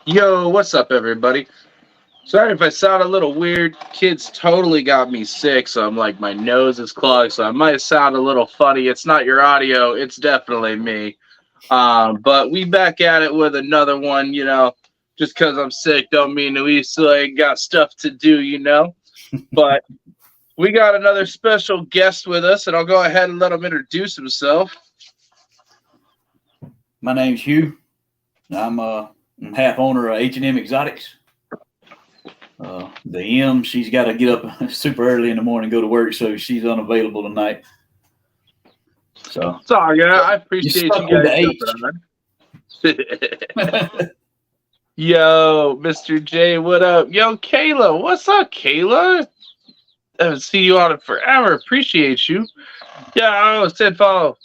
Yo, what's up, everybody? Sorry if I sound a little weird. Kids totally got me sick, so I'm like, my nose is clogged, so I might sound a little funny. It's not your audio, it's definitely me. But we back at it with another one. Just because I'm sick don't mean that we still ain't got stuff to do. But we got another special guest with us, and I'll go ahead and let him introduce himself. My name's Hugh. I'm half owner of H&M Exotics. The she's got to get up super early in the morning and go to work, so she's unavailable tonight. So It's all good. I appreciate stuck you with guys the jumping on. H. Yo, Mr. J, what up? Yo, Kayla, what's up, Kayla? I haven't seen you on it forever. Appreciate you. Yeah, I said follow.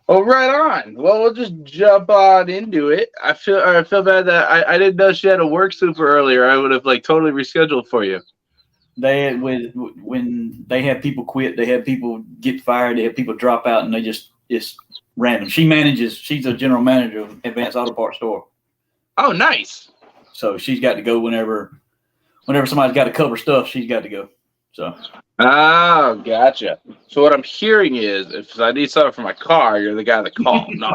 Right on. Well, we'll just jump on into it. I feel bad that I didn't know she had to work super earlier. I would have like totally rescheduled for you. When they have people quit, they have people get fired, they have people drop out, and it's random. She's a general manager of Advanced Auto Parts store. Oh, nice. So she's got to go whenever somebody's got to cover stuff, she's got to go. So. Oh, gotcha. So what I'm hearing is, if I need something for my car, you're the guy that called. No.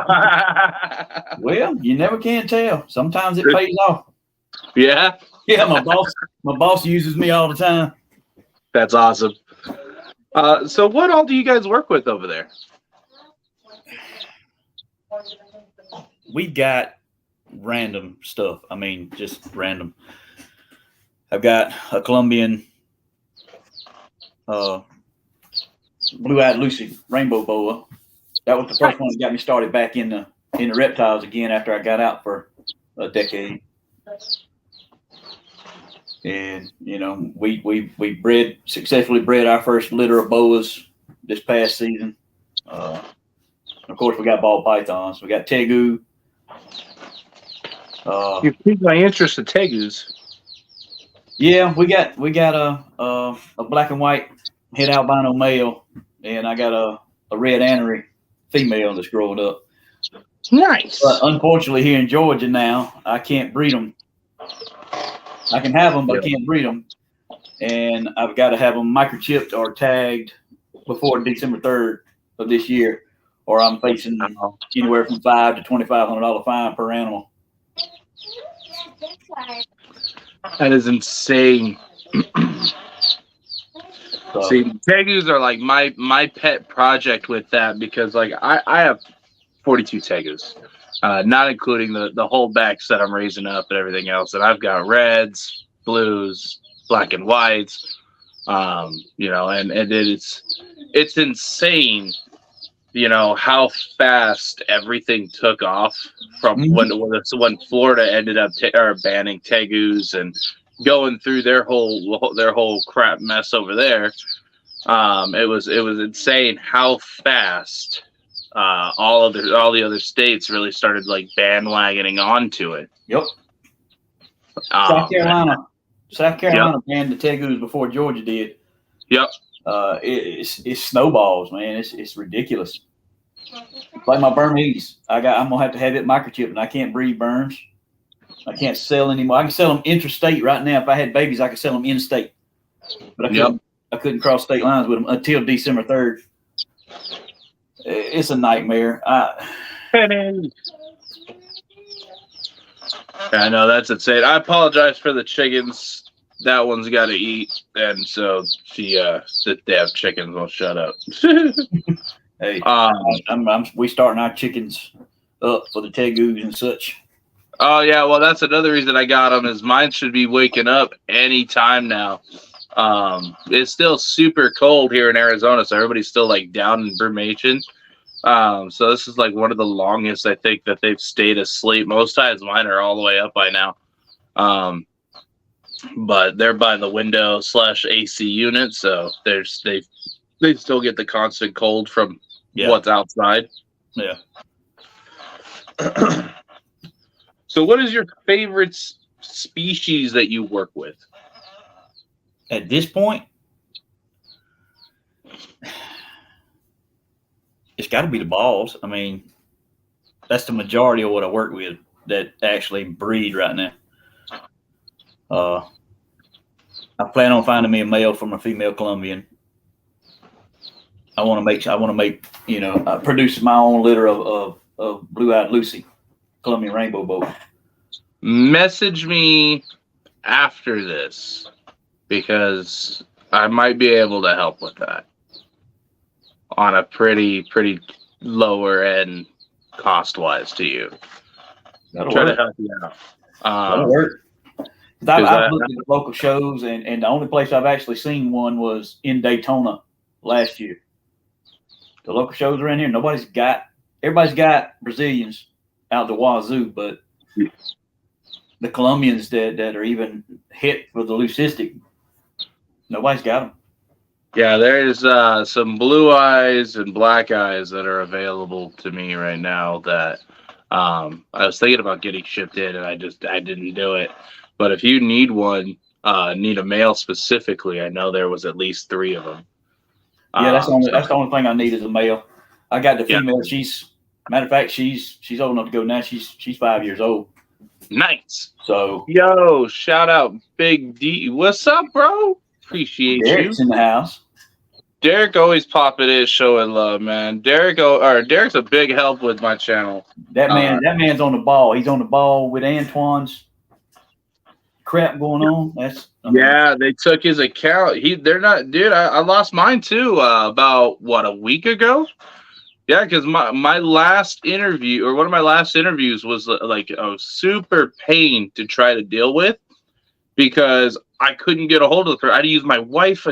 Well, you never can tell. Sometimes it pays off. Yeah. Yeah, my boss uses me all the time. That's awesome. So what all do you guys work with over there? We got random stuff. I mean, just random. I've got a Colombian blue-eyed Lucy rainbow boa. That was the first one that got me started back in the reptiles again after I got out for a decade. And we successfully bred our first litter of boas this past season. Of course, we got ball pythons. We got tegu. You piqued my interest in tegus. Yeah, we got a black and white head albino male, and I got a red anery female that's growing up. Nice. But unfortunately, here in Georgia now, I can't breed them. I can have them, but I can't breed them, and I've got to have them microchipped or tagged before December 3rd of this year, or I'm facing anywhere from $500 to $2,500 fine per animal. That is insane. See, tegus are like my pet project with that because like I have 42 tegus, not including the holdbacks that I'm raising up and everything else. And I've got reds, blues, black and whites, and it's insane, how fast everything took off from when Florida ended up banning tegus and going through their whole crap mess over there. It was insane how fast all the other states really started like bandwagoning onto it. Yep. South Carolina banned the tegus before Georgia did. Yep. It's snowballs, man. It's ridiculous. Like my Burmese, I'm gonna have it microchipped, and I can't breed Burms. I can't sell anymore. I can sell them interstate right now. If I had babies, I could sell them in-state, but I couldn't cross state lines with them until December 3rd. It's a nightmare. I know, that's insane. I apologize for the chickens. That one's got to eat, and so they have chickens. Well, shut up. Hey, we starting our chickens up for the tegus and such. Oh yeah, well that's another reason I got them is mine should be waking up any time now. It's still super cold here in Arizona, so everybody's still like down in brumation. So this is like one of the longest I think that they've stayed asleep. Most times mine are all the way up by now. But they're by the window / AC unit, so they still get the constant cold from what's outside. Yeah. So what is your favorite species that you work with? At this point, it's got to be the balls. I mean, that's the majority of what I work with that actually breed right now. I plan on finding me a male from a female Colombian. I want to make, produce my own litter of blue-eyed Lucy, Colombian rainbow boat. Message me after this because I might be able to help with that on a pretty lower end cost-wise to you. That'll Try work. to help you out. That'll work. I've looked at the local shows, and the only place I've actually seen one was in Daytona last year. The local shows around here, everybody's got Brazilians out the wazoo, but the Colombians that are even hit for the leucistic, nobody's got them. Yeah, there's some blue eyes and black eyes that are available to me right now that I was thinking about getting shipped in, and I didn't do it. But if you need one, need a male specifically, I know there was at least 3 of them. Yeah, that's the only thing I need is a male. I got the female. Yeah. Matter of fact, she's old enough to go now. She's 5 years old. Nice. So yo, shout out Big D. What's up, bro? Appreciate Derek's you. In the house. Derek always popping in, showing love, man. Derek's a big help with my channel. That man's on the ball. He's on the ball with Antoine's crap going on. Yeah, they took his account. They're not, dude. I lost mine too. About a week ago. Yeah, because my last interview, or one of my last interviews, was like a super pain to try to deal with because I couldn't get a hold of her. I had to use my wife's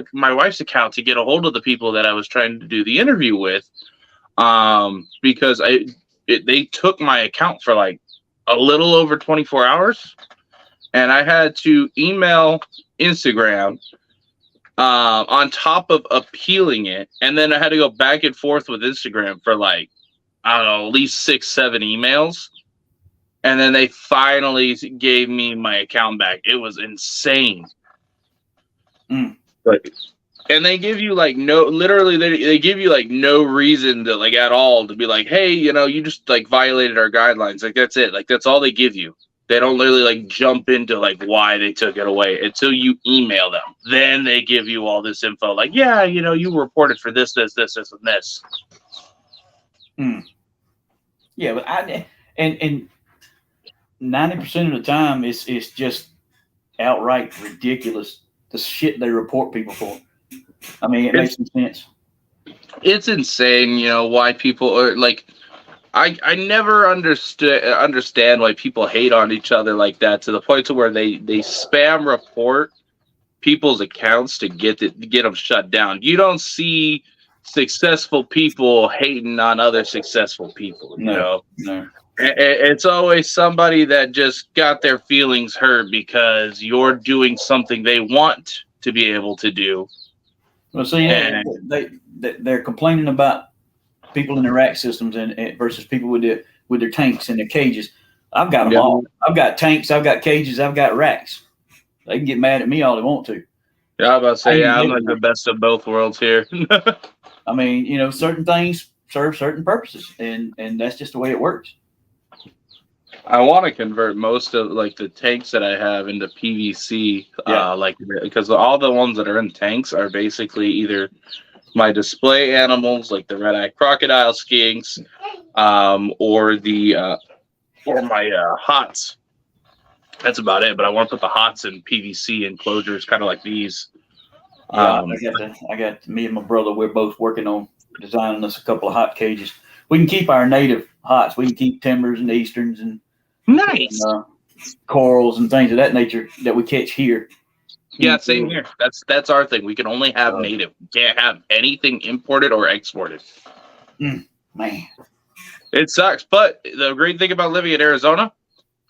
account to get a hold of the people that I was trying to do the interview with, because they took my account for like a little over 24 hours, and I had to email Instagram on top of appealing it, and then I had to go back and forth with Instagram for like, I don't know, at least 6-7 emails, and then they finally gave me my account back. It was insane. And they give you like they give you like no reason to like at all to be like, hey, you just like violated our guidelines. Like that's it. Like that's all they give you. They don't really like jump into like why they took it away until you email them. Then they give you all this info. Like, yeah, you reported for this, and this. Yeah, but and 90% of the time it's just outright ridiculous the shit they report people for. I mean, it makes some sense. It's insane, why people are like. I never understand why people hate on each other like that to the point to where they spam report people's accounts to get them shut down. You don't see successful people hating on other successful people. No. It's always somebody that just got their feelings hurt because you're doing something they want to be able to do. Well, see, they're complaining about people in their rack systems and versus people with their tanks and their cages. I've got them all. I've got tanks. I've got cages. I've got racks. They can get mad at me all they want to. Yeah, I was about to say, I'm like the best of both worlds here. I mean, certain things serve certain purposes, and that's just the way it works. I want to convert most of like the tanks that I have into PVC, because all the ones that are in tanks are basically either my display animals like the red-eyed crocodile skinks, or my hots. That's about it. But I want to put the hots in PVC enclosures, kind of like these. I got me and my brother. We're both working on designing us a couple of hot cages. We can keep our native hots. We can keep timbers and easterns and nice corals and things of that nature that we catch here. Yeah, same here. That's our thing. We can only have native. We can't have anything imported or exported. Man, it sucks. But the great thing about living in Arizona,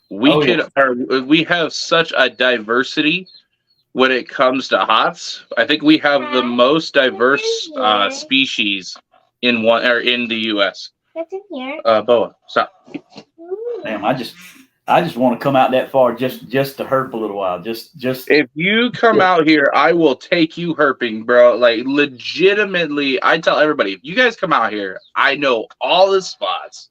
we have such a diversity when it comes to hots. I think we have the most diverse species in the U.S. What's in here? Boa, stop. Damn, I just want to come out that far just to herp a little while. Just if you come out here, I will take you herping, bro. Like legitimately, I tell everybody, if you guys come out here, I know all the spots.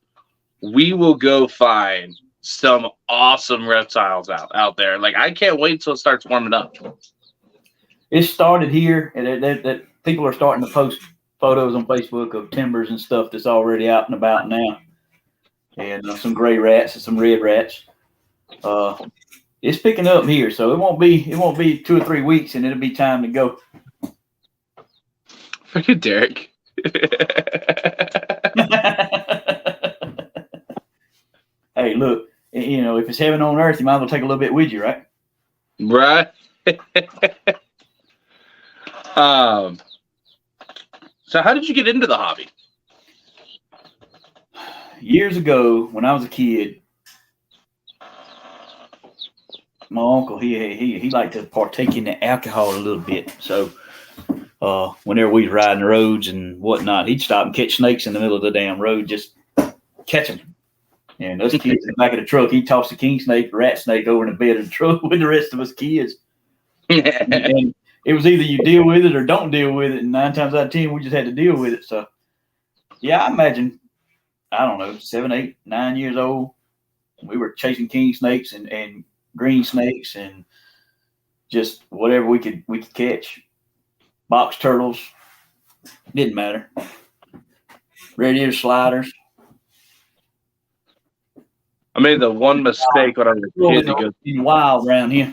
we will go find some awesome reptiles out there. Like, I can't wait till it starts warming up. It started here, and that people are starting to post photos on Facebook of timbers and stuff that's already out and about now, and some gray rats and some red rats. It's picking up here, so it won't be 2 or 3 weeks, and it'll be time to go. Look at Derek. Hey, look, if it's heaven on earth, you might as well take a little bit with you, right? Right. So how did you get into the hobby? Years ago, when I was a kid, my uncle he liked to partake in the alcohol a little bit. So whenever we was riding the roads and whatnot, he'd stop and catch snakes in the middle of the damn road, just catch them. And us kids in the back of the truck, he'd toss the king snake, the rat snake over in the bed of the truck with the rest of us kids. And it was either you deal with it or don't deal with it. And 9 times out of 10, we just had to deal with it. So, yeah, I imagine, I don't know, 7, 8, 9 years old, we were chasing king snakes and green snakes and just whatever we could catch. Box turtles, didn't matter. Red ear sliders. I made the one mistake when I was a kid because wild around here.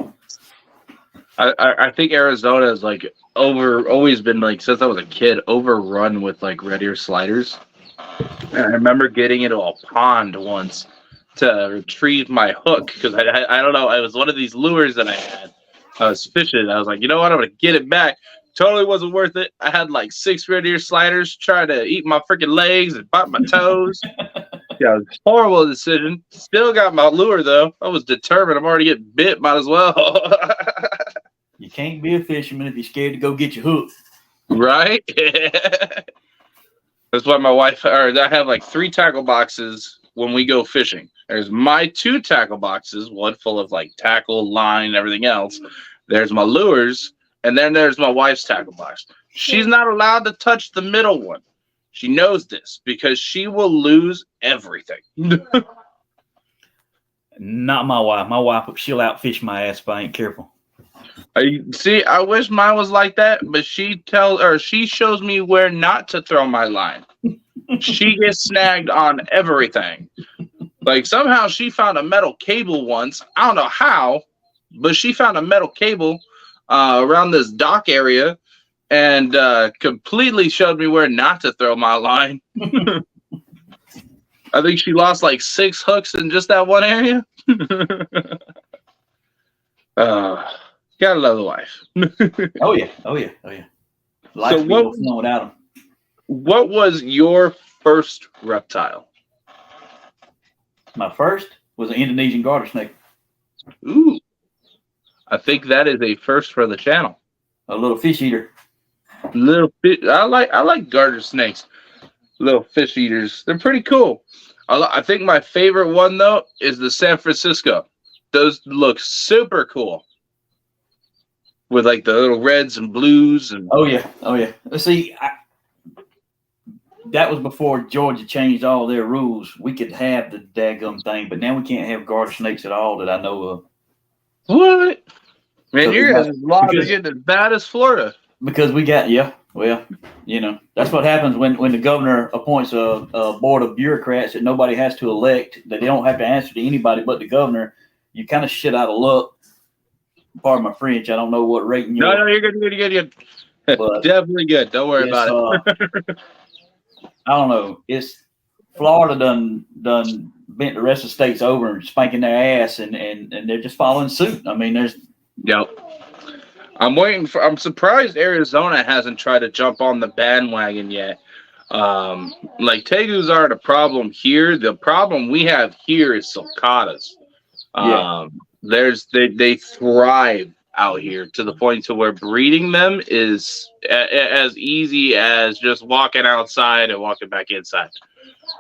I think Arizona has like always been like, since I was a kid, overrun with like red ear sliders. And I remember getting into a pond once to retrieve my hook because I don't know, it was one of these lures that I had. I was fishing. I was like, you know what? I'm gonna get it back. Totally wasn't worth it. I had like 6 red ear sliders trying to eat my freaking legs and bite my toes. Yeah, it was a horrible decision. Still got my lure though. I was determined. I'm already getting bit. Might as well. You can't be a fisherman if you're scared to go get your hook. Right? That's why my wife, or I have like 3 tackle boxes when we go fishing. There's my 2 tackle boxes, one full of like tackle, line, everything else. There's my lures, and then there's my wife's tackle box. She's not allowed to touch the middle one. She knows this because she will lose everything. Not my wife. My wife, she'll outfish my ass if I ain't careful. See, I wish mine was like that, but she shows me where not to throw my line. She gets snagged on everything. Like somehow she found a metal cable once. I don't know how, but she found a metal cable around this dock area and completely showed me where not to throw my line. I think she lost like 6 hooks in just that one area. Gotta love the wife. Oh yeah. Life So would be without them. What was your first reptile? My first was an Indonesian garter snake. Ooh, I think that is a first for the channel. A little fish eater. Little fish. I like garter snakes. Little fish eaters. They're pretty cool. I think my favorite one though is the San Francisco. Those look super cool. With like the little reds and blues and oh yeah. See, that was before Georgia changed all their rules. We could have the daggum thing, but now we can't have garter snakes at all that I know of. What? Man, you're as liable to get as bad as Florida. Because we got that's what happens when the governor appoints a board of bureaucrats that nobody has to elect, that they don't have to answer to anybody but the governor. You kind of shit out of luck. Pardon my French. I don't know what rating you're. No, you're good. But, definitely good. Don't worry about it. I don't know. It's Florida done bent the rest of the states over and spanking their ass, and they're just following suit. I mean, there's. Yep. I'm surprised Arizona hasn't tried to jump on the bandwagon yet. Like tegus aren't a problem here. The problem we have here is sulcatas. They thrive out here to the point to where breeding them is as easy as just walking outside and walking back inside.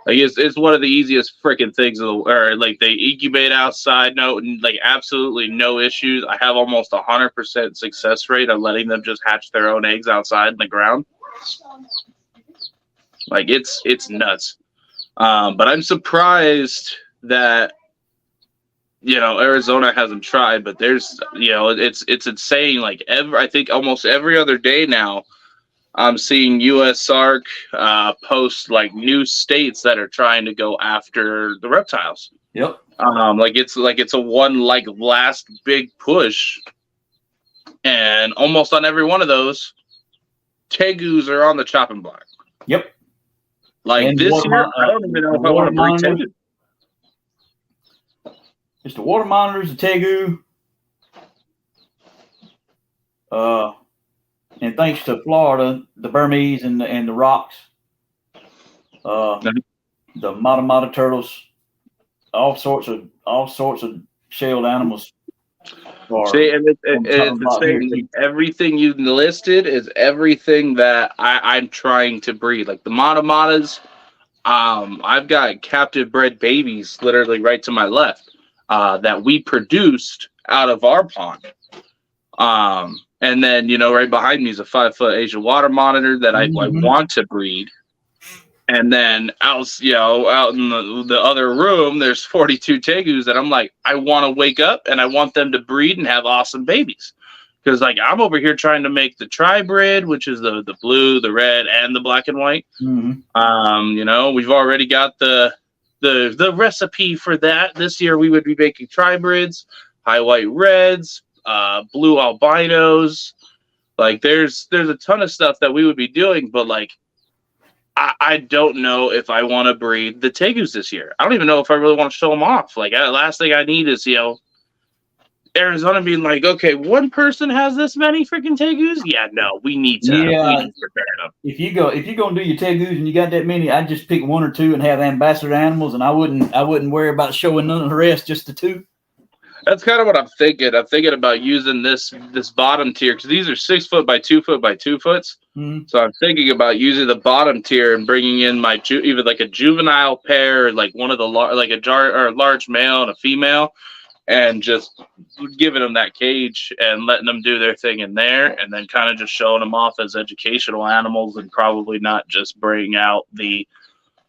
Like it's one of the easiest freaking things or like they incubate outside, absolutely no issues. I have almost 100% success rate of letting them just hatch their own eggs outside in the ground. Like it's nuts. But I'm surprised that Arizona hasn't tried. But there's it's insane. Like I think almost every other day now, I'm seeing USARK post like new states that are trying to go after the reptiles. Yep. Like it's a one like last big push, and almost on every one of those, tegus are on the chopping block. Yep. Like and this year, I don't even know if I want to breed tegu. It's the water monitors, the tegu. And thanks to Florida, the Burmese and the rocks, the mata turtles, all sorts of shelled animals. See, and it's the same. Like, everything you listed is everything that I'm trying to breed. Like the matas, I've got captive bred babies literally right to my left that we produced out of our pond. And then, right behind me is a 5-foot Asian water monitor that I want to breed. And then out in the other room, there's 42 tegus that I'm like, I want to wake up and I want them to breed and have awesome babies. Because like I'm over here trying to make the tribrid, which is the blue, the red, and the black and white. Mm-hmm. We've already got the recipe for that. This year we would be making tribrids, high white reds, blue albinos. Like there's a ton of stuff that we would be doing, but like I don't know if I want to breed the tegus this year. I don't even know if I really want to show them off. Like last thing I need is Arizona being like, okay, one person has this many freaking tegus. Yeah, no, we need to prepare them. If you're gonna do your tegus and you got that many, I'd just pick one or two and have ambassador animals, and I wouldn't worry about showing none of the rest, just the two. That's kind of what I'm thinking. I'm thinking about using this bottom tier because these are 6 foot by 2 foot by 2 foot. Mm-hmm. So I'm thinking about using the bottom tier and bringing in my even like a juvenile pair, or like one of the large male and a female, and just giving them that cage and letting them do their thing in there, and then kind of just showing them off as educational animals, and probably not just bring out the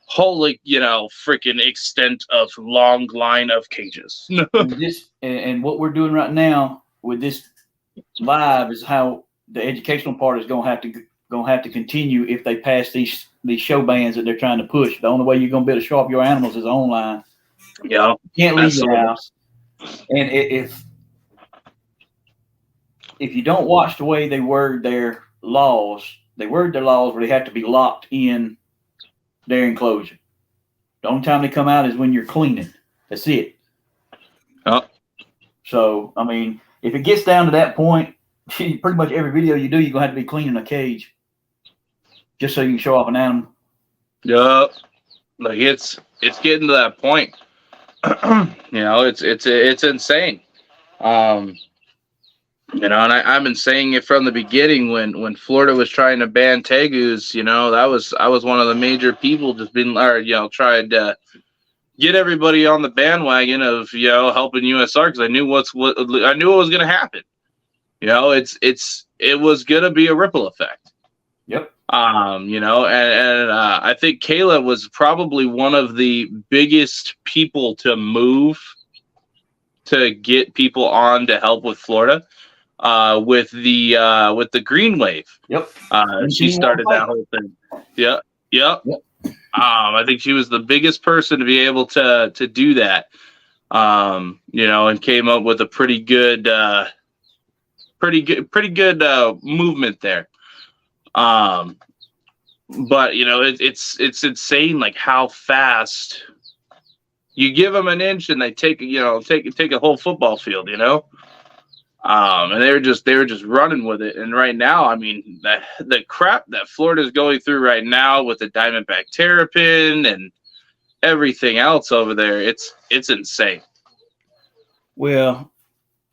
whole freaking extent of long line of cages. and what we're doing right now with this live is how the educational part is gonna have to continue if they pass these show bans that they're trying to push. The only way you're gonna be able to show off your animals is online. Yeah, you can't leave your house. And if you don't watch the way they word their laws where they have to be locked in their enclosure. The only time they come out is when you're cleaning. That's it. Oh. So, I mean, if it gets down to that point, pretty much every video you do, you're going to have to be cleaning a cage just so you can show off an animal. Yep. Like it's getting to that point. It's insane. And I've been saying it from the beginning when Florida was trying to ban tegus. I was one of the major people just tried to get everybody on the bandwagon of helping USR because I knew what was going to happen. It was going to be a ripple effect. Yep. I think Kayla was probably one of the biggest people to move to get people on to help with Florida. With the green wave. Yep. She started that whole thing. Yep. I think she was the biggest person to be able to do that. And came up with a pretty good movement there. But it's insane like how fast you give them an inch and they take a whole football field, and they were just running with it. And right now, I mean, the crap that Florida is going through right now with the Diamondback terrapin and everything else over there, it's insane. Well,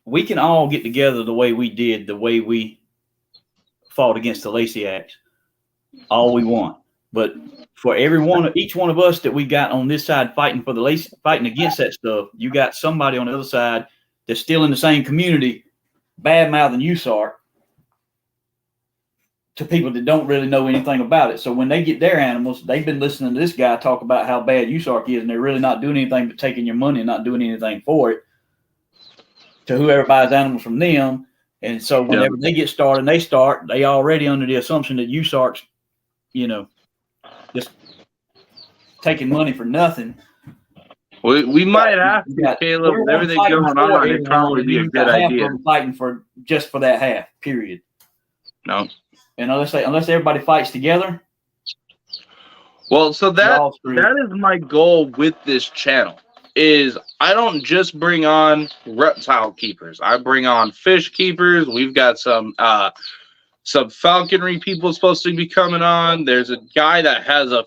we can all get together the way we fought against the Lacey Acts, all we want. But for each one of us that we got on this side fighting against that stuff, you got somebody on the other side that's still in the same community, bad mouthing USARK to people that don't really know anything about it. So when they get their animals, they've been listening to this guy talk about how bad USARC is, and they're really not doing anything but taking your money and not doing anything for it to whoever buys animals from them. And so whenever they get started and they already under the assumption that USARC's, just taking money for nothing. We might have to, Caleb, with everything going on, it'd probably be a good idea. Fighting for that half, period. No. And unless everybody fights together. Well, so that is my goal with this channel. Is I don't just bring on reptile keepers. I bring on fish keepers. We've got some falconry people supposed to be coming on. There's a guy that has a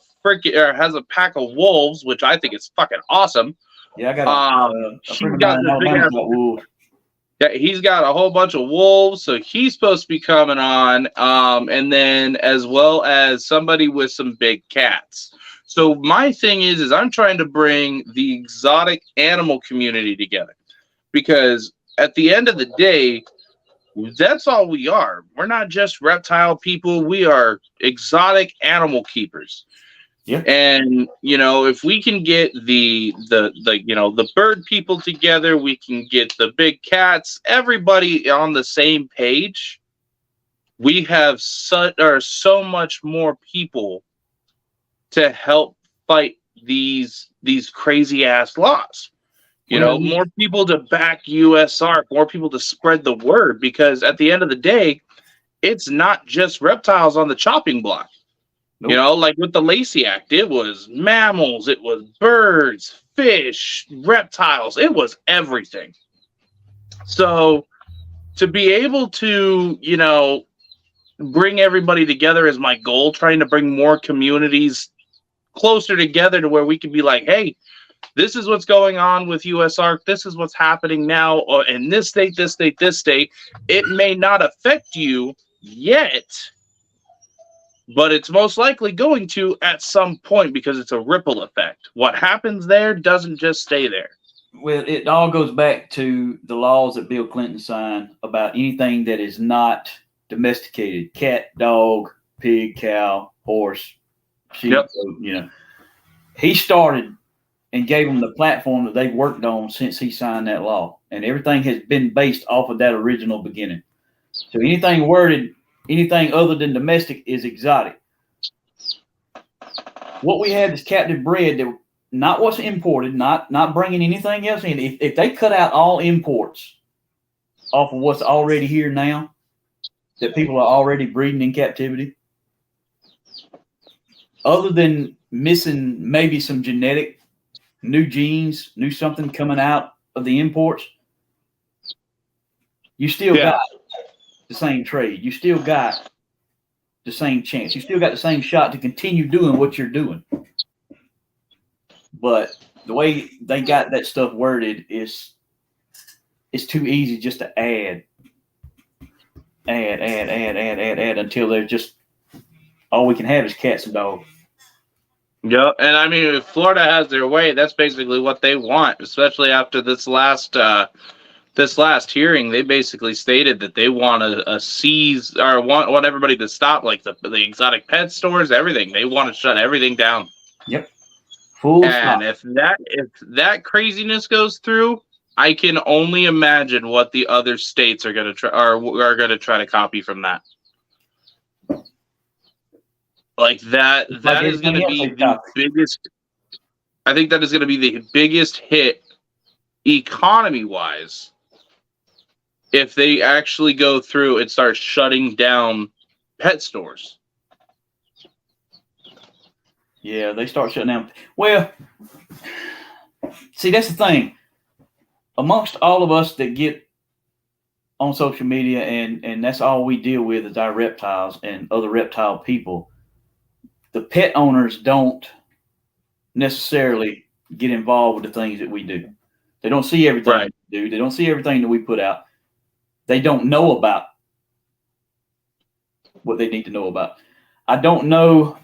pack of wolves, which I think is fucking awesome. Yeah, I got he's got a whole bunch of wolves, so he's supposed to be coming on. And then as well as somebody with some big cats. So my thing is I'm trying to bring the exotic animal community together, because at the end of the day, that's all we are. We're not just reptile people. We are exotic animal keepers. Yeah. And if we can get the bird people together, we can get the big cats, everybody on the same page. We have so much more people to help fight these crazy ass laws. More people to back USARC, more people to spread the word, because at the end of the day, it's not just reptiles on the chopping block. Nope. Like with the Lacey Act, it was mammals, it was birds, fish, reptiles, it was everything. So to be able to, bring everybody together is my goal, trying to bring more communities closer together to where we can be like, hey, this is what's going on with USARC. This is what's happening now in this state, this state, this state. It may not affect you yet, but it's most likely going to at some point, because it's a ripple effect. What happens there doesn't just stay there. Well, it all goes back to the laws that Bill Clinton signed about anything that is not domesticated: cat, dog, pig, cow, horse, sheep. Yep. So, he started and gave them the platform that they've worked on since he signed that law. And everything has been based off of that original beginning. So anything worded, anything other than domestic is exotic. What we have is captive bred, that not what's imported, not bringing anything else in. If they cut out all imports off of what's already here now, that people are already breeding in captivity, other than missing maybe some genetic new genes, new something coming out of the imports, you still got the same trade. You still got the same chance. You still got the same shot to continue doing what you're doing. But the way they got that stuff worded is it's too easy just to add until they're just all we can have is cats and dogs. Yeah, and I mean, if Florida has their way, that's basically what they want. Especially after this last hearing, they basically stated that they want to seize or want everybody to stop, like the exotic pet stores, everything. They want to shut everything down. Yep. Full stop. And if that craziness goes through, I can only imagine what the other states are going to try to copy from that. Like that is going to be the biggest. I think that is going to be the biggest hit economy-wise if they actually go through and start shutting down pet stores. Yeah, they start shutting down. Well, see, that's the thing. Amongst all of us that get on social media, and that's all we deal with is our reptiles and other reptile people, the pet owners don't necessarily get involved with the things that we do. They don't see everything we do. They don't see everything that we put out. They don't know about what they need to know about. I don't know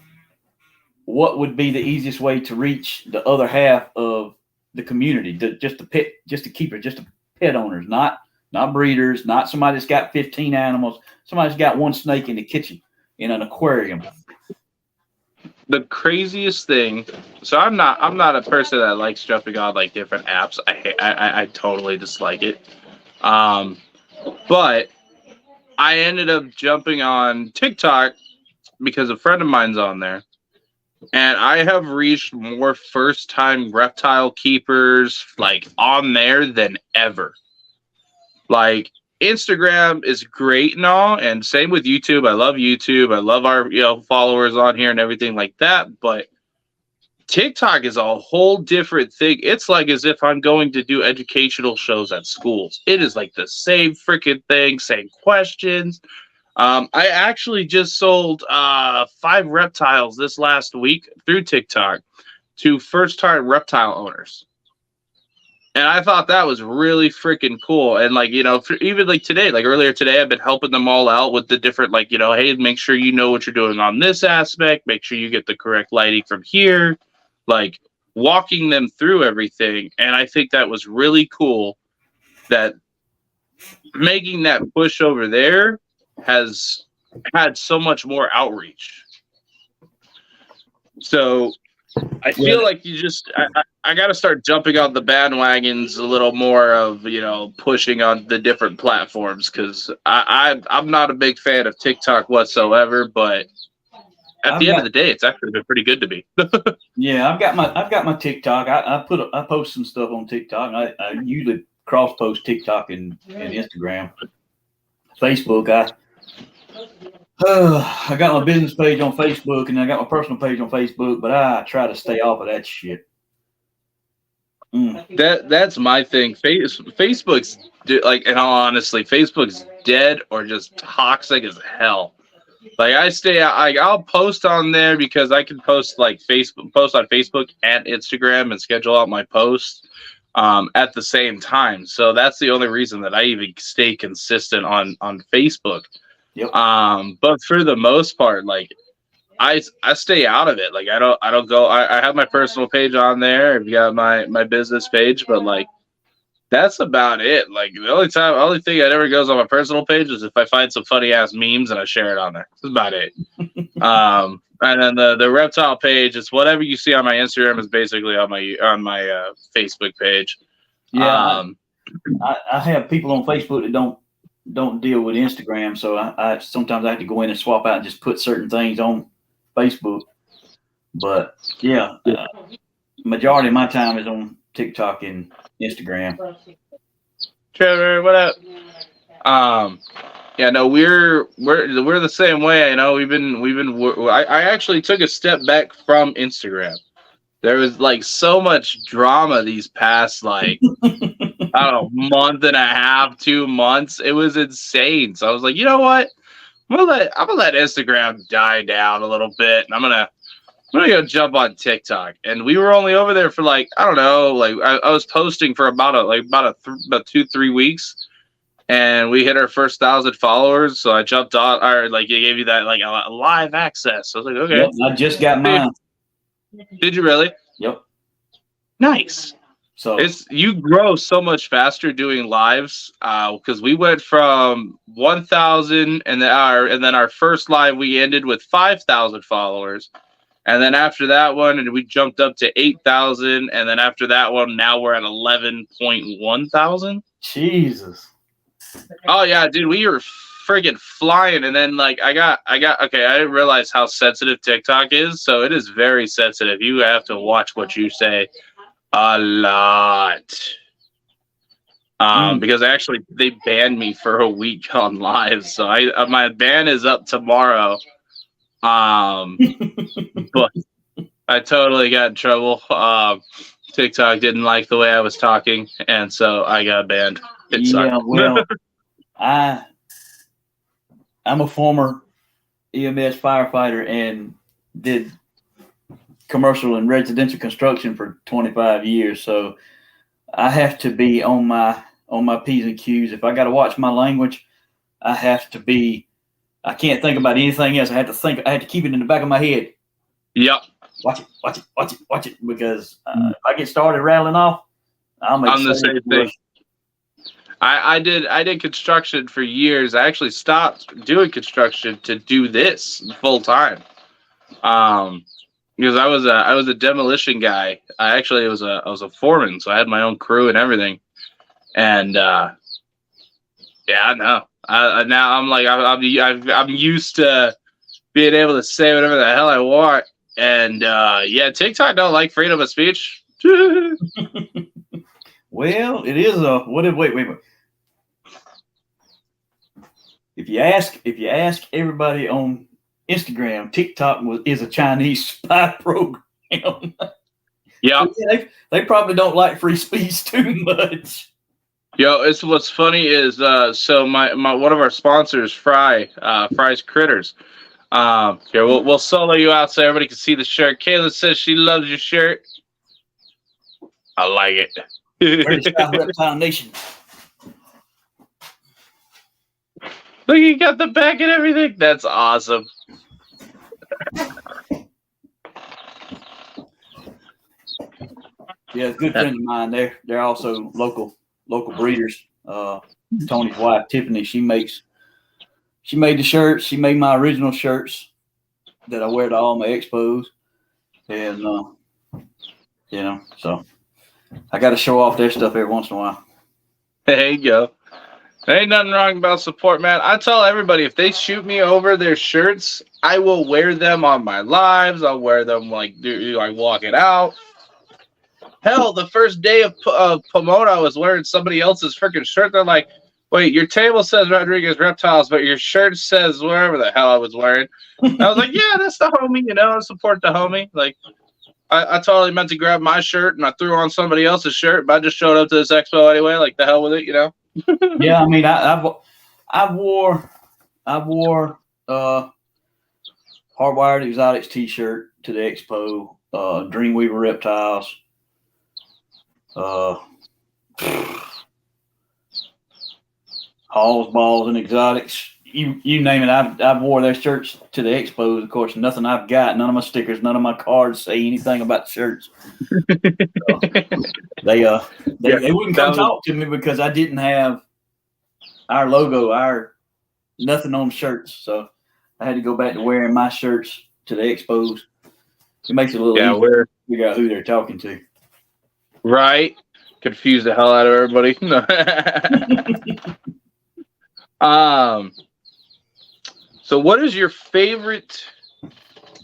what would be the easiest way to reach the other half of the community, just the pet owners, not breeders, not somebody that's got 15 animals, somebody that's got one snake in the kitchen. in an aquarium. The craziest thing. So I'm not a person that likes jumping on like different apps. I totally dislike it. But I ended up jumping on TikTok because a friend of mine's on there. And I have reached more first-time reptile keepers like on there than ever. Like Instagram is great and all, and same with YouTube. I love YouTube. I love our followers on here and everything like that. But TikTok is a whole different thing. It's like as if I'm going to do educational shows at schools. It is like the same freaking thing, same questions. I actually just sold 5 reptiles this last week through TikTok to first-time reptile owners. And I thought that was really freaking cool. And like, even like today, like earlier today, I've been helping them all out with the different, like, hey, make sure you know what you're doing on this aspect. Make sure you get the correct lighting from here. Like walking them through everything. And I think that was really cool that making that push over there has had so much more outreach. So I feel like I got to start jumping on the bandwagons a little more of, pushing on the different platforms, because I'm not a big fan of TikTok whatsoever, but at the end of the day, it's actually been pretty good to me. Yeah, I've got my TikTok. I post some stuff on TikTok. I usually cross post TikTok and Instagram. Facebook, I got my business page on Facebook and I got my personal page on Facebook, but I try to stay off of that shit. That's my thing. Facebook's in all honesty, Facebook's dead or just toxic as hell. Like I'll post on there because I can post on Facebook and Instagram and schedule out my posts at the same time. So that's the only reason that I even stay consistent on Facebook. Yep. But for the most part, like I stay out of it. Like I don't go. I have my personal page on there. I've got my business page, but like that's about it. Like the only thing that ever goes on my personal page is if I find some funny ass memes and I share it on there. That's about it. And then the reptile page, it's whatever you see on my Instagram is basically on my Facebook page. Yeah. I have people on Facebook that don't deal with Instagram, so I sometimes I have to go in and swap out and just put certain things on Facebook. But yeah, majority of my time is on TikTok and Instagram. Trevor, what up? Yeah, no, we're the same way. I actually took a step back from Instagram. There was like so much drama these past I don't know, month and a half, 2 months. It was insane. So I was like, you know what? I'm gonna let Instagram die down a little bit, and I'm gonna go jump on TikTok. And we were only over there for I don't know, I was posting for about 2-3 weeks, and we hit our first 1,000 followers. So I jumped on, or it gave you that a live access. So I was like, okay. Yep, I just got mine. Did you really? Yep. Nice. So you grow so much faster doing lives, because we went from 1,000 and then our first live we ended with 5,000 followers, and then after that one and we jumped up to 8,000, and then after that one now we're at 11.1 thousand. Jesus. Oh yeah, dude, we were friggin' flying, and then I didn't realize how sensitive TikTok is, so it is very sensitive. You have to watch what you say a lot. Because actually they banned me for a week on live, so my ban is up tomorrow. But I totally got in trouble. TikTok didn't like the way I was talking, and so I got banned. It sucked. Well, I'm a former EMS firefighter and did commercial and residential construction for 25 years. So I have to be on my P's and Q's. If I got to watch my language, I can't think about anything else. I have to keep it in the back of my head. Yep. Watch it. Because if I get started rattling off, I'll make I'm the same thing. I did construction for years. I actually stopped doing construction to do this full time. Because I was a demolition guy. I was a foreman, so I had my own crew and everything. And yeah, no. Now I'm like I'm used to being able to say whatever the hell I want. And yeah, TikTok don't like freedom of speech. Well, it is a wait. If you ask everybody on Instagram, TikTok is a Chinese spy program. Yeah. So they probably don't like free speech too much. Yo, it's what's funny is so my one of our sponsors, Fry's Critters. Here we'll solo you out so everybody can see the shirt. Kayla says she loves your shirt. I like it. British Reptile Nation. Look, you got the back and everything. That's awesome. Yeah, a good friend of mine. They're also local breeders. Tony's wife, Tiffany, she made the shirts. She made my original shirts that I wear to all my expos, and so I got to show off their stuff every once in a while. There you go. There ain't nothing wrong about support, man. I tell everybody, if they shoot me over their shirts, I will wear them on my lives. I'll wear them like walking out. Hell, the first day of Pomona, I was wearing somebody else's freaking shirt. They're like, wait, your table says Rodriguez Reptiles, but your shirt says whatever the hell I was wearing. And I was like, yeah, that's the homie, support the homie. Like, I totally meant to grab my shirt, and I threw on somebody else's shirt, but I just showed up to this expo anyway. Like, the hell with it, Yeah, I mean, I wore Hardwired Exotics T-shirt to the expo. Dreamweaver Reptiles. Halls, Balls, and Exotics. You name it. I've wore their shirts to the expos. Of course, nothing I've got, none of my stickers, none of my cards say anything about shirts. So, they wouldn't come talk to me because I didn't have our logo, nothing on shirts. So I had to go back to wearing my shirts to the expos. It makes it a little easier to figure out who they're talking to. Right? Confuse the hell out of everybody. So what is your favorite?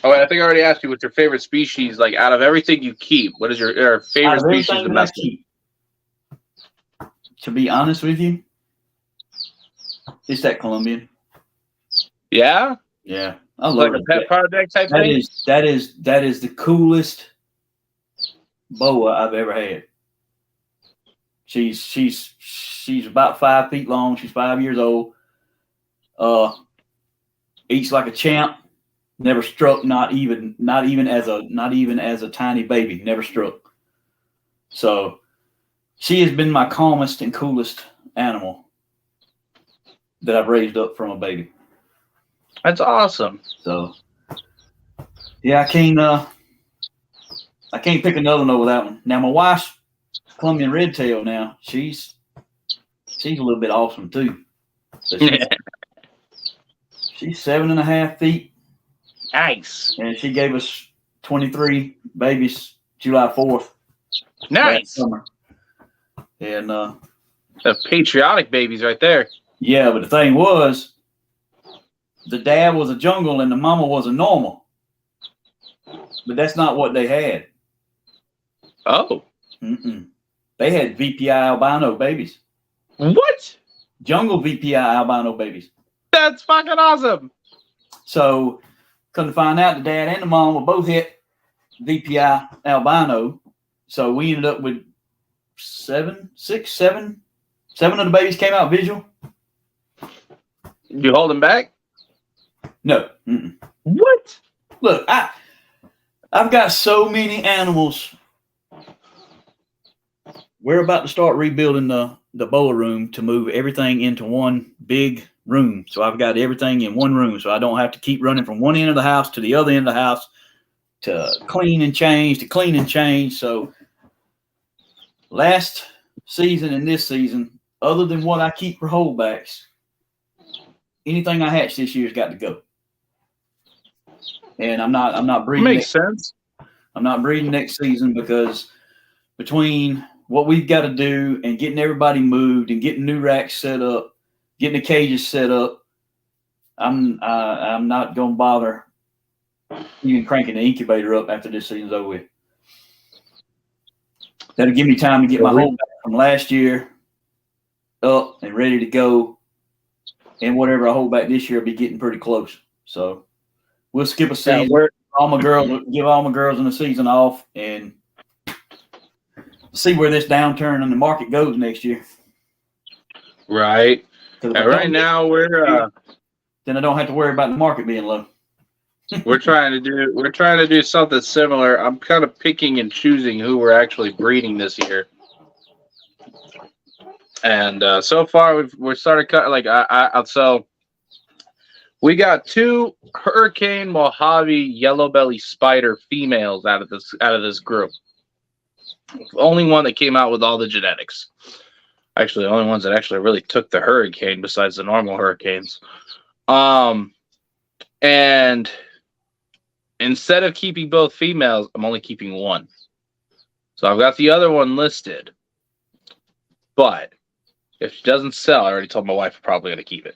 Oh, I think I already asked you what's your favorite species. Like out of everything you keep, what is your favorite species to keep? To be honest with you, it's that Colombian. Yeah. Yeah, I love like a pet project type thing. That is the coolest boa I've ever had. She's about 5 feet long. She's 5 years old. Eats like a champ. Never struck. Not even as a tiny baby. Never struck. So she has been my calmest and coolest animal that I've raised up from a baby. That's awesome. So yeah, I can't pick another one over that one. Now my wife's Colombian red tail. Now she's a little bit awesome too. So she's 7.5 feet. Nice. And she gave us 23 babies July 4th. Nice. Summer. And the patriotic babies right there. Yeah, but the thing was, the dad was a jungle and the mama was a normal. But that's not what they had. Oh. Mm-mm. They had VPI albino babies. What? Jungle VPI albino babies. That's fucking awesome. So, come to find out, the dad and the mom were both hit VPI albino. So we ended up with seven of the babies came out visual. You hold them back? No. Mm-mm. What? Look, I've got so many animals. We're about to start rebuilding the boa room to move everything into one big room. So I've got everything in one room, so I don't have to keep running from one end of the house to the other end of the house to clean and change. So last season and this season, other than what I keep for holdbacks, anything I hatch this year's got to go. And I'm not breeding. Makes sense. I'm not breeding next season because between what we've got to do and getting everybody moved and getting new racks set up, getting the cages set up, I'm not going to bother even cranking the incubator up after this season's over with. That'll give me time to get my holdback from last year up and ready to go. And whatever I hold back this year will be getting pretty close. So we'll skip a season. Give all my girls in the season off and see where this downturn in the market goes next year. Right. Right now we're then I don't have to worry about the market being low. we're trying to do something similar. I'm kind of picking and choosing who we're actually breeding this year. And so far we started cutting so we got 2 Hurricane Mojave yellow belly spider females out of this group. Only one that came out with all the genetics. Actually, the only ones that actually really took the hurricane besides the normal hurricanes. And instead of keeping both females, I'm only keeping one. So I've got the other one listed. But if she doesn't sell, I already told my wife I'm probably going to keep it.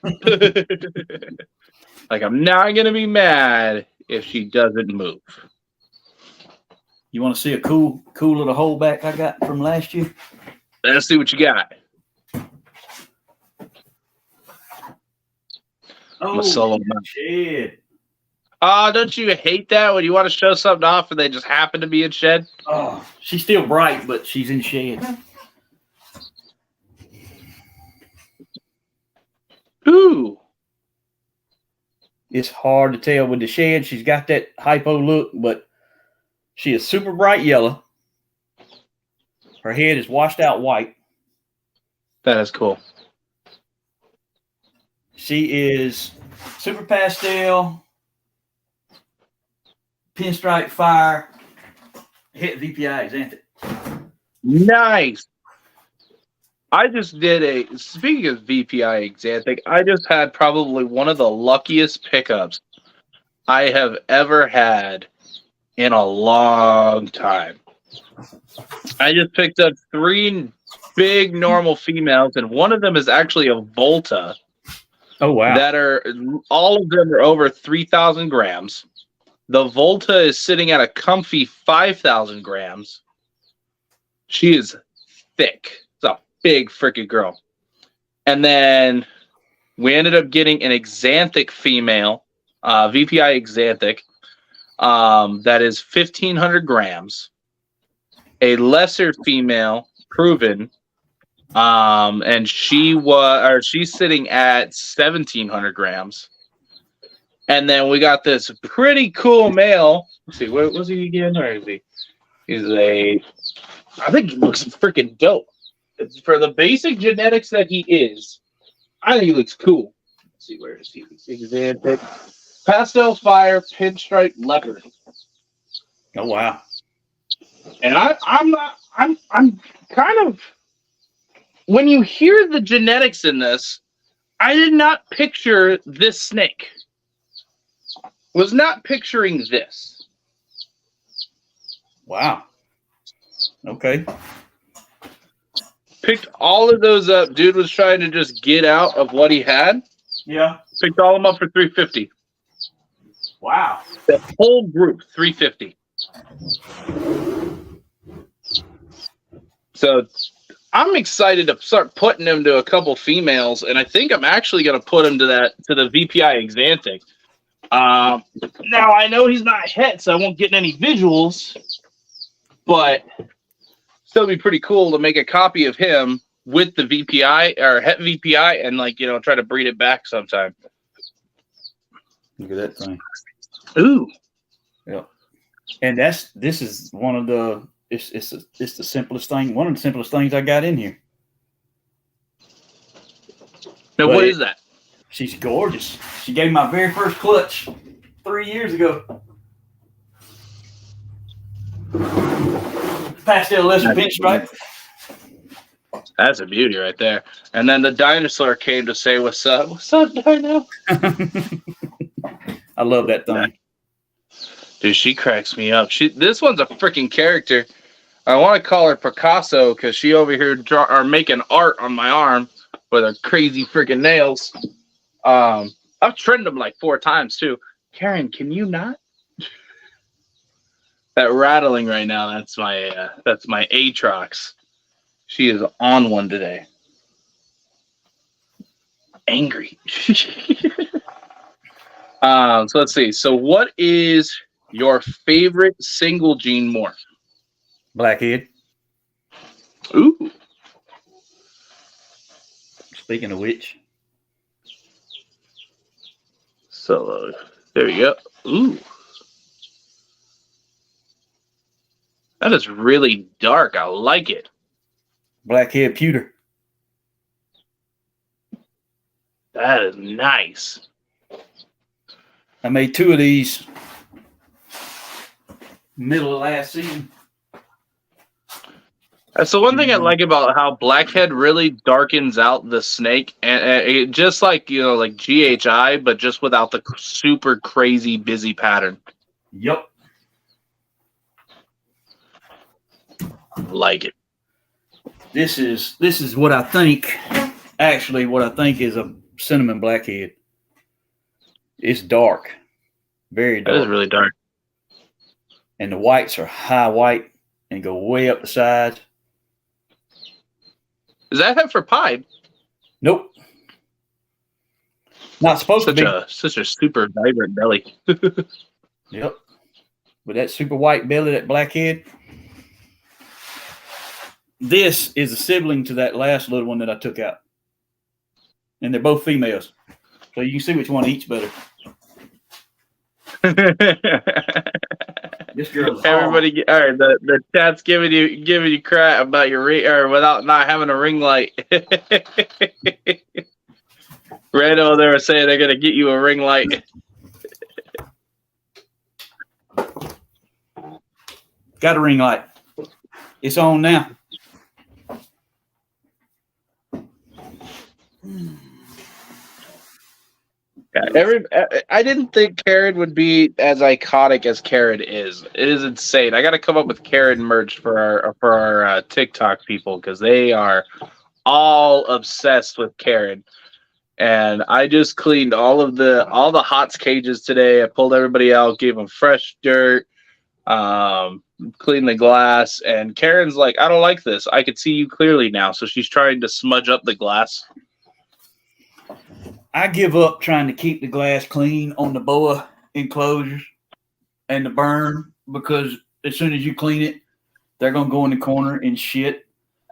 Like, I'm not going to be mad if she doesn't move. You want to see a cool little holdback I got from last year? Let's see what you got. Oh, shit. Don't you hate that when you want to show something off and they just happen to be in shed? Oh, she's still bright, but she's in shed. Ooh. It's hard to tell with the shed. She's got that hypo look, but she is super bright yellow. Her head is washed out white. That is cool. She is super pastel, pinstripe fire, het VPI Exotics. Nice. I just did speaking of VPI Exotic, I just had probably one of the luckiest pickups I have ever had in a long time. I just picked up 3 big normal females, and one of them is actually a Volta. Oh, wow. All of them are over 3,000 grams. The Volta is sitting at a comfy 5,000 grams. She is thick. It's a big freaking girl. And then we ended up getting an Exanthic female, VPI Exanthic, that is 1,500 grams. A lesser female, proven, and she's sitting at 1,700 grams. And then we got this pretty cool male. Let's see, what was he again? Where is he? I think he looks freaking dope. For the basic genetics that he is, I think he looks cool. Let's see, where is he? Example. Pastel Fire Pinstripe Leopard. Oh, wow. And I'm kind of, when you hear the genetics in this, I did not picture this snake. Was not picturing this. Wow. Okay. Picked all of those up. Dude was trying to just get out of what he had. Yeah. Picked all of them up for $350. Wow. The whole group, $350. So I'm excited to start putting him to a couple females, and I think I'm actually going to put him to the VPI Exantic. Now I know he's not het, so I won't get any visuals, but still be pretty cool to make a copy of him with the VPI or het VPI and try to breed it back sometime. Look at that thing. Ooh. Yeah. And this is one of the it's the simplest thing, one of the simplest things I got in here. Now what is that? She's gorgeous. She gave me my very first clutch 3 years ago. Pastel lesser pinstripe. That's a beauty right there. And then the dinosaur came to say, "What's up? What's up, Dino?" I love that thing. Dude, she cracks me up. This one's a freaking character. I want to call her Picasso because she over here making art on my arm with her crazy freaking nails. I've trimmed them like 4 times too. Karen, can you not? That rattling right now, that's my Aatrox. She is on one today. Angry. So let's see. So what is your favorite single gene morph? Blackhead. Ooh. Speaking of which. So there we go. Ooh. That is really dark. I like it. Blackhead pewter. That is nice. I made 2 of these middle of last season. That's the one thing I like about how Blackhead really darkens out the snake, and it just like like GHI, but just without the super crazy busy pattern. Yep. Like it. This is what I think. Actually, what I think is a cinnamon blackhead. It's dark, very dark. That is really dark. And the whites are high white and go way up the sides. Is that heifer pied? Nope. Not supposed to be. Such a super vibrant belly. Yep. With that super white belly, that blackhead. This is a sibling to that last little one that I took out. And they're both females. So you can see which one eats better. This girl's everybody. All right, the chat's giving you crap about your ring, or without not having a ring light. Rando, they were saying they're gonna get you a ring light. Got a ring light. It's on now. I didn't think Karen would be as iconic as Karen is. It is insane. I got to come up with Karen merch for our TikTok people because they are all obsessed with Karen. And I just cleaned all the HOTS cages today. I pulled everybody out, gave them fresh dirt, cleaned the glass. And Karen's like, "I don't like this. I could see you clearly now." So she's trying to smudge up the glass. I give up trying to keep the glass clean on the boa enclosures and the burn because as soon as you clean it, they're going to go in the corner and shit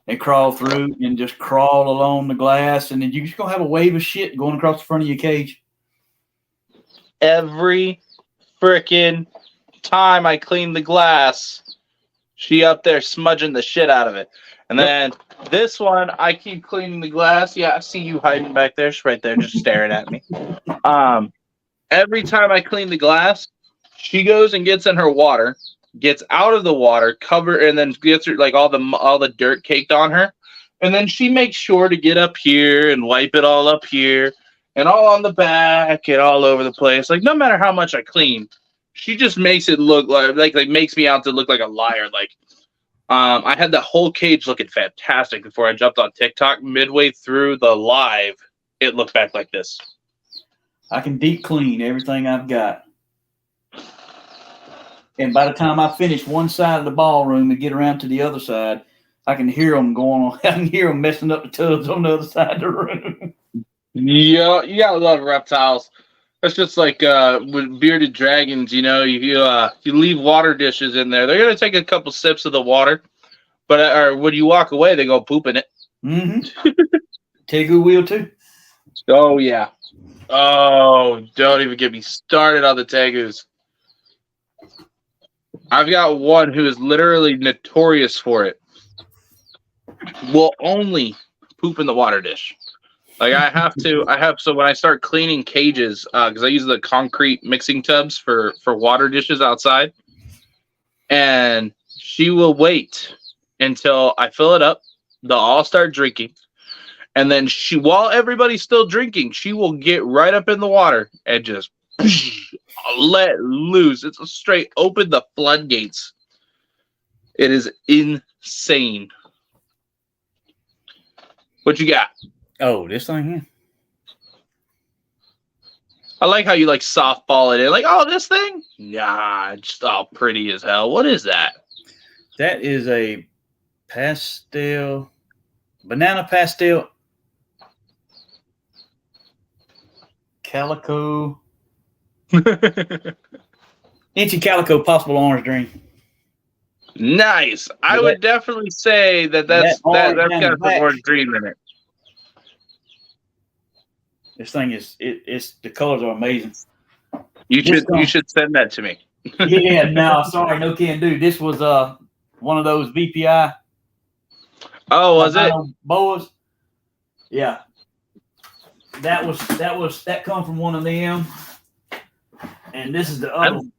and crawl through and just crawl along the glass. And then you're just going to have a wave of shit going across the front of your cage. Every freaking time I clean the glass, she up there smudging the shit out of it. And then this one, I keep cleaning the glass. Yeah, I see you hiding back there. She's right there just staring at me. Every time I clean the glass, she goes and gets in her water, gets out of the water, and then gets her, like all the dirt caked on her. And then she makes sure to get up here and wipe it all up here and all on the back and all over the place. Like, no matter how much I clean, she just makes it look like makes me out to look like a liar. Like, I had the whole cage looking fantastic before I jumped on TikTok. Midway through the live, it looked back like this. I can deep clean everything I've got. And by the time I finish one side of the ballroom and get around to the other side, I can hear them going on. I can hear them messing up the tubs on the other side of the room. Yeah, you gotta love reptiles. That's just like with bearded dragons, you leave water dishes in there. They're gonna take a couple sips of the water, but when you walk away, they go poop in it. Mm-hmm. Tegu will too. Oh yeah. Oh, don't even get me started on the tegus. I've got one who is literally notorious for it. Will only poop in the water dish. Like so when I start cleaning cages, because I use the concrete mixing tubs for water dishes outside, and she will wait until I fill it up, They'll all start drinking. And then while everybody's still drinking, she will get right up in the water and just let loose. It's a straight open the floodgates. It is insane. What you got? Oh, this thing here. I like how you like softball it in. Like, oh, this thing? Nah, just all pretty as hell. What is that? That is a banana pastel calico. Inchy calico possible orange dream. Nice. I would definitely say that's got some orange dream in it. This thing it's the colors are amazing. You should send that to me. Yeah, no, sorry, no can do. This was one of those VPI. Oh, was it? Boas. Yeah. That come from one of them. And this is the other one.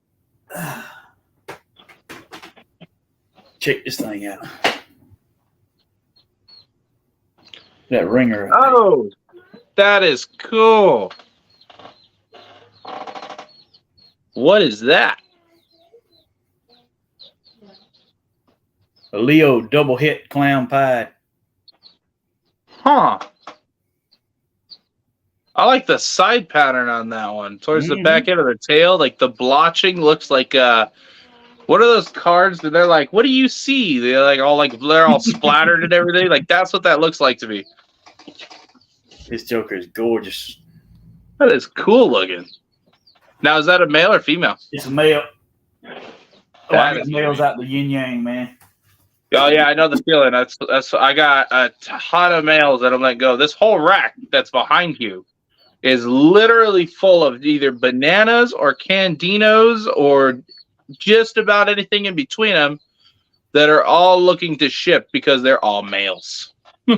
Check this thing out. That ringer. Oh, that is cool. What is that? A Leo double hit clown pie. Huh. I like the side pattern on that one. Towards the back end of the tail, like the blotching looks like what are those cards that they're like, what do you see? They're all splattered and everything. Like that's what that looks like to me. This Joker is gorgeous. That is cool looking. Now is that a male or female? It's a male. I got males out the yin yang, man. Oh yeah, I know the feeling. That's I got a ton of males that I'm letting go. This whole rack that's behind you is literally full of either bananas or candinos or just about anything in between them that are all looking to ship because they're all males. I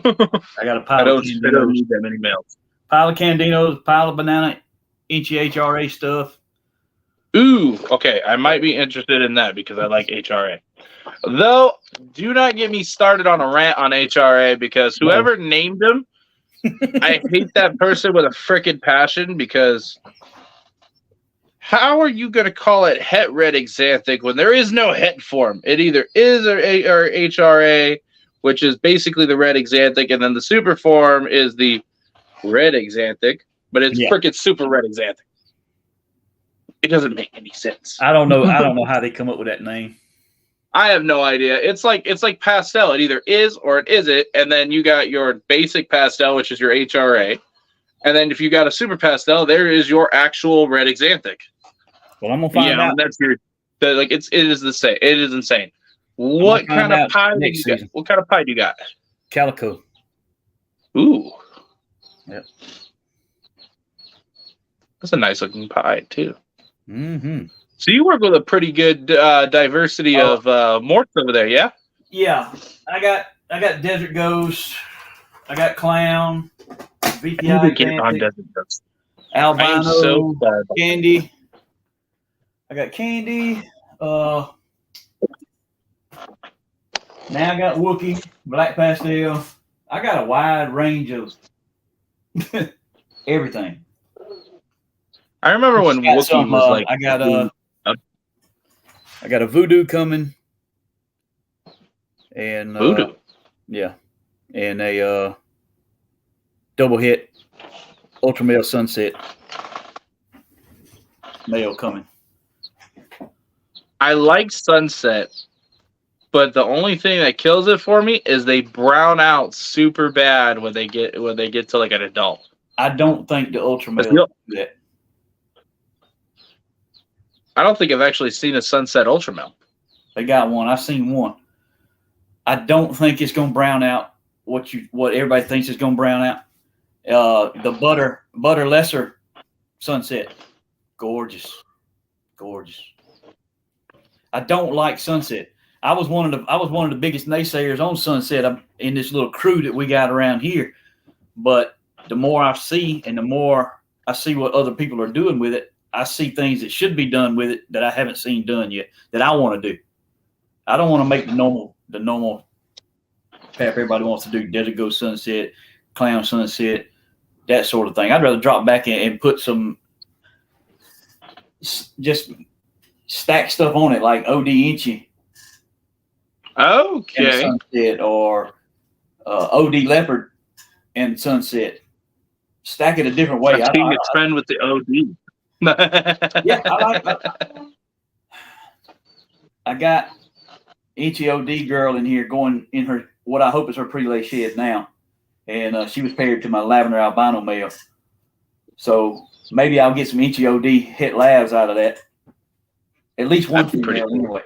got a pile of candinos. I don't need that many males. Pile of candinos, pile of banana, inchy HRA stuff. Ooh, okay. I might be interested in that because I like HRA. Though, do not get me started on a rant on HRA because whoever named them, I hate that person with a frickin' passion because how are you going to call it het red xanthic when there is no het form? It either is or HRA, which is basically the red xanthic, and then the super form is the red xanthic, but it's frickin' super red xanthic. It doesn't make any sense. I don't know how they come up with that name. I have no idea. It's like pastel. It either is or it isn't. And then you got your basic pastel, which is your HRA. And then if you got a super pastel, there is your actual red xanthic. Well, I'm gonna find out. That's it is the same. It is insane. What kind of pie do you got? What kind of pie do you got? Calico. Ooh. Yep. That's a nice looking pie too. Mm-hmm. So you work with a pretty good diversity of morphs over there, yeah? Yeah, I got Desert Ghost, I got Clown, VPI, Albino, Candy. I got Candy. Now I got Wookie, Black Pastel. I got a wide range of everything. I remember when Wookie was like. I got a Voodoo coming, and Voodoo, yeah, and a double hit Ultra Male Sunset male coming. I like Sunset, but the only thing that kills it for me is they brown out super bad when they get to like an adult. I don't think the Ultra Male do that. I don't think I've actually seen a Sunset Ultra Male. They got one. I've seen one. I don't think it's going to brown out what everybody thinks is going to brown out. The butter lesser Sunset, gorgeous. I don't like Sunset. I was one of the biggest naysayers on Sunset in this little crew that we got around here. But the more I see and the more I see what other people are doing with it, I see things that should be done with it that I haven't seen done yet that I want to do. I don't want to make the normal Everybody wants to do Desert Ghost Sunset, Clown Sunset, that sort of thing. I'd rather drop back and put some just stack stuff on it, like OD Inchy Okay. and Sunset, or OD Leopard and Sunset. Stack it a different way. I'm seeing a trend with the OD. Yeah, I got Inchy OD girl in here going in her what I hope is her prelay shed now, and she was paired to my lavender albino male. So maybe I'll get some Inchy OD hit labs out of that. At least one female anyway.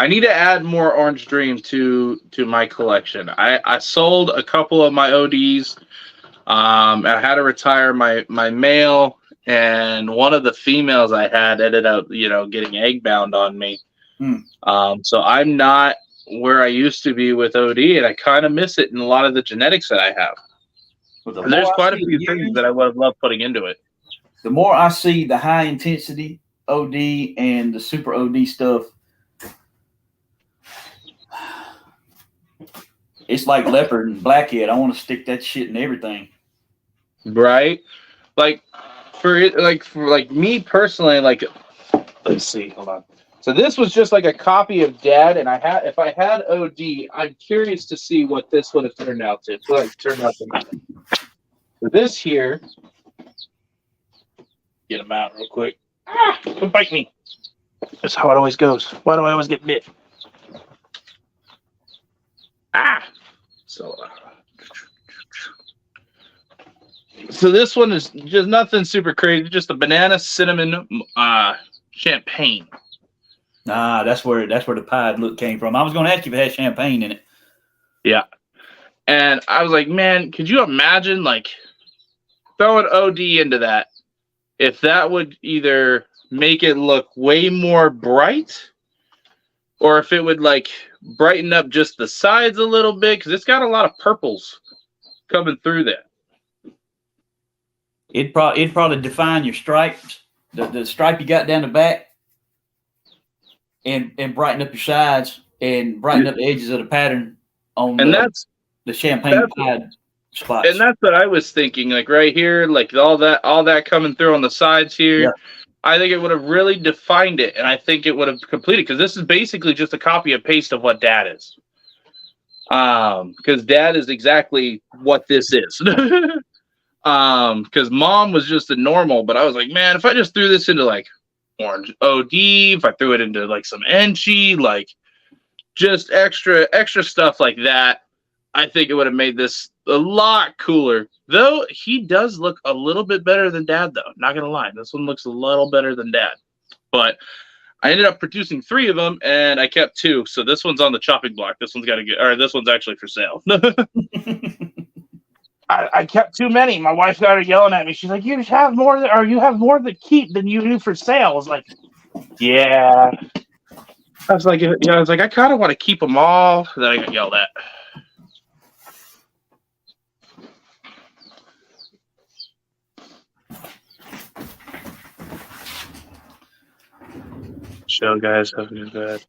I need to add more Orange Dream to my collection. I sold a couple of my ODs. I had to retire my male, and one of the females I had ended up, getting egg bound on me. So I'm not where I used to be with OD, and I kind of miss it in a lot of the genetics that I have. And there's quite a few things that I would have loved putting into it. The more I see the high intensity OD and the super OD stuff, it's like leopard and blackhead. I want to stick that shit in everything. Right? Like for me personally, let's see, hold on. So this was just like a copy of Dad, and if I had OD, I'm curious to see what this would have turned out to. So this here, get him out real quick. Don't bite me. That's how it always goes. Why do I always get bit? So this one is just nothing super crazy, just a banana cinnamon champagne. That's where the pied look came from. I was going to ask you if it had champagne in it. Yeah. And I was like, man, could you imagine throwing OD into that? If that would either make it look way more bright, or if it would brighten up just the sides a little bit, because it's got a lot of purples coming through there. It'd probably define your stripes, the stripe you got down the back, and brighten up your sides and brighten up the edges of the pattern on the champagne pied spots. And that's what I was thinking, right here, all that coming through on the sides here. Yeah. I think it would have really defined it, and I think it would have completed, because this is basically just a copy and paste of what Dad is. Because Dad is exactly what this is. Because Mom was just a normal, but I was like, man, if I just threw this into orange OD, if I threw it into some Enchi, just extra stuff like that, I think it would have made this a lot cooler. Though he does look a little bit better than Dad, though. Not gonna lie, this one looks a little better than Dad. But I ended up producing 3 of them, and I kept 2. So this one's on the chopping block. This one's this one's actually for sale. I kept too many. My wife started yelling at me. She's like, "You have more to keep than you do for sale." I was like, "Yeah." I was like, I kind of want to keep them all. Then I got yelled at. Show, guys. Have a good night.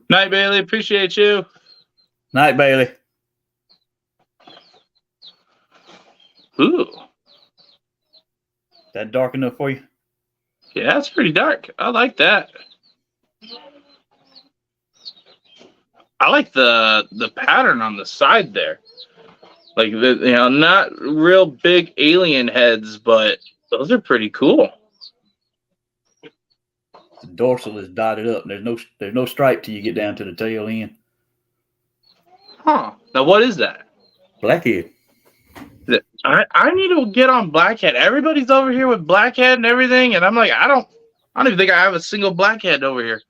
Night, Bailey. Appreciate you. Night, Bailey. Ooh. That dark enough for you? Yeah, that's pretty dark. I like that. I like the pattern on the side there. Not real big alien heads, but those are pretty cool. The dorsal is dotted up. There's no stripe till you get down to the tail end. Huh. Now what is that? Blackhead. I need to get on blackhead. Everybody's over here with blackhead and everything, and I'm like, I don't even think I have a single blackhead over here.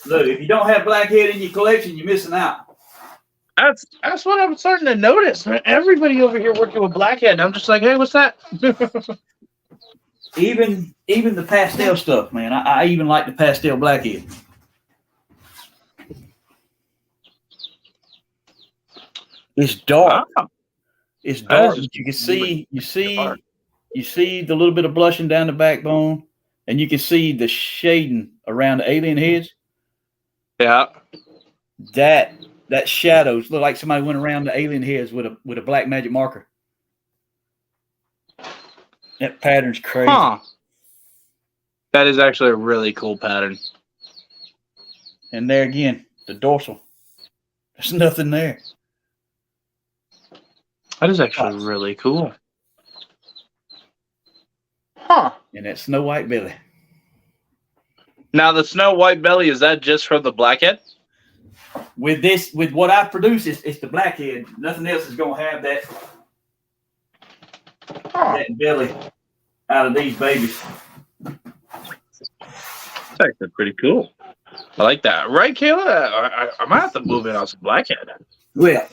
Look, if you don't have blackhead in your collection, you're missing out. That's what I'm starting to notice. Everybody over here working with blackhead, and I'm just like, hey, what's that? Even the pastel stuff, man. I even like the pastel blackhead. It's dark. Wow. It's dark. You can see the little bit of blushing down the backbone, and you can see the shading around the alien heads. Yeah. That that shadows look like somebody went around the alien heads with a black magic marker. That pattern's crazy. Huh. That is actually a really cool pattern. And there again, the dorsal. There's nothing there. That is actually really cool. Huh. And that snow white belly. Now the snow white belly, is that just from the blackhead? With what I produce, it's the blackhead. Nothing else is gonna have that belly out of these babies. That's actually pretty cool. I like that. Right, Kayla? I might have to move in on some blackhead. Well,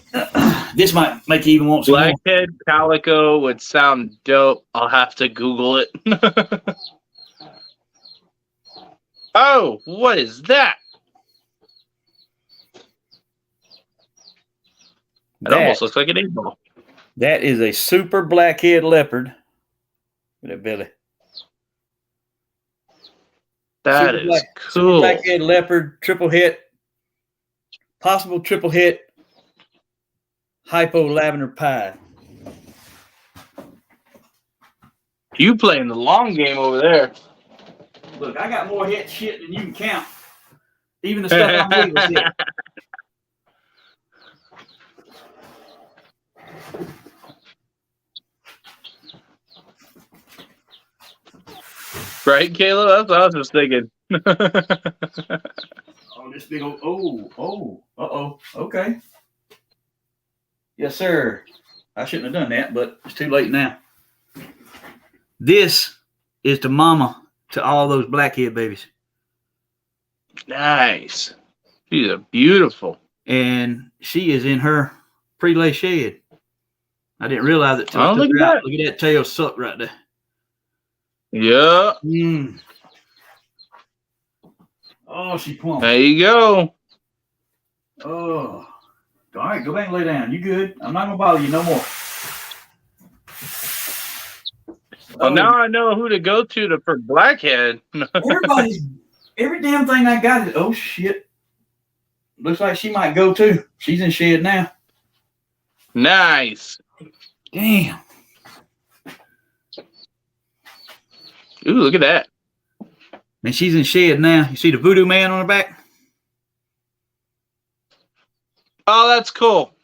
this might make you even want some more. Blackhead calico would sound dope. I'll have to Google it. Oh, what is that? It almost looks like an 8-ball. That is a super blackhead leopard with a belly. That is Super cool. blackhead leopard, triple hit, possible triple hit, hypo lavender pie. You playing the long game over there. Look, I got more hit shit than you can count. Even the stuff I'm leaving is hit. Right, Caleb? That's what I was just thinking. Oh, this big old, okay. Yes, sir. I shouldn't have done that, but it's too late now. This is the mama to all those blackhead babies. Nice. She's a beautiful. And she is in her pre-lay shed. I didn't realize it till I took look her at out. that. Look at that tail suck right there. Yeah. Oh, she plump. There you go. Oh. All right, go back and lay down. You good? I'm not going to bother you no more. Well, now I know who to go to for blackhead. Every damn thing I got is, oh, shit. Looks like she might go too. She's in shed now. Nice. Damn. Ooh, look at that. And she's in shed now. You see the voodoo man on her back? Oh, that's cool.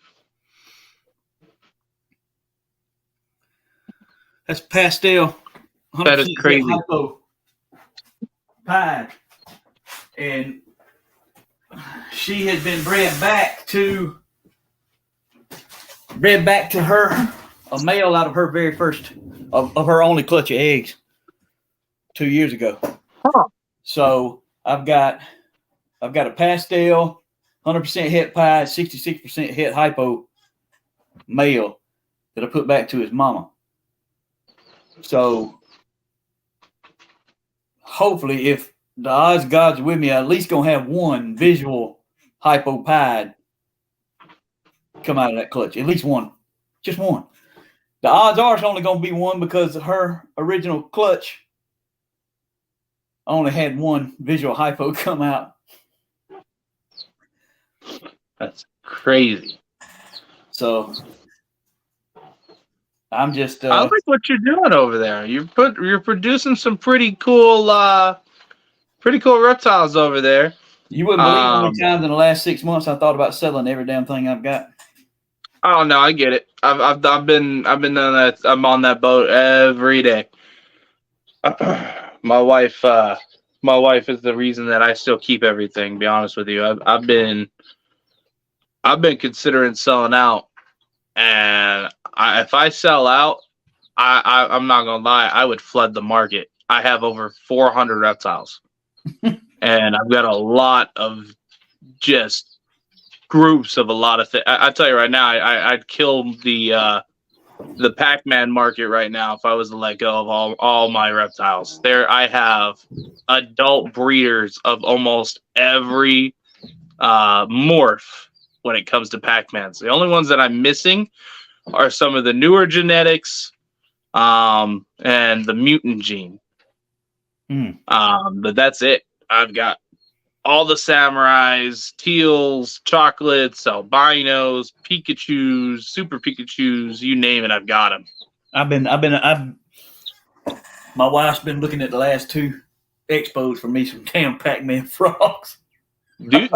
That's pastel. That is crazy. Pie. And she had been bred back to her, a male out of her very first, of her only clutch of eggs 2 years ago. Huh. So I've got a pastel, 100% het pie, 66% het hypo male that I put back to his mama. So hopefully, if the odds gods are with me, I at least gonna have one visual hypo pied come out of that clutch. At least one. Just one. The odds are it's only gonna be one because her original clutch only had one visual hypo come out. That's crazy. So I'm just I like what you're doing over there. You're producing some pretty cool reptiles over there. You wouldn't believe how many times in the last 6 months I thought about selling every damn thing I've got. Oh no, I get it. I've been on that. I'm on that boat every day. My wife is the reason that I still keep everything. To be honest with you, I've been considering selling out, and if I sell out, I'm not gonna lie, I would flood the market. I have over 400 reptiles, and I've got a lot of just groups of a lot of things. I tell you right now, I'd kill the Pac-Man market right now if I was to let go of all my reptiles. There, I have adult breeders of almost every morph when it comes to Pac-Mans. The only ones that I'm missing are some of the newer genetics and the mutant gene. But that's it. I've got all the samurais, teals, chocolates, albinos, Pikachus, super Pikachus, you name it, I've got them. My wife's been looking at the last 2 expos for me some damn Pac-Man frogs. Dude,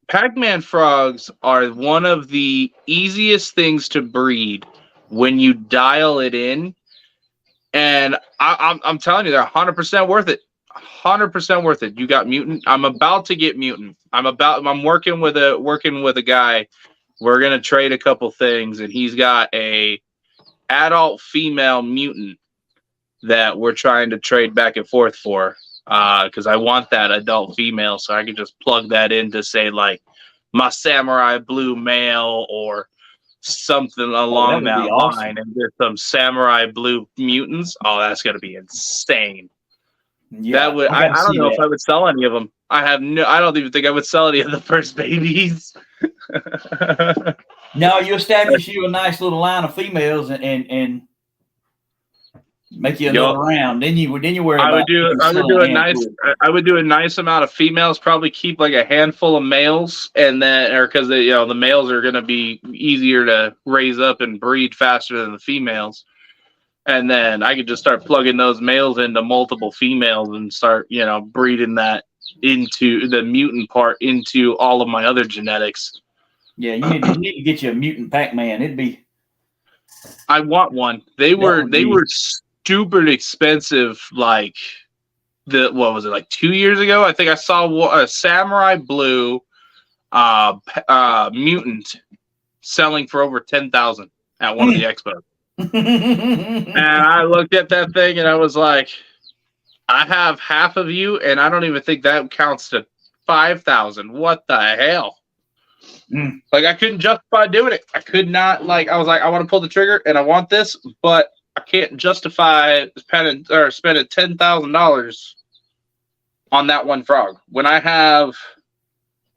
Pac-Man frogs are one of the easiest things to breed when you dial it in, and I'm telling you, they're 100% worth it. 100% worth it. You got mutant. I'm about to get mutant. I'm working with a guy. We're gonna trade a couple things, and he's got a adult female mutant that we're trying to trade back and forth for. Because I want that adult female, so I can just plug that in to say like my samurai blue male or something along that awesome line, and get some samurai blue mutants. Oh, that's gonna be insane. Yeah, That would I don't know if I would sell any of them. I don't even think I would sell any of the first babies. No, you establish you a nice little line of females and make you another round. Then you worry about. I would do a nice amount of females. Probably keep like a handful of males, and then because the males are going to be easier to raise up and breed faster than the females. And then I could just start plugging those males into multiple females and start, breeding that into the mutant part into all of my other genetics. Yeah, you need to get you a mutant Pac-Man. It'd be. I want one. They were stupid expensive. Like what was it? Like 2 years ago, I think I saw a samurai blue mutant selling for over 10,000 at one of the expos. And I looked at that thing and I was like, I have half of you, and I don't even think that counts to 5,000. What the hell? Like, I couldn't justify doing it. I could not. Like, I was like, I want to pull the trigger and I want this, but I can't justify spending $10,000 on that one frog when I have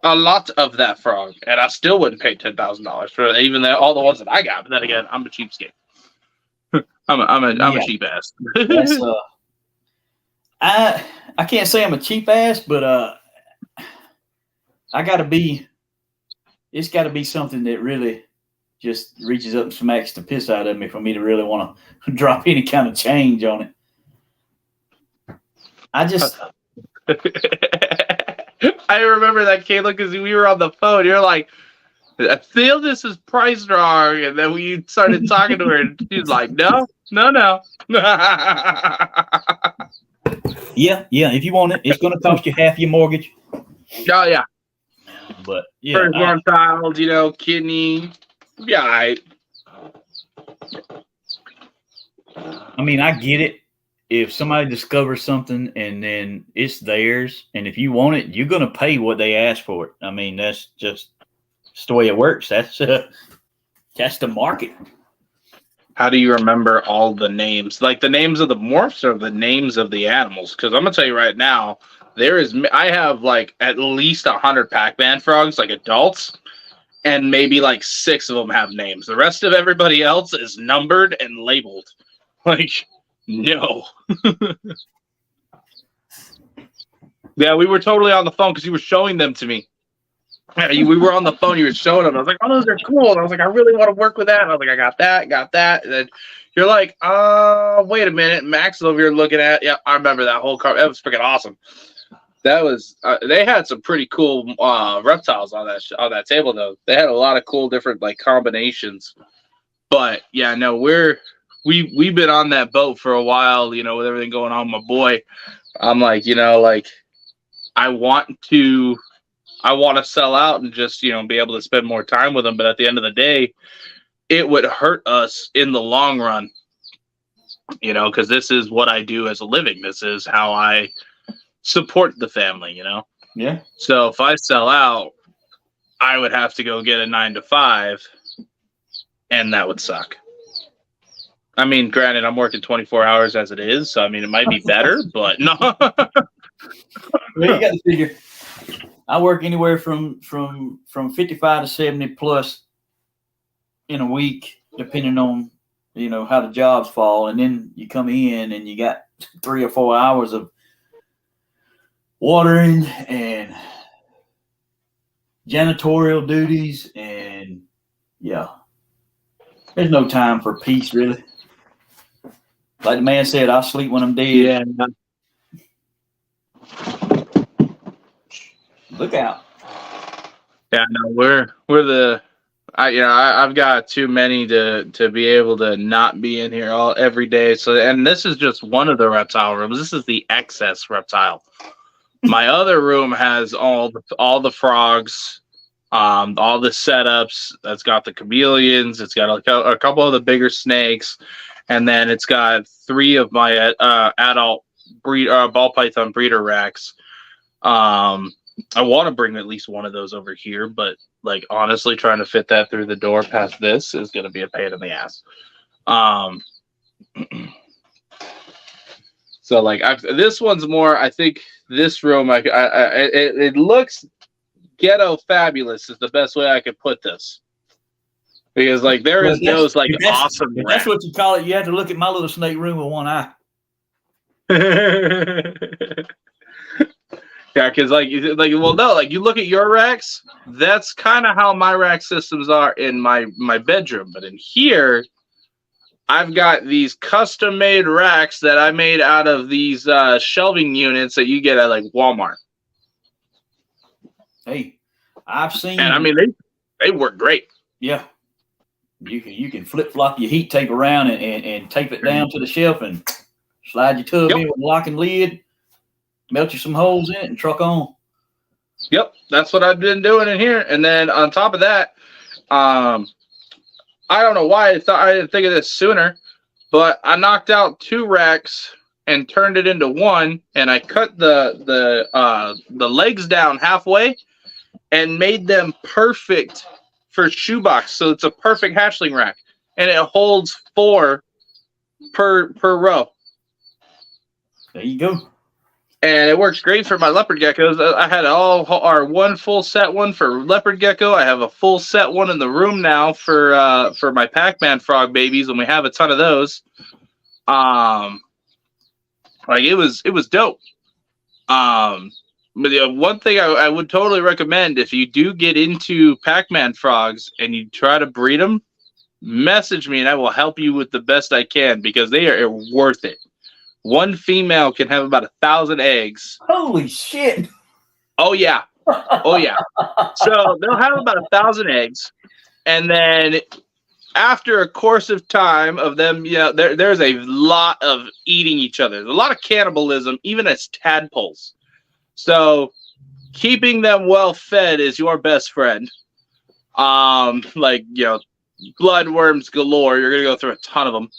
a lot of that frog, and I still wouldn't pay $10,000 for even all the ones that I got. But then again, I'm a cheapskate. I'm a cheap ass. That's, I can't say I'm a cheap ass, but it's got to be something that really just reaches up and smacks the piss out of me for me to really want to drop any kind of change on it. I remember that, Kayla, because we were on the phone. You're like, I feel this is priced wrong. And then we started talking to her, and she's like, no. Yeah. If you want it, it's going to cost you half your mortgage. Oh, yeah. But, yeah. Firstborn child, kidney. Yeah, I mean, I get it. If somebody discovers something and then it's theirs, and if you want it, you're going to pay what they ask for it. I mean, that's just the way it works. That's the market. How do you remember all the names? Like the names of the morphs or the names of the animals? Because I'm going to tell you right now, I have like at least 100 Pac-Man frogs, like adults, and maybe like 6 of them have names. The rest of everybody else is numbered and labeled. Like, no. Yeah, we were totally on the phone because you were showing them to me. We were on the phone. You were showing them. I was like, "Oh, those are cool." And I was like, "I really want to work with that." And I was like, "I got that." And then you're like, wait a minute." Max is over here looking at. Yeah, I remember that whole car. That was freaking awesome. That was. They had some pretty cool reptiles on that table, though. They had a lot of cool different like combinations. But yeah, no, we've been on that boat for a while. With everything going on, my boy. I'm like, I want to sell out and just, be able to spend more time with them. But at the end of the day, it would hurt us in the long run, because this is what I do as a living. This is how I support the family, Yeah. So if I sell out, I would have to go get a 9-to-5, and that would suck. I mean, granted, I'm working 24 hours as it is, so I mean, it might be better, but no. Well, you got to figure. I work anywhere from 55 to 70 plus in a week, depending on how the jobs fall, and then you come in and you got 3 or 4 hours of watering and janitorial duties, and yeah, there's no time for peace, really. Like the man said, I'll sleep when I'm dead. Yeah. Look out. Yeah, no, we're the I've got too many to be able to not be in here every day. So, and this is just one of the reptile rooms. This is the excess reptile. My other room has all the frogs, all the setups. That's got the chameleons. It's got a couple of the bigger snakes, and then it's got 3 of my adult ball python breeder racks. I want to bring at least one of those over here, but like honestly, trying to fit that through the door past this is going to be a pain in the ass. So like this one's more. I think this room, it looks ghetto fabulous is the best way I could put this, because like there is those like awesome. If that's what you call it, you have to look at my little snake room with one eye. Yeah, because like well, no, like you look at your racks, that's kind of how my rack systems are in my bedroom. But in here, I've got these custom made racks that I made out of these shelving units that you get at like Walmart. Hey, I've seen, and I mean they work great. Yeah, you can flip flop your heat tape around and tape it down to the shelf and slide your tub in with a lock and lid. Melt you some holes in it and truck on. Yep, that's what I've been doing in here. And then on top of that, I don't know why I didn't think of this sooner, but I knocked out 2 racks and turned it into one, and I cut the legs down halfway and made them perfect for shoebox. So it's a perfect hatchling rack, and it holds 4 per row. There you go. And it works great for my leopard geckos. I had our one full set one for leopard gecko. I have a full set one in the room now for my Pac-Man frog babies, and we have a ton of those. Like it was dope. But one thing I would totally recommend, if you do get into Pac-Man frogs and you try to breed them, message me and I will help you with the best I can, because they are worth it. One female can have about 1,000 eggs. Holy shit! Oh yeah, oh yeah. So they'll have about 1,000 eggs, and then after a course of time of them, there's a lot of eating each other. There's a lot of cannibalism, even as tadpoles. So keeping them well fed is your best friend. Bloodworms galore. You're gonna go through a ton of them.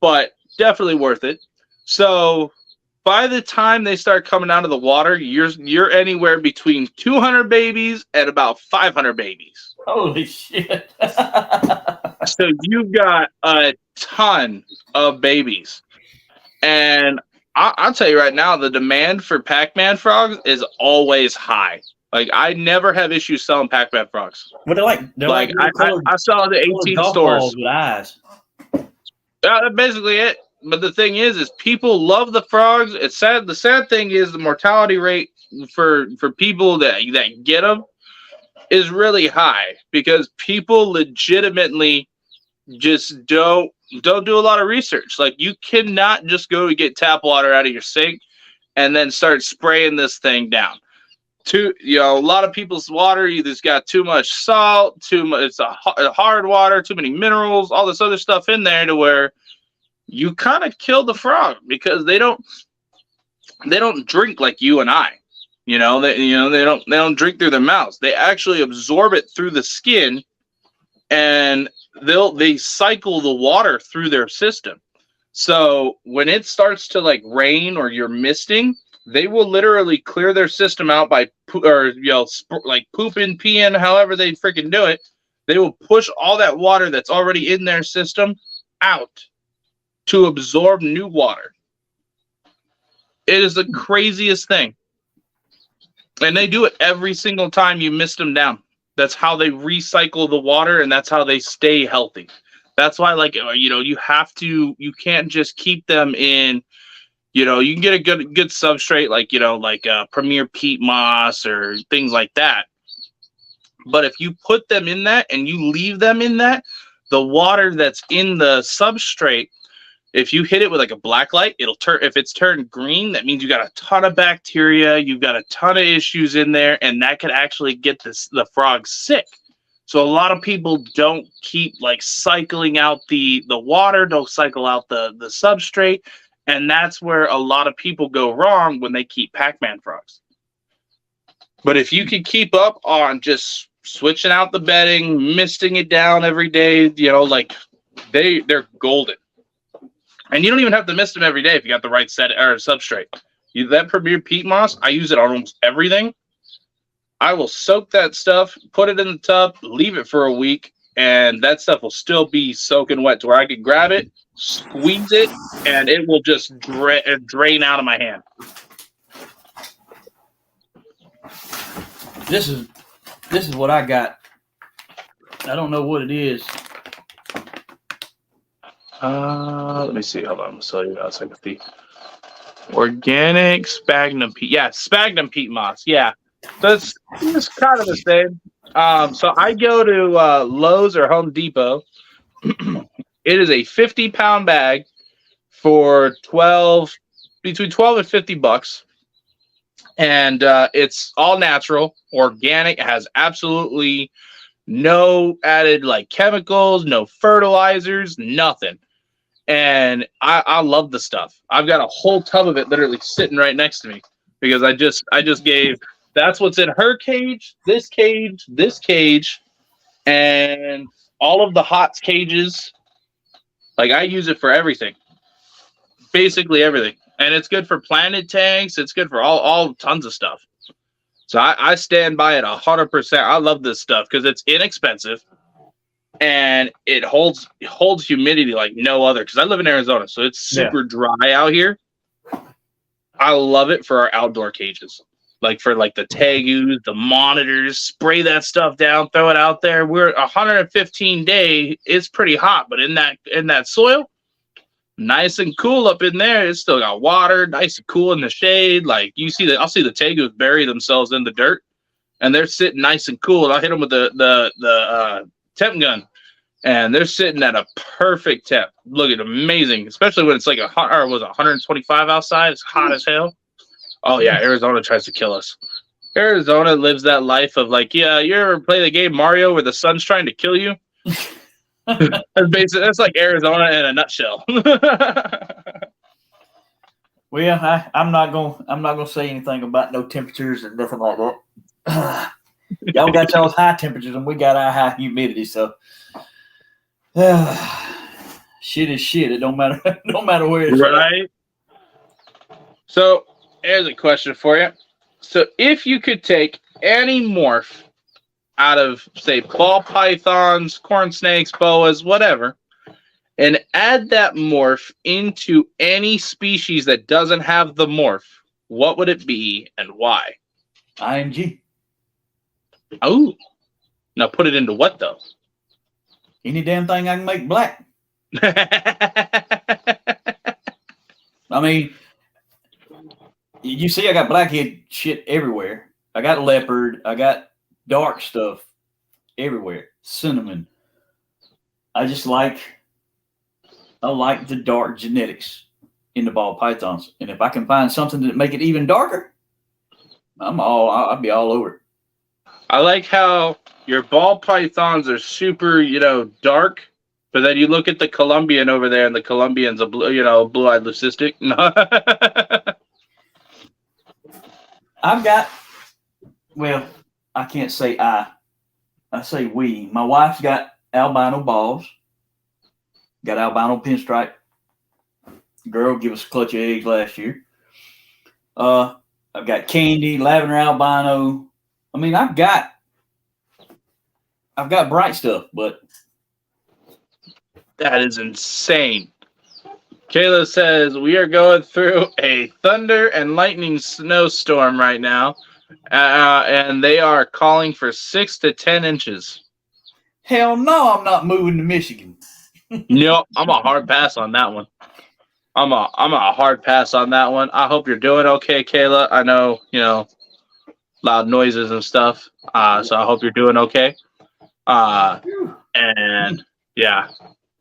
But definitely worth it. So by the time they start coming out of the water, you're anywhere between 200 babies and about 500 babies. Holy shit. So you've got a ton of babies. And I'll tell you right now, the demand for Pac-Man frogs is always high. Like, I never have issues selling Pac-Man frogs. What I saw the 18 stores with eyes. That's basically it. But the thing is people love the frogs. It's sad. The sad thing is the mortality rate for people that get them is really high, because people legitimately just don't do a lot of research. Like, you cannot just go to get tap water out of your sink and then start spraying this thing down. A lot of people's water either's got too much salt, it's a hard water, too many minerals, all this other stuff in there, to where you kind of kill the frog, because they don't drink like you and I. They don't drink through their mouths. They actually absorb it through the skin, and they cycle the water through their system. So when it starts to like rain or you're misting, they will literally clear their system out by pooping, peeing, however they freaking do it. They will push all that water that's already in their system out to absorb new water. It is the craziest thing. And they do it every single time you mist them down. That's how they recycle the water, and that's how they stay healthy. That's why, you can't just keep them in, You can get a good substrate like Premier peat moss or things like that. But if you put them in that and you leave them in that, the water that's in the substrate, if you hit it with like a black light, it'll turn. If it's turned green, that means you got a ton of bacteria, you've got a ton of issues in there, and that could actually get the frog sick. So a lot of people don't keep like cycling out the water, don't cycle out the substrate, and that's where a lot of people go wrong when they keep Pac-Man frogs. But if you could keep up on just switching out the bedding, misting it down every day, like they're golden. And you don't even have to mist them every day if you got the right set or substrate. That Premier peat moss, I use it on almost everything. I will soak that stuff, put it in the tub, leave it for a week, and that stuff will still be soaking wet to where I can grab it, squeeze it, and it will just drain out of my hand. This is what I got. I don't know what it is. Let me see. Hold on. I'm going to tell you about the organic sphagnum peat. Yeah, sphagnum peat moss. Yeah. So it's kind of the same. So I go to Lowe's or Home Depot. It is a 50-pound bag for between 12 and 50 bucks. And it's all natural, organic. It has absolutely no added like chemicals, no fertilizers, nothing. And I love the stuff. I've got a whole tub of it literally sitting right next to me because I just gave. That's what's in her cage, this cage, and all of the Hots cages. Like I use it for everything, basically everything. And it's good for planted tanks. It's good for all tons of stuff. So I stand by it 100%. I love this stuff because it's inexpensive and it holds humidity like no other. Because I live in Arizona, so it's super dry out here. I love it for our outdoor cages, like for like the tegus, the monitors. Spray that stuff down, throw it out there. We're 115 day. It's pretty hot, but in that soil. Nice and cool up in there. It's still got water, nice and cool in the shade. Like I'll see the tegus bury themselves in the dirt, and they're sitting nice and cool. And I'll hit them with the temp gun, and they're sitting at a perfect temp, looking amazing. Especially when it's like 125 outside. It's hot as hell. Oh yeah, Arizona tries to kill us. Arizona lives that life of like, yeah, you ever play the game Mario where the sun's trying to kill you? That's like Arizona in a nutshell. Well, I'm not gonna say anything about no temperatures and nothing like that. Y'all got y'all's high temperatures and we got our high humidity, so shit is shit. It don't matter where it's right. At. So here's a question for you. So if you could take any morph out of, say, ball pythons, corn snakes, boas, whatever, and add that morph into any species that doesn't have the morph, what would it be and why? ING. Oh. Now put it into what, though? Any damn thing I can make black. I mean, you see I got blackhead shit everywhere. I got leopard. I got dark stuff everywhere. Cinnamon. I like the dark genetics in the ball pythons. And if I can find something to make it even darker, I'll be all over it. I like how your ball pythons are super, dark, but then you look at the Colombian over there and the Colombian's a blue-eyed leucistic. I've got, well, I can't say I say we. My wife's got albino balls, got albino pinstripe. Girl gave us a clutch of eggs last year. I've got candy, lavender albino. I mean, I've got bright stuff, but that is insane. Kayla says we are going through a thunder and lightning snowstorm right now. And they are calling for 6 to 10 inches. Hell no, I'm not moving to Michigan. No, I'm a hard pass on that one. I'm a hard pass on that one. I hope you're doing okay, Kayla. I know, loud noises and stuff. So I hope you're doing okay. And yeah,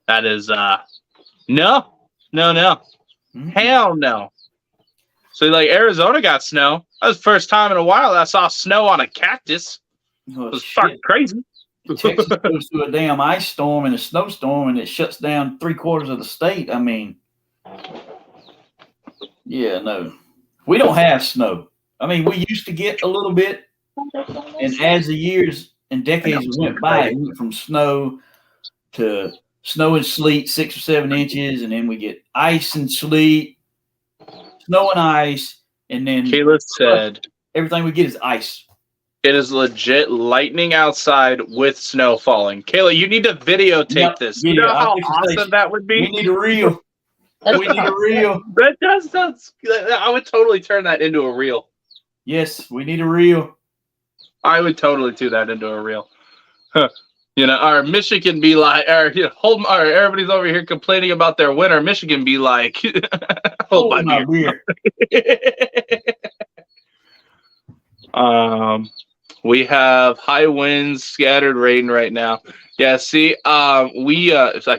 that is no. Hell no. So like Arizona got snow. That was the first time in a while I saw snow on a cactus. Oh, it was fucking crazy. Texas goes through a damn ice storm and a snowstorm, and it shuts down 3/4 of the state. I mean, yeah, no, we don't have snow. I mean, we used to get a little bit, and as the years and decades went by, it went from snow to snow and sleet, 6 or 7 inches, and then we get ice and sleet, snow and ice, and then Kayla said everything we get is ice. It is legit lightning outside with snow falling. Kayla, you need to videotape this. You know how awesome that would be? We need a reel. We need a reel. That does sound. I would totally turn that into a reel. Yes, we need a reel. I would totally do that into a reel. Huh. Our Michigan be like, everybody's over here complaining about their winter. Michigan be like, hold my beer. We have high winds, scattered rain right now. Yeah, see, I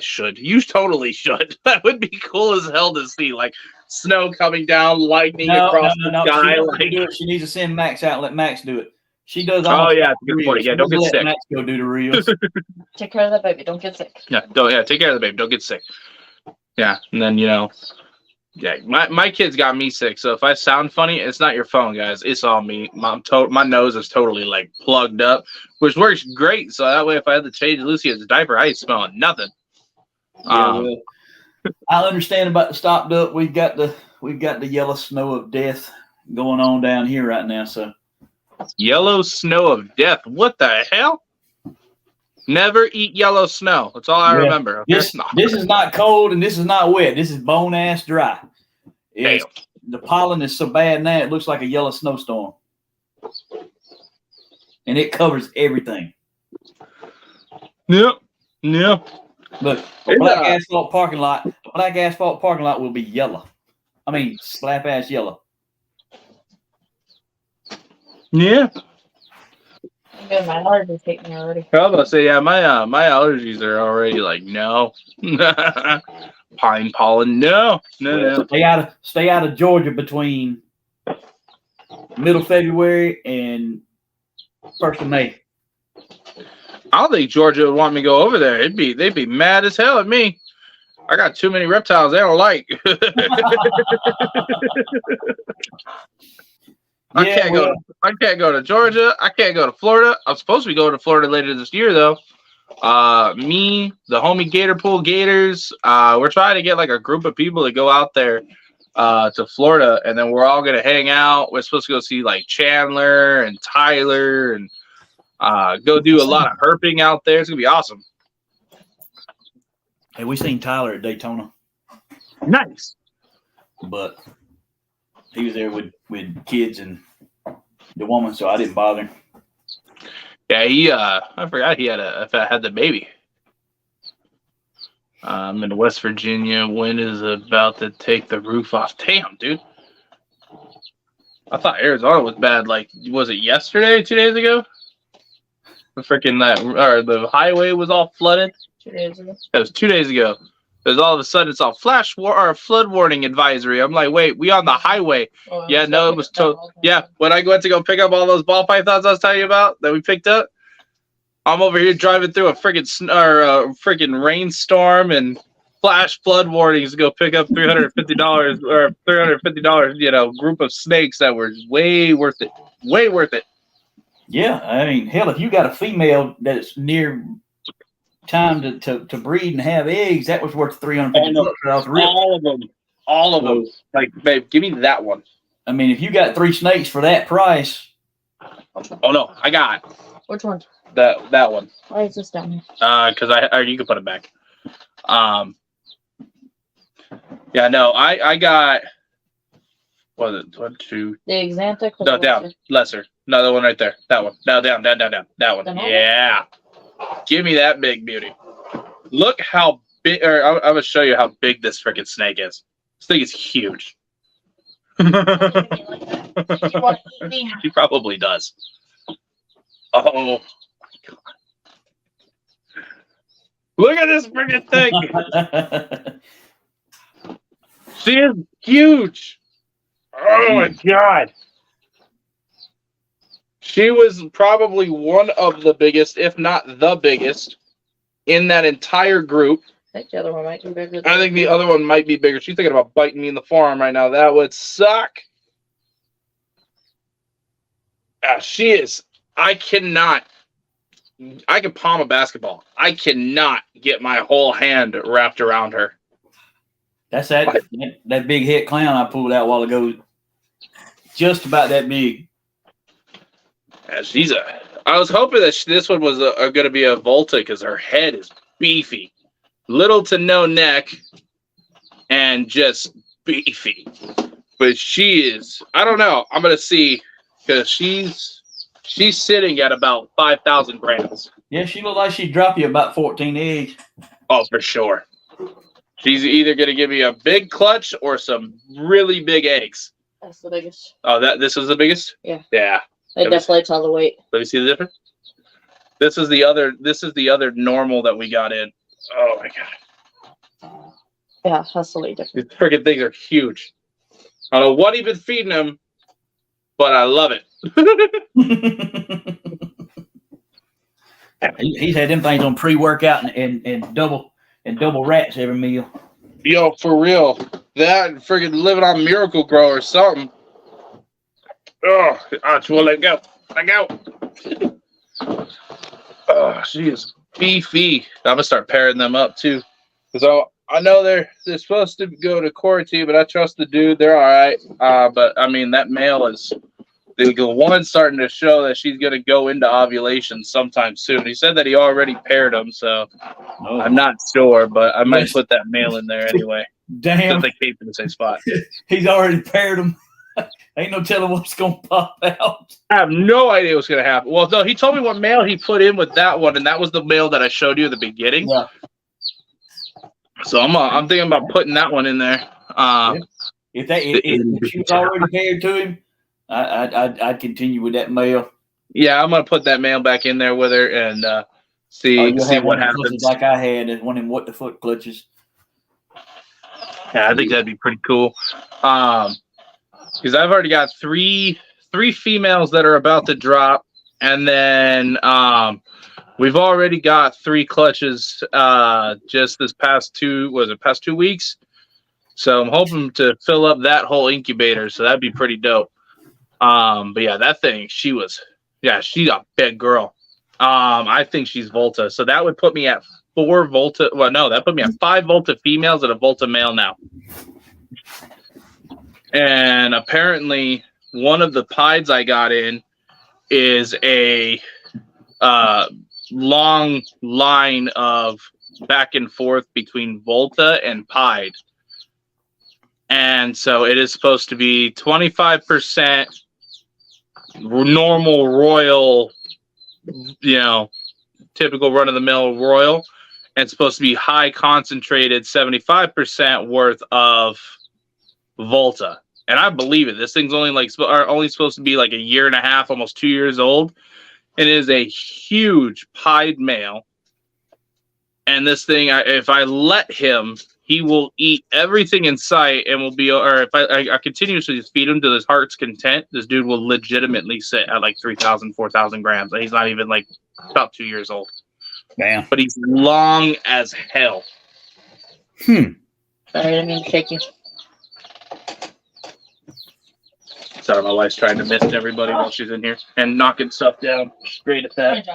should. You totally should. That would be cool as hell to see, like snow coming down, lightning across the sky. She needs to send Max out and let Max do it. She does all. Oh yeah, good point. Yeah, don't get sick. Max go do the reels. Take care of that baby. Don't get sick. Yeah, take care of the baby. Don't get sick. Yeah, and then yeah, my kids got me sick. So if I sound funny, it's not your phone, guys. It's all me. My nose is totally like plugged up, which works great. So that way, if I had to change Lucia's diaper, I ain't smelling nothing. Yeah, I understand about the stopped up. We've got the yellow snow of death going on down here right now. So yellow snow of death. What the hell? Never eat yellow snow. That's all I remember. Okay? This is not cold and this is not wet. This is bone ass dry. The pollen is so bad now it looks like a yellow snowstorm, and it covers everything. Yep. Look, black asphalt parking lot will be yellow. I mean, slap ass yellow. Yeah. Good, my allergies hate me already. I was about to say, yeah, my allergies are already like, no. Pine pollen, no. Stay out of Georgia between middle February and 1st of May. I don't think Georgia would want me to go over there. They'd be mad as hell at me. I got too many reptiles they don't like. I can't go to Georgia. I can't go to Florida. I'm supposed to be going to Florida later this year, though. Me, the homie Gator Pool Gators, we're trying to get like a group of people to go out there to Florida, and then we're all gonna hang out. We're supposed to go see like Chandler and Tyler and go do a lot of herping out there. It's gonna be awesome. Hey, we seen Tyler at Daytona. Nice. But he was there with kids and the woman, so I didn't bother. Yeah, I forgot he had the baby. I'm in West Virginia. Wind is about to take the roof off. Damn, dude. I thought Arizona was bad. Like, was it yesterday, 2 days ago? The highway was all flooded. 2 days ago. That was 2 days ago. Because all of a sudden it's all flood warning advisory. I'm like, wait, we on the highway? Oh, yeah, no, it was yeah. When I went to go pick up all those ball pythons I was telling you about that we picked up, I'm over here driving through a freaking rainstorm and flash flood warnings to go pick up $350 or $350, group of snakes that were way worth it. Way worth it. Yeah, I mean, hell, if you got a female that's near time to breed and have eggs, that was worth $350. All of them. Like, babe, give me that one. I mean, if you got 3 snakes for that price. Oh no, I got which one? That one. Why is this down here? Because you can put it back. Yeah, no, I got. What was it? 1, 2. The Exotic. No, down, lesser. No, the one right there. That one. No, down. That one. Yeah. Give me that big beauty. Look how big. Or I'm gonna show you how big this freaking snake is. This thing is huge. You want to eat me? She probably does. Oh my god. Look at this freaking thing. She is huge. Oh my god. She was probably one of the biggest, if not the biggest, in that entire group. I think the other one might be bigger. I think the other one might be bigger. She's thinking about biting me in the forearm right now. That would suck. She is. I can palm a basketball. I cannot get my whole hand wrapped around her. That's that big hit clown I pulled out a while ago. Just about that big. Yeah, I was hoping that this one was going to be a Volta because her head is beefy. Little to no neck and just beefy. But she is, I don't know. I'm going to see because she's sitting at about 5,000 grams. Yeah, she looked like she'd drop you about 14 eggs. Oh, for sure. She's either going to give me a big clutch or some really big eggs. That's the biggest. Oh, this is the biggest? Yeah. Yeah. It definitely tell the weight. Let me see the difference. This is the other normal that we got in. Oh my god. Yeah, that's the weight difference. These freaking things are huge. I don't know what he's been feeding them, but I love it. He's had them things on pre-workout and double rats every meal. Yo, for real. That freaking living on Miracle Grow or something. Oh, I just want to let go. Let go. Oh, she is beefy. I'm gonna start pairing them up too, because I know they're supposed to go to quarantine, but I trust the dude. They're all right. But I mean that male is the one starting to show that she's gonna go into ovulation sometime soon. He said that he already paired them, so I'm not sure, but I might put that male in there anyway. Damn, so they keep in the same spot. He's already paired them. Ain't no telling what's gonna pop out. I have no idea what's gonna happen. Well, no, he told me what male he put in with that one, and that was the male that I showed you at the beginning. Yeah. So I'm thinking about putting that one in there. If she was already paired to him, I'd continue with that male. Yeah, I'm gonna put that male back in there with her and see what happens. Like I had one in what the foot clutches. Yeah, I think that'd be pretty cool. Because I've already got three females that are about to drop, and then we've already got 3 clutches just this past 2 weeks. So I'm hoping to fill up that whole incubator, so that'd be pretty dope. But yeah, that thing, she's a big girl. I think she's Volta, so that would put me at 4 Volta. Well, no, that put me at 5 Volta females and a Volta male now. And apparently, one of the pieds I got in is a long line of back and forth between Volta and pied. And so it is supposed to be 25% normal royal, typical run-of-the-mill royal. And it's supposed to be high concentrated 75% worth of Volta. And I believe it. This thing's only supposed to be like a year and a half, almost 2 years old. It is a huge pied male. And this thing, if I let him, he will eat everything in sight and will be, or if I continuously just feed him to his heart's content, this dude will legitimately sit at like 3,000, 4,000 grams. And he's not even like about 2 years old. Damn. But he's long as hell. Sorry, I didn't mean to shake you. Sorry, my wife's trying to mist everybody while she's in here and knocking stuff down. Great at that.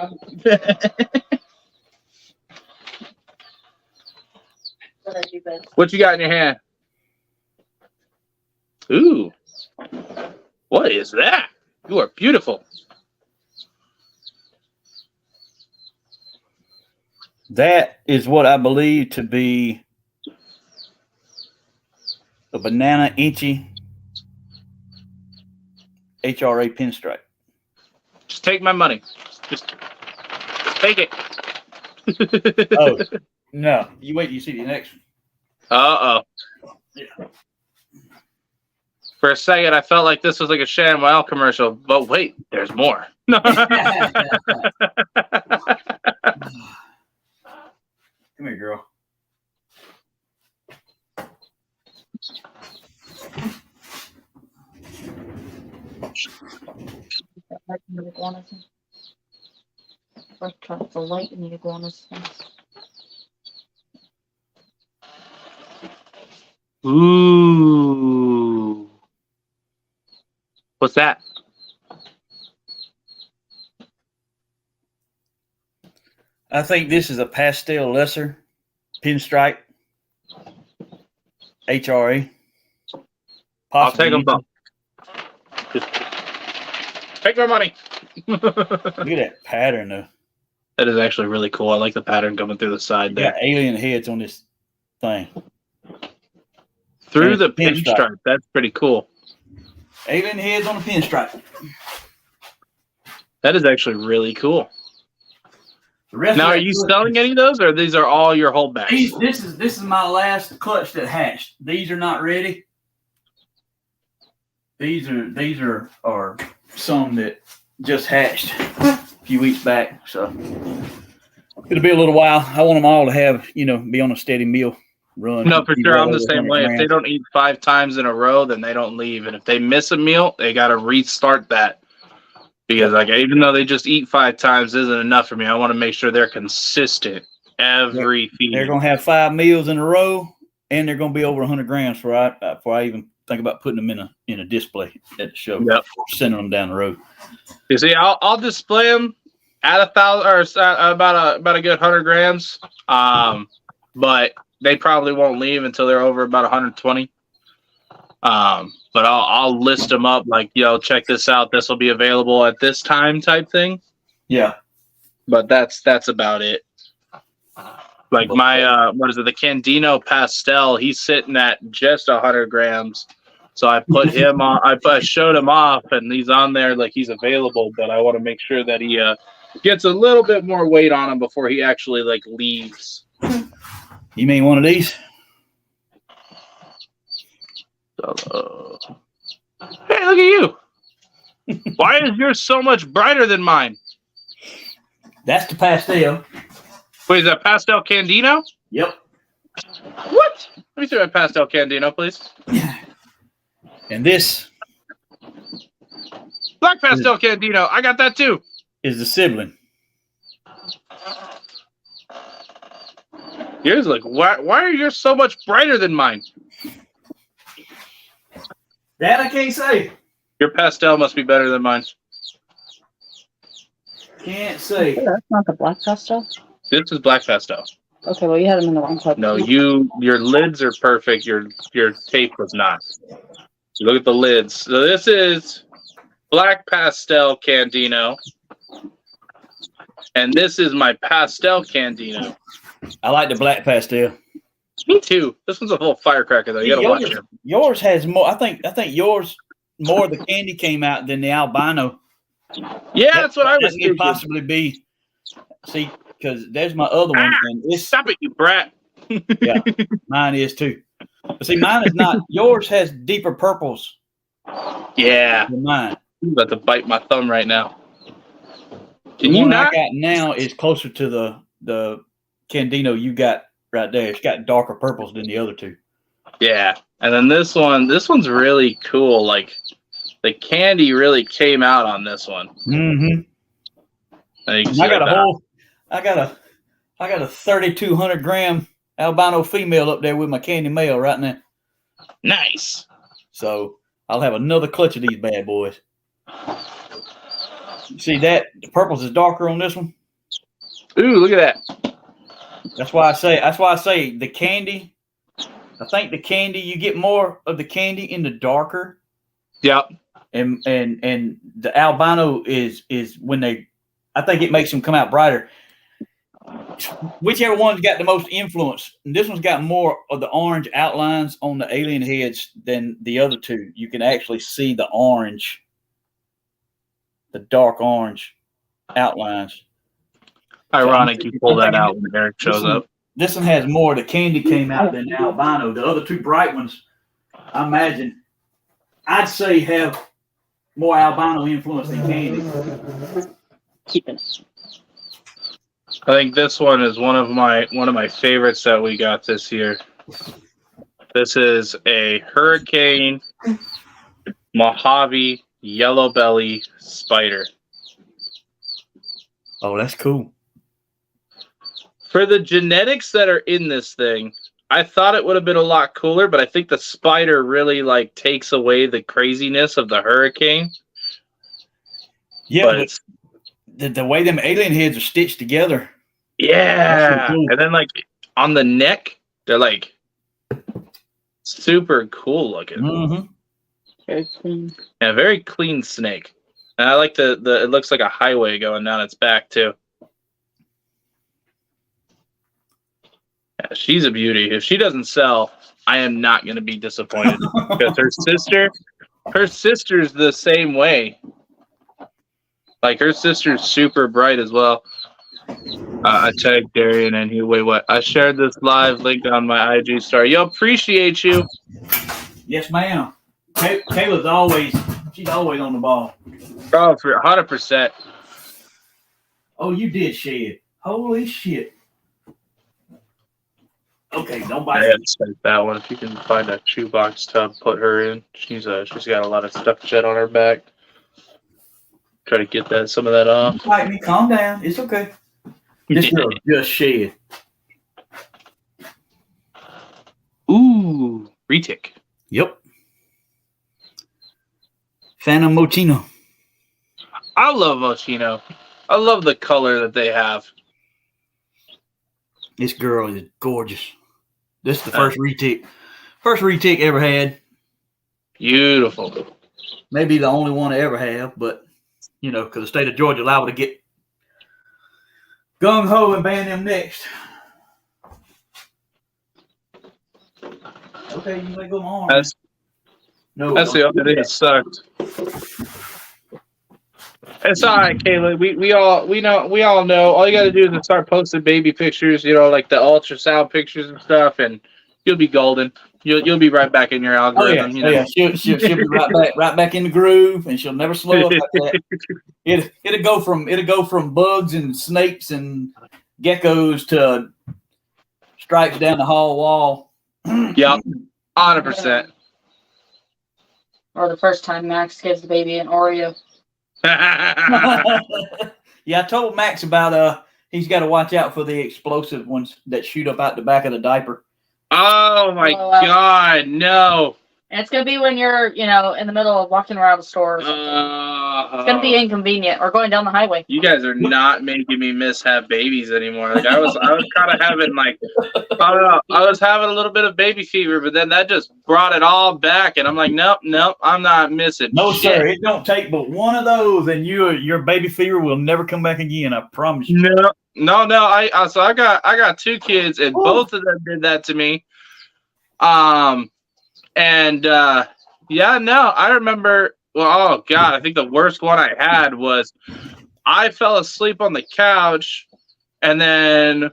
What you got in your hand? Ooh. What is that? You are beautiful. That is what I believe to be a banana inchy HRA pinstripe. Just take my money. Just take it. Oh, no. You wait till you see the next one. Uh-oh. Yeah. For a second, I felt like this was like a ShamWow commercial, but wait, there's more. Come here, girl. The light in the iguanas. Ooh. What's that? I think this is a pastel lesser pinstripe. HRA. I'll take them both. Take my money. Look at that pattern, though. That is actually really cool. I like the pattern coming through the side there. Got alien heads on this thing. Through the pinstripe. That's pretty cool. Alien heads on the pinstripe. That is actually really cool. Now, are you selling any of those, or these are all your holdbacks? This is my last clutch that hatched. These are not ready. These are some that just hatched a few weeks back. So it'll be a little while. I want them all to have, be on a steady meal run. No, for sure. I'm the same way. If they don't eat 5 times in a row, then they don't leave. And if they miss a meal, they got to restart that. Because even though they just eat 5 times isn't enough for me, I want to make sure they're consistent every feed. They're going to have 5 meals in a row, and they're going to be over 100 grams before I even think about putting them in a display at the show. Yep. Sending them down the road. You see, I'll display them at 1,000 or about a good 100 grams. But they probably won't leave until they're over about 120. But I'll list them up like, check this out. This will be available at this time type thing. Yeah. But that's about it. Like my, the Candino Pastel, he's sitting at just 100 grams. So I put him on, I showed him off and he's on there like he's available, but I want to make sure that he gets a little bit more weight on him before he actually leaves. You mean one of these? Hey, look at you. Why is yours so much brighter than mine? That's the pastel. Wait, is that Pastel Candino? Yep. What? Let me see that Pastel Candino, please. And this Black Pastel Candino. I got that too. Is the sibling. Yours why are yours so much brighter than mine? That I can't say. Your pastel must be better than mine. Can't say. Oh, that's not the black pastel. This is black pastel. Okay, well you had them in the wrong color. No, your lids are perfect. Your tape was not. So look at the lids. So this is black pastel Candino, and this is my pastel Candino. I like the black pastel. Me too. This one's a whole firecracker though. You gotta watch it. Yours has more. I think yours more of the candy came out than the albino. Yeah, that's what I was thinking. thinking. Possibly be. See, because there's my other one. And it's, stop it, you brat. Yeah, mine is too. But see, mine is not. Yours has deeper purples. Yeah. Than mine. I'm about to bite my thumb right now. Can you not? I got now is closer to the Candino you got right there. It's got darker purples than the other two. Yeah. And then this one's really cool. Like the candy really came out on this one. Mm-hmm. I got a 3,200 gram albino female up there with my candy male right now. Nice. So I'll have another clutch of these bad boys. See that? The purples is darker on this one. Ooh, look at that. That's why I say the candy. I think the candy, you get more of the candy in the darker. Yep. And the albino is when I think it makes them come out brighter. Whichever one's got the most influence. And this one's got more of the orange outlines on the alien heads than the other two. You can actually see the orange, the dark orange outlines. Ironic you pull that out when Eric shows up. This one has more. The candy came out than the albino. The other two bright ones, I imagine, I'd say have more albino influence than candy. Keeping it. I think this one is one of my favorites that we got this year. This is a Hurricane Mojave Yellow Belly Spider. Oh, that's cool. For the genetics that are in this thing, I thought it would have been a lot cooler, but I think the spider really like takes away the craziness of the hurricane. Yeah, but the way them alien heads are stitched together. Yeah. Cool. And then like on the neck, they're like super cool looking. Mm-hmm. Very clean. Yeah, very clean snake. And I like the it looks like a highway going down its back too. Yeah, she's a beauty. If she doesn't sell, I am not going to be disappointed because her sister's the same way. Like her sister's super bright as well. I tagged Darian and he wait what? I shared this live link on my IG story. Yo, appreciate you. Yes, ma'am. Kayla's always on the ball. Oh, for 100%. Oh, you did shed. Holy shit. Okay, don't buy I had to save that one. If you can find a shoebox tub, put her in. She's got a lot of stuffed shit on her back. Try to get some of that off. Fight me, calm down. It's okay. This girl just shed. Ooh, retic. Yep. Phantom Mochino. I love Moschino. I love the color that they have. This girl is gorgeous. This is the first retic ever had. Beautiful. Maybe the only one I ever have, but because the state of Georgia liable to get gung ho and ban them next. Okay, you may go on. That's the only thing that sucked. It's all right, Kayla. We all know. All you got to do is start posting baby pictures, like the ultrasound pictures and stuff, and you'll be golden. You'll be right back in your algorithm. Yeah. She'll be right back in the groove, and she'll never slow up like that. It'll go from bugs and snakes and geckos to stripes down the hall wall. Yep, 100%. Or the first time Max gives the baby an Oreo. Yeah, I told Max about he's got to watch out for the explosive ones that shoot up out the back of the diaper. Oh my God, no! And it's gonna be when you're, in the middle of walking around the store. Or something. It's gonna be inconvenient, or going down the highway. You guys are not making me miss have babies anymore. Like I was kind of having I don't know. I was having a little bit of baby fever, but then that just brought it all back, and I'm like, nope, I'm not missing. No, shit. sir, it don't take but one of those, and your baby fever will never come back again. I promise you. No. I got 2 kids, and both of them did that to me. I remember. Well, oh God, I think the worst one I had was I fell asleep on the couch, and then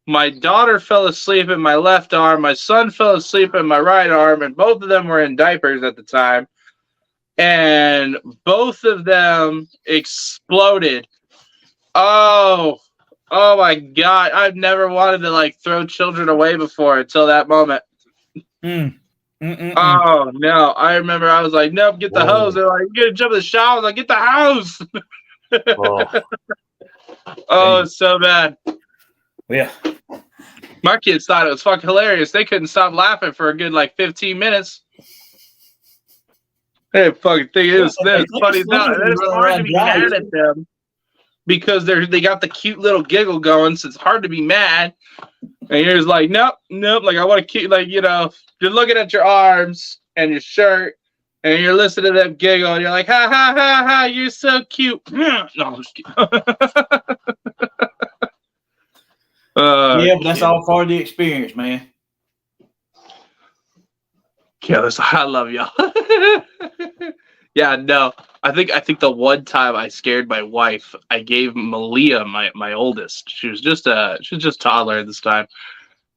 my daughter fell asleep in my left arm. My son fell asleep in my right arm, and both of them were in diapers at the time. And both of them exploded. Oh my God. I've never wanted to throw children away before until that moment. Oh no. I remember I was like, nope, get the hose. They're like, you're gonna jump in the shower. I was like, get the hose. It's so bad. Yeah. My kids thought it was fucking hilarious. They couldn't stop laughing for a good 15 minutes. They fucking think it was funny. It's hard to be mad at them because they got the cute little giggle going, so it's hard to be mad. And you're just like, nope. Like I want to keep, you're looking at your arms and your shirt, and you're listening to them giggle, and you're like, ha ha ha ha, you're so cute. No, I'm just kidding. Yeah, but that's all part of the experience, man. Yeah, I love y'all. Yeah, no. I think the one time I scared my wife, I gave Malia, my oldest. She was just toddler at this time.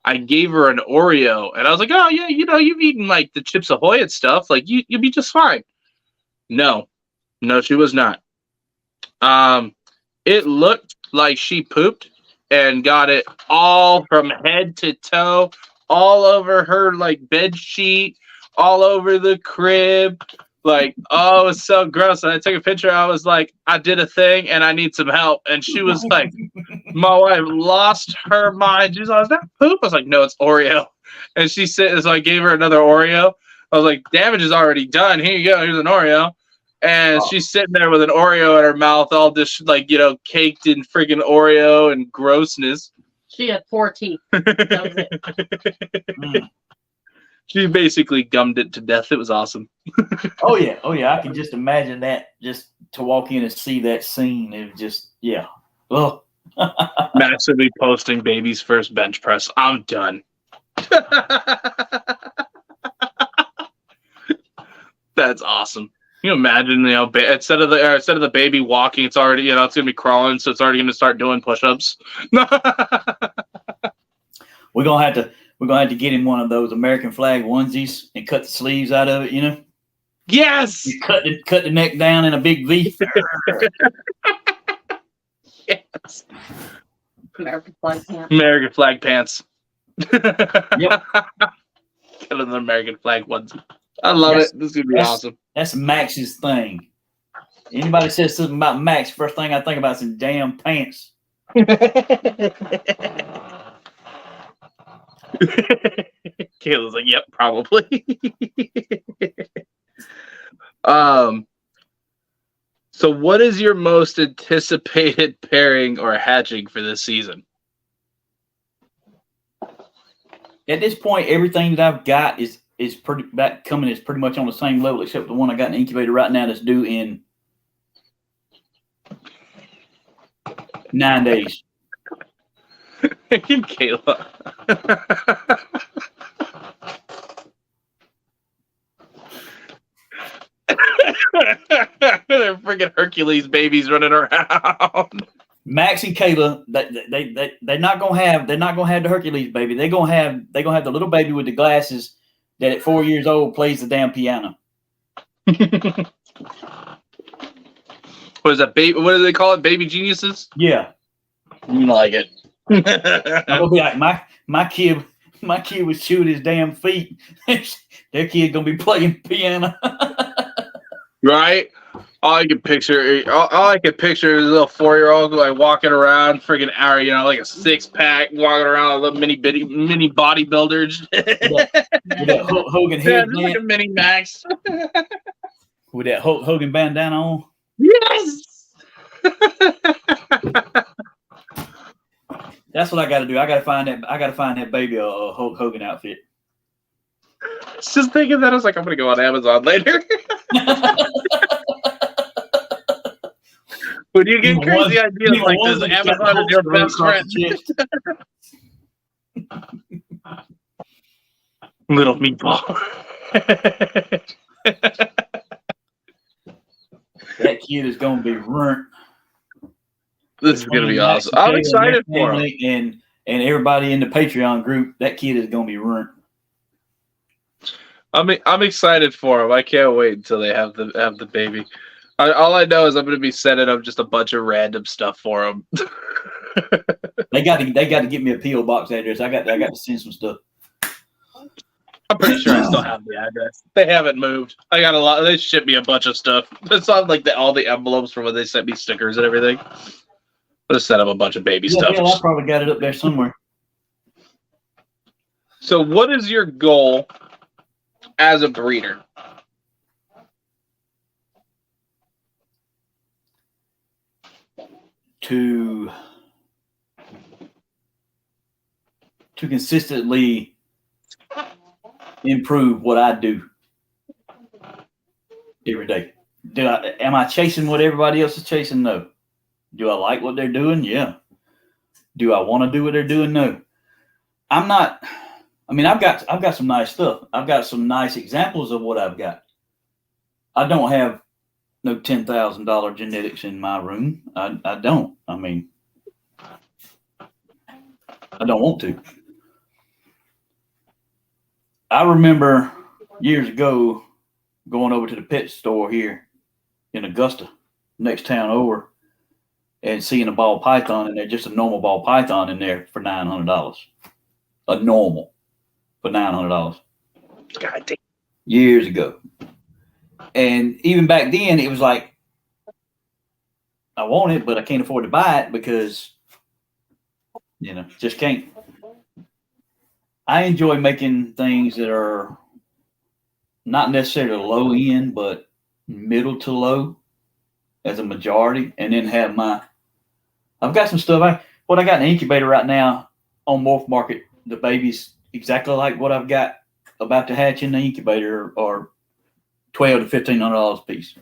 I gave her an Oreo, and I was like, oh, yeah, you've eaten, like, the Chips Ahoy and stuff. Like, you'll be just fine. No, she was not. It looked like she pooped and got it all from head to toe, all over her, like, bed sheet, all over the crib. Like, oh, it was so gross. And I took a picture. I was like, I did a thing and I need some help. And she was like, my wife lost her mind. She's like, is that poop? I was like, no, it's Oreo. And she said, so I gave her another Oreo. I was like, damage is already done. Here you go. Here's an Oreo. And she's sitting there with an Oreo in her mouth, all just like, caked in friggin' Oreo and grossness. She had 4 teeth. That was it. She basically gummed it to death. It was awesome. Oh yeah. I can just imagine that. Just to walk in and see that scene, it just Oh. Max will be posting baby's first bench press. I'm done. That's awesome. Can you imagine? Instead of the baby walking, it's already it's gonna be crawling, so it's already gonna start doing push-ups. We're gonna have to get him one of those American flag onesies and cut the sleeves out of it. Yes. You cut the neck down in a big V. Yes. American flag pants. American flag pants. Yep. Cut an American flag onesie. I love it. This is gonna be awesome. That's Max's thing. Anybody says something about Max, first thing I think about is some damn pants. Kayla's like, yep, probably. So what is your most anticipated pairing or hatching for this season? At this point, everything that I've got is pretty much on the same level, except the one I got in the incubator right now that's due in 9 days. Kayla. They're freaking Hercules babies running around. Max and Kayla, they're not gonna have the Hercules baby. They're gonna have the little baby with the glasses that at 4 years old plays the damn piano. What is that, baby? What do they call it? Baby geniuses? Yeah, I like it. I'm gonna be like my kid was chewing his damn feet. Their kid gonna be playing piano. Right? All I can picture is a little 4-year-old like walking around, freaking hour, like a 6-pack, walking around like a little mini bodybuilders. With that Hogan head, like a mini Max. With that Hogan bandana on. Yes. That's what I got to do. I got to find that baby a Hulk Hogan outfit. Just thinking that, I was like, I'm gonna go on Amazon later. When you get crazy ideas like this, Amazon is your best friend. Little meatball. That kid is gonna be ruined. This is gonna be awesome. I'm excited for him. And everybody in the Patreon group, that kid is gonna be ruined. I'm excited for him. I can't wait until they have the baby. All I know is I'm gonna be setting up just a bunch of random stuff for them. They got to get me a PO box address. I got to send some stuff. I'm pretty sure I still have the address. They haven't moved. I got a lot. They shipped me a bunch of stuff. It's not like all the envelopes for when they sent me stickers and everything. I'll just set up a bunch of baby stuff. Yeah, I probably got it up there somewhere. So, what is your goal as a breeder? To consistently improve what I do every day. Am I chasing what everybody else is chasing? No. Do I like what they're doing? Yeah. Do I want to do what they're doing? No. I'm not. I mean, I've got some nice stuff. I've got some nice examples of what I've got. I don't have no $10,000 genetics in my room. I don't. I mean, I don't want to. I remember years ago going over to the pet store here in Augusta, next town over, and seeing a ball python in there, just a normal ball python in there for $900. A normal for $900. God damn. Years ago. And even back then, it was like, I want it, but I can't afford to buy it because, just can't. I enjoy making things that are not necessarily low end, but middle to low as a majority, and then have I've got some stuff. I got in the incubator right now on Morph Market. The babies exactly like what I've got about to hatch in the incubator are $1,200 to $1,500 a piece,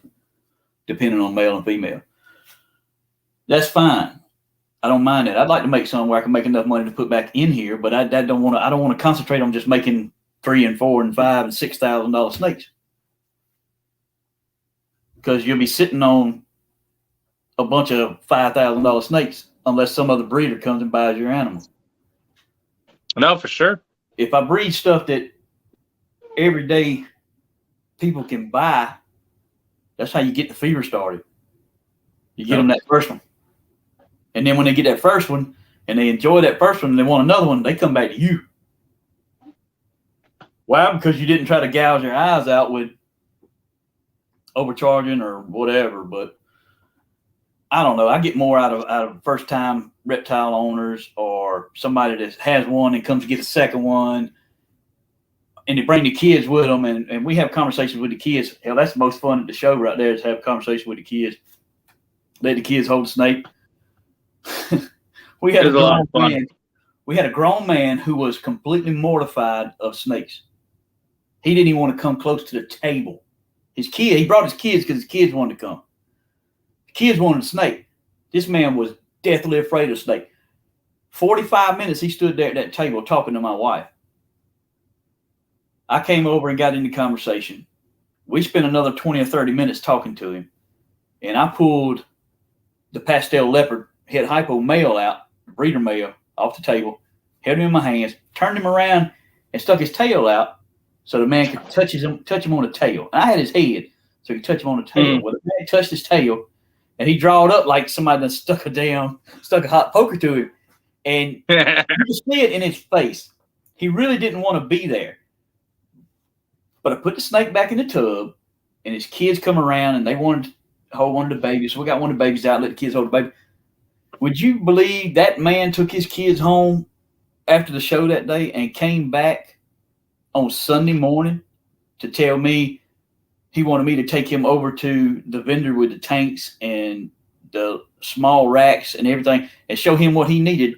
depending on male and female. That's fine. I don't mind it. I'd like to make some where I can make enough money to put back in here, but I don't want to concentrate on just making $3,000 and $4,000 and $5,000 and $6,000 snakes, because you'll be sitting on a bunch of $5,000 snakes unless some other breeder comes and buys your animal. No, for sure. If I breed stuff that everyday people can buy, that's how you get the fever started. You get them that first one. And then when they get that first one and they enjoy that first one and they want another one, they come back to you. Why? Because you didn't try to gouge your eyes out with overcharging or whatever. But I don't know. I get more out of first time reptile owners or somebody that has one and comes to get a second one, and they bring the kids with them, and we have conversations with the kids. Hell, that's the most fun at the show right there, is have a conversation with the kids. Let the kids hold the snake. We had a grown man who was completely mortified of snakes. He didn't even want to come close to the table. He brought his kids because his kids wanted to come. The kids wanted a snake. This man was deathly afraid of snake. 45 minutes he stood there at that table talking to my wife. I came over and got into conversation. We spent another 20 or 30 minutes talking to him. And I pulled the pastel leopard head hypo male out, breeder male, off the table, held him in my hands, turned him around, and stuck his tail out so the man could touch him on the tail. And I had his head, so he could touch him on the tail. Well, the man touched his tail, and he drawed up like somebody that stuck a hot poker to him. And you could see it in his face. He really didn't want to be there. But I put the snake back in the tub, and his kids come around, and they wanted to hold one of the babies. So we got one of the babies out, let the kids hold the baby. Would you believe that man took his kids home after the show that day and came back on Sunday morning to tell me he wanted me to take him over to the vendor with the tanks and the small racks and everything and show him what he needed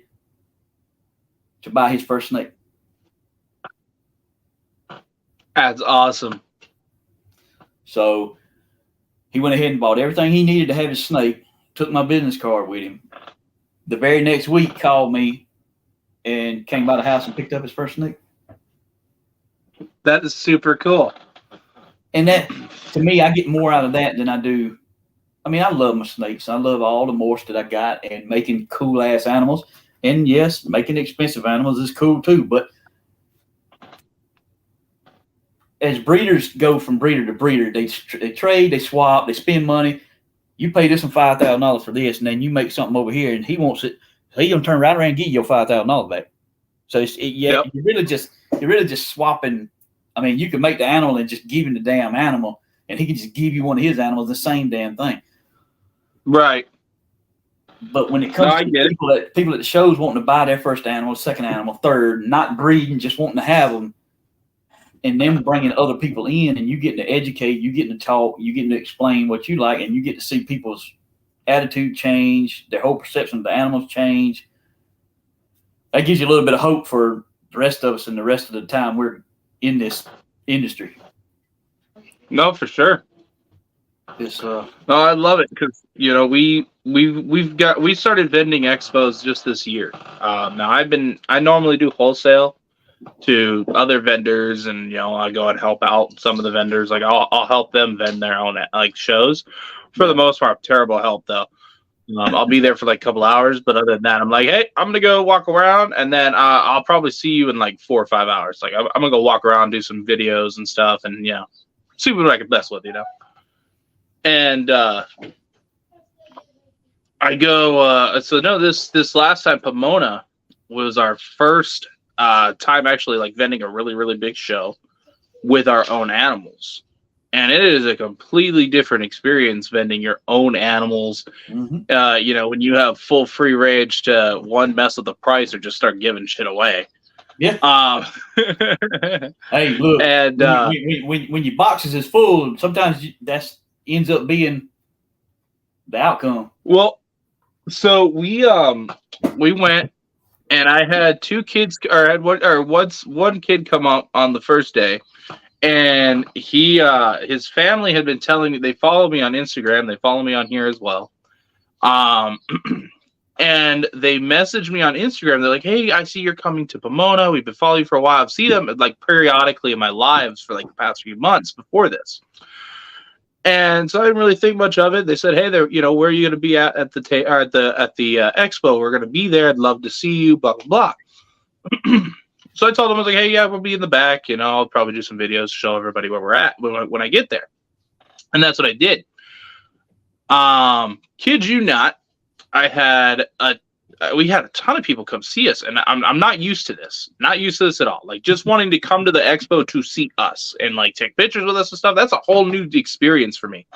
to buy his first snake? That's awesome. So he went ahead and bought everything he needed to have his snake, took my business card with him. The very next week, called me and came by the house and picked up his first snake. That is super cool. And that, to me, I get more out of that than I do. I mean, I love my snakes. I love all the morphs that I got and making cool-ass animals. And, yes, making expensive animals is cool, too. But as breeders go from breeder to breeder, they trade, they swap, they spend money. You pay this one $5,000 for this, and then you make something over here, and he wants it. So he's gonna turn right around and give you your $5,000 back. So you're really just swapping. I mean, you can make the animal and just give him the damn animal, and he can just give you one of his animals, the same damn thing. Right. But when it comes to people at the shows wanting to buy their first animal, second animal, third, not breeding, just wanting to have them, and then bringing other people in, and you getting to educate, you getting to talk, you getting to explain what you like, and you get to see people's attitude change, their whole perception of the animals change. That gives you a little bit of hope for the rest of us and the rest of the time we're in this industry. No, for sure. No, I love it because we started vending expos just this year. Now I normally do wholesale to other vendors, and I go and help out some of the vendors. Like I'll help them vend their own like shows. For the most part, terrible help though. I'll be there for like a couple hours, but other than that, I'm like, hey, I'm gonna go walk around, and then I'll probably see you in like 4 or 5 hours. Like I'm gonna go walk around, do some videos and stuff, and see what I can mess with, And I go. So no, this last time Pomona was our first time actually like vending a really really big show with our own animals. And it is a completely different experience vending your own animals. Mm-hmm. When you have full free range to one, mess with the price or just start giving shit away. Yeah. Hey, look, and when your boxes is full, sometimes that's ends up being the outcome. Well, so we went, and I had 2 kids, or had one kid come up on the first day. And his family had been telling me, they follow me on Instagram, they follow me on here as well. And they messaged me on Instagram. They're like, hey, I see you're coming to Pomona. We've been following you for a while. I've seen them like periodically in my lives for like the past few months before this. And so I didn't really think much of it. They said, hey, where are you going to be at the expo? We're going to be there. I'd love to see you, blah, blah, blah. So I told them, I was like, hey, yeah, we'll be in the back. I'll probably do some videos to show everybody where we're at when I get there. And that's what I did. Kid you not, we had a ton of people come see us, and I'm not used to this. Not used to this at all. Like just wanting to come to the expo to see us and like take pictures with us and stuff. That's a whole new experience for me.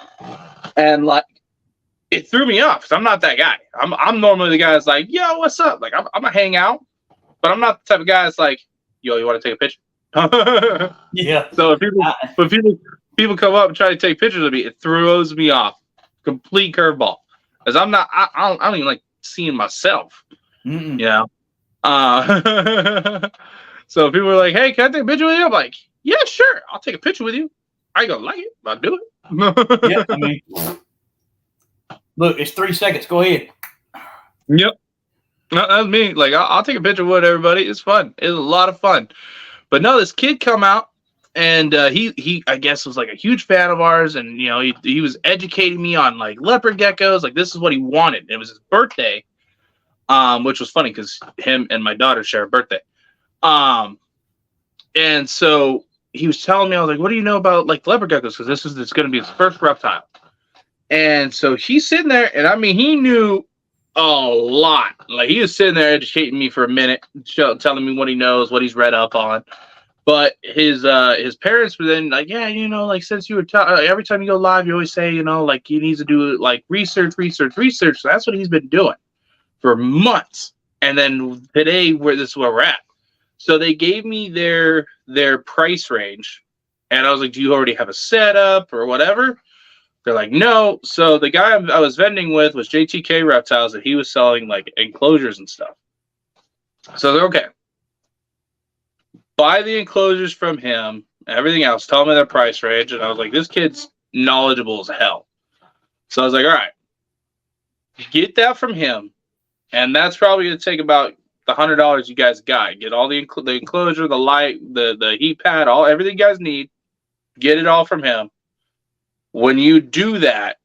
And like it threw me off because I'm not that guy. I'm normally the guy that's like, yo, what's up? Like I'm gonna hang out, but I'm not the type of guy that's like, yo, you want to take a picture? Yeah. So if people come up and try to take pictures of me, it throws me off. Complete curveball. Because I don't even like seeing myself. Mm-mm. So people are like, hey, can I take a picture with you? I'm like, yeah, sure. I'll take a picture with you. I ain't gonna like it, but I'll do it. Yeah, I mean, look, it's 3 seconds. Go ahead. Yep. No, that's me. Like, I'll take a picture with everybody. It's fun. It's a lot of fun. But no, this kid come out, and he I guess was like a huge fan of ours, and he was educating me on like leopard geckos. Like this is what he wanted. It was his birthday, which was funny because him and my daughter share a birthday. And so he was telling me, I was like, what do you know about like leopard geckos? Because it's going to be his first reptile. And so he's sitting there, and I mean, he knew a lot. Like he was sitting there educating me for a minute, telling me what he knows, what he's read up on. But his parents were then like, yeah, like since you were every time you go live, you always say, like he needs to do like research. So that's what he's been doing for months. And then today, this is where we're at. So they gave me their price range, and I was like, do you already have a setup or whatever? They're like, no. So the guy I was vending with was JTK Reptiles, and he was selling like enclosures and stuff. So they're okay. Buy the enclosures from him, everything else, tell me their price range. And I was like, this kid's knowledgeable as hell. So I was like, all right, get that from him. And that's probably going to take about the $100 you guys got. Get all the enclosure, the light, the heat pad, everything you guys need. Get it all from him. When you do that,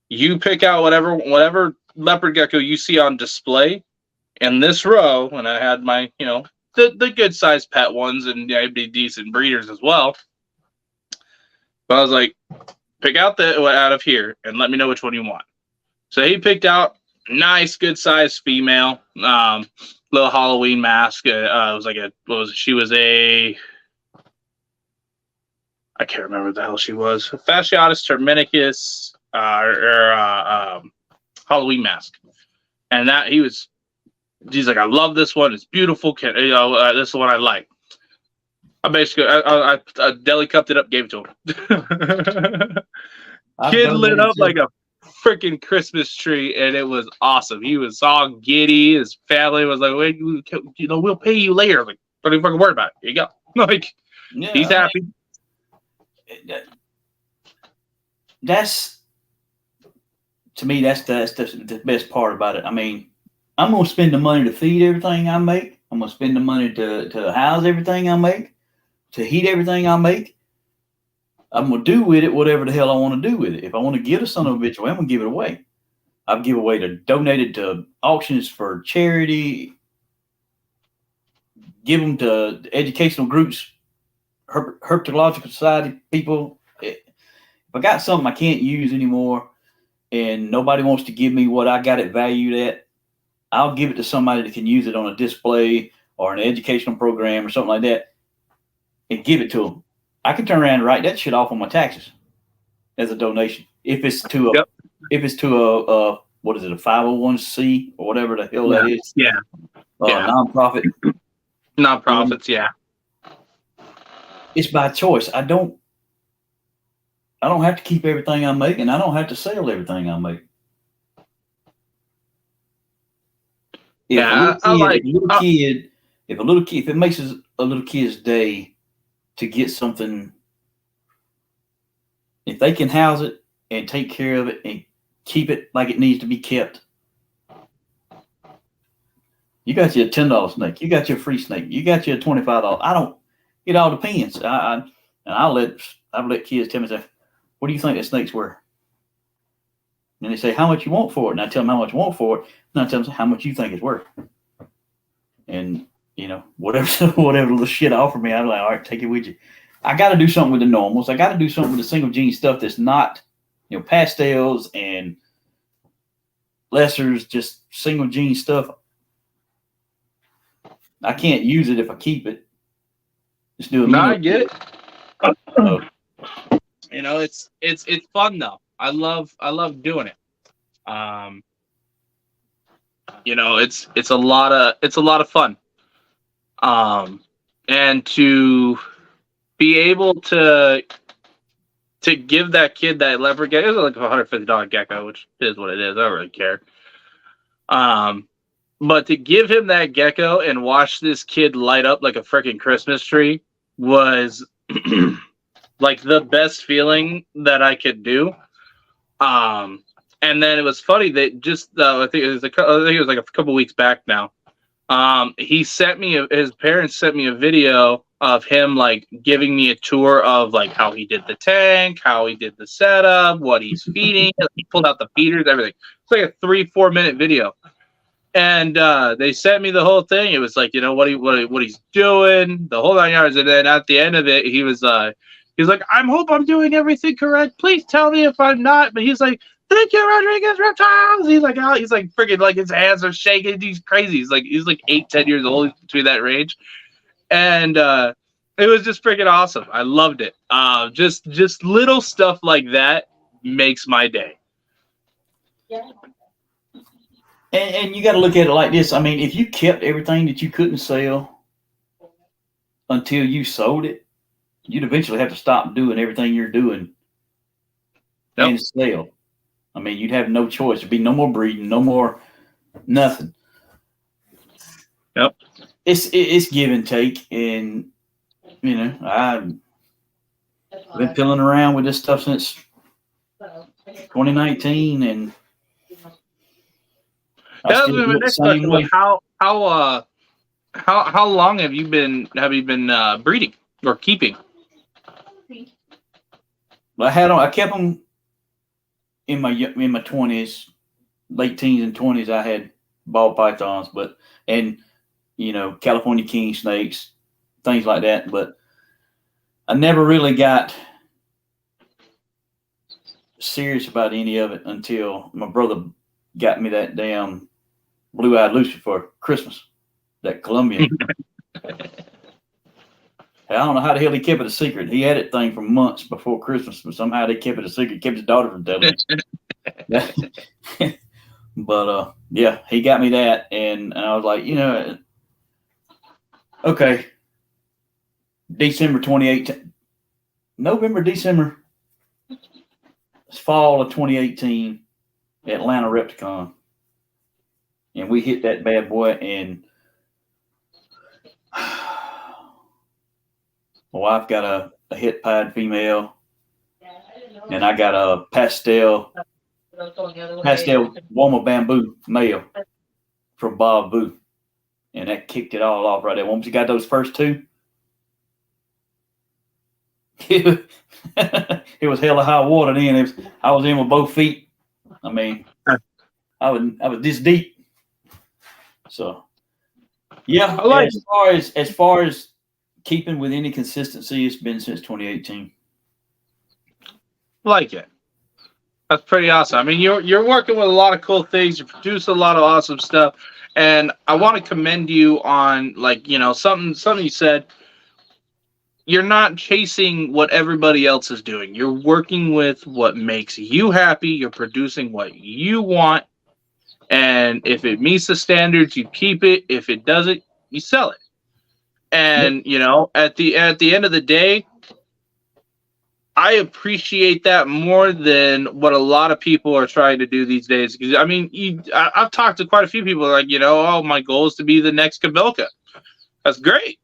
you pick out whatever leopard gecko you see on display in this row. And I had my, the good sized pet ones, and I'd be decent breeders as well. But I was like, pick out out of here and let me know which one you want. So he picked out nice, good sized female, little Halloween mask. It was like she was I can't remember what the hell she was. Fasciatus terminicus, Halloween mask. And he's like, I love this one. It's beautiful. This is the one I like. I basically, I deli cupped it up, gave it to him. Kid lit up like a freaking Christmas tree, and it was awesome. He was all giddy. His family was like, wait, we'll pay you later. I was like, don't even fucking worry about it. Here you go. Like, yeah, he's happy. That's, to me, that's the best part about it. I mean, I'm going to spend the money to feed everything I make. I'm going to spend the money to house everything I make, to heat everything I make. I'm going to do with it whatever the hell I want to do with it. If I want to give a son of a bitch away, I'm going to give it away. I've given away to donated to auctions for charity, give them to educational groups, herpetological society people. If I got something I can't use anymore and nobody wants to give me what I got it valued at, I'll give it to somebody that can use it on a display or an educational program or something like that and give it to them. I can turn around and write that shit off on my taxes as a donation. If it's to a what is it, a 501c or whatever the hell that is? Yeah. Nonprofit. Nonprofits, yeah. It's by choice. I don't have to keep everything I make, and I don't have to sell everything I make. If it makes a little kid's day to get something, if they can house it and take care of it and keep it like it needs to be kept, you got your $10 snake, you got your free snake, you got your $25. It all depends. I've let kids tell me, what do you think that snake's worth? And they say, how much you want for it? And I tell them how much I want for it. And I tell them how much you think it's worth. And, whatever little shit offer me, I'm like, all right, take it with you. I got to do something with the normals. I got to do something with the single gene stuff that's not, pastels and lessers, just single gene stuff. I can't use it if I keep it. Just do it. No, I get it. It's fun though. I love doing it. It's a lot of fun. And to be able to give that kid that leopard gecko, it was like a $150 gecko, which is what it is. I don't really care. But to give him that gecko and watch this kid light up like a freaking Christmas tree was like the best feeling that I could do. And then it was funny that just I think it was like a couple weeks back now. His parents sent me a video of him like giving me a tour of like how he did the tank, how he did the setup, what he's feeding. He pulled out the feeders, everything. It's like a 3-4 minute video. And they sent me the whole thing. It was like, what he's doing, the whole 9 yards. And then at the end of it, he was like, I hope I'm doing everything correct. Please tell me if I'm not. But he's like, thank you, Rodriguez Reptiles. He's like freaking like his hands are shaking. He's crazy. He's like 8-10 years old, between that range. And it was just freaking awesome. I loved it. Just little stuff like that makes my day. Yeah. And you got to look at it like this. I mean, if you kept everything that you couldn't sell until you sold it, you'd eventually have to stop doing everything you're doing and sell. I mean, you'd have no choice. There'd be no more breeding, no more nothing. Yep. It's give and take, and I've been pilling around with this stuff since 2019, and how long have you been breeding or keeping? I kept them in my 20s, late teens and 20s. I had ball pythons, and California king snakes, things like that. But I never really got serious about any of it until my brother got me that damn blue-eyed Lucy for Christmas, that Colombian. I don't know how the hell he kept it a secret. He had that thing for months before Christmas, but somehow they kept it a secret, kept his daughter from telling me. But yeah, he got me that, and I was like, okay, December 2018, December, fall of 2018, Atlanta Repticon. And we hit that bad boy, and my wife got a hit pied female, and I got a pastel Woma bamboo male from Bob Boo. And that kicked it all off right there. Once you got those first two, it was hella high water then. I was in with both feet. I mean, I was this deep. So yeah, I like as far as keeping with any consistency, it's been since 2018. it. That's pretty awesome. I mean, you're working with a lot of cool things. You produce a lot of awesome stuff, and I want to commend you on something you said. You're not chasing what everybody else is doing. You're working with what makes you happy. You're producing what you want, and if it meets the standards, you keep it. If it doesn't, you sell it. And at the end of the day, I appreciate that more than what a lot of people are trying to do these days. Because I mean, I've talked to quite a few people like, oh, my goal is to be the next Kabilka. That's great.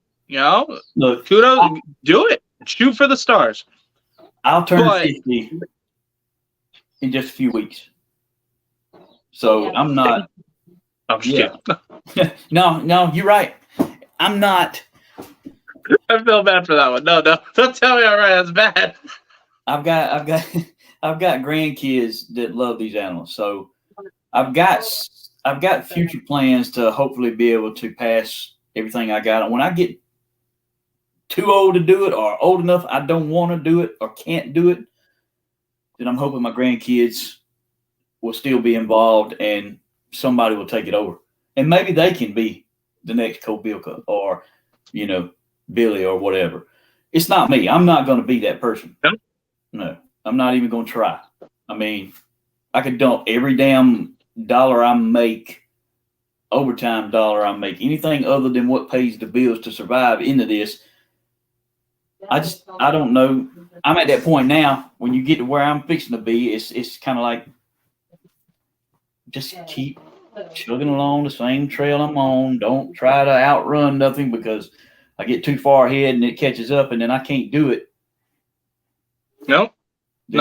Look, kudos, do it. Shoot for the stars. I'll turn 50 in just a few weeks. So I'm not. I'm just kidding. No, you're right. I'm not. I feel bad for that one. No, don't tell me. All right, that's bad. I've got grandkids that love these animals, so I've got future plans to hopefully be able to pass everything I got. And when I get too old to do it, or old enough I don't want to do it or can't do it, then I'm hoping my grandkids will still be involved and somebody will take it over, and maybe they can be the next Kobilka or Billy or whatever. It's not me. I'm not going to be that person. No, I'm not even going to try. I mean, I could dump every damn dollar I make, overtime dollar I make, anything other than what pays the bills to survive into this. I don't know. I'm at that point now. When you get to where I'm fixing to be, it's kind of like just keep chugging along the same trail I'm on. Don't try to outrun nothing, because I get too far ahead and it catches up, and then I can't do it. No,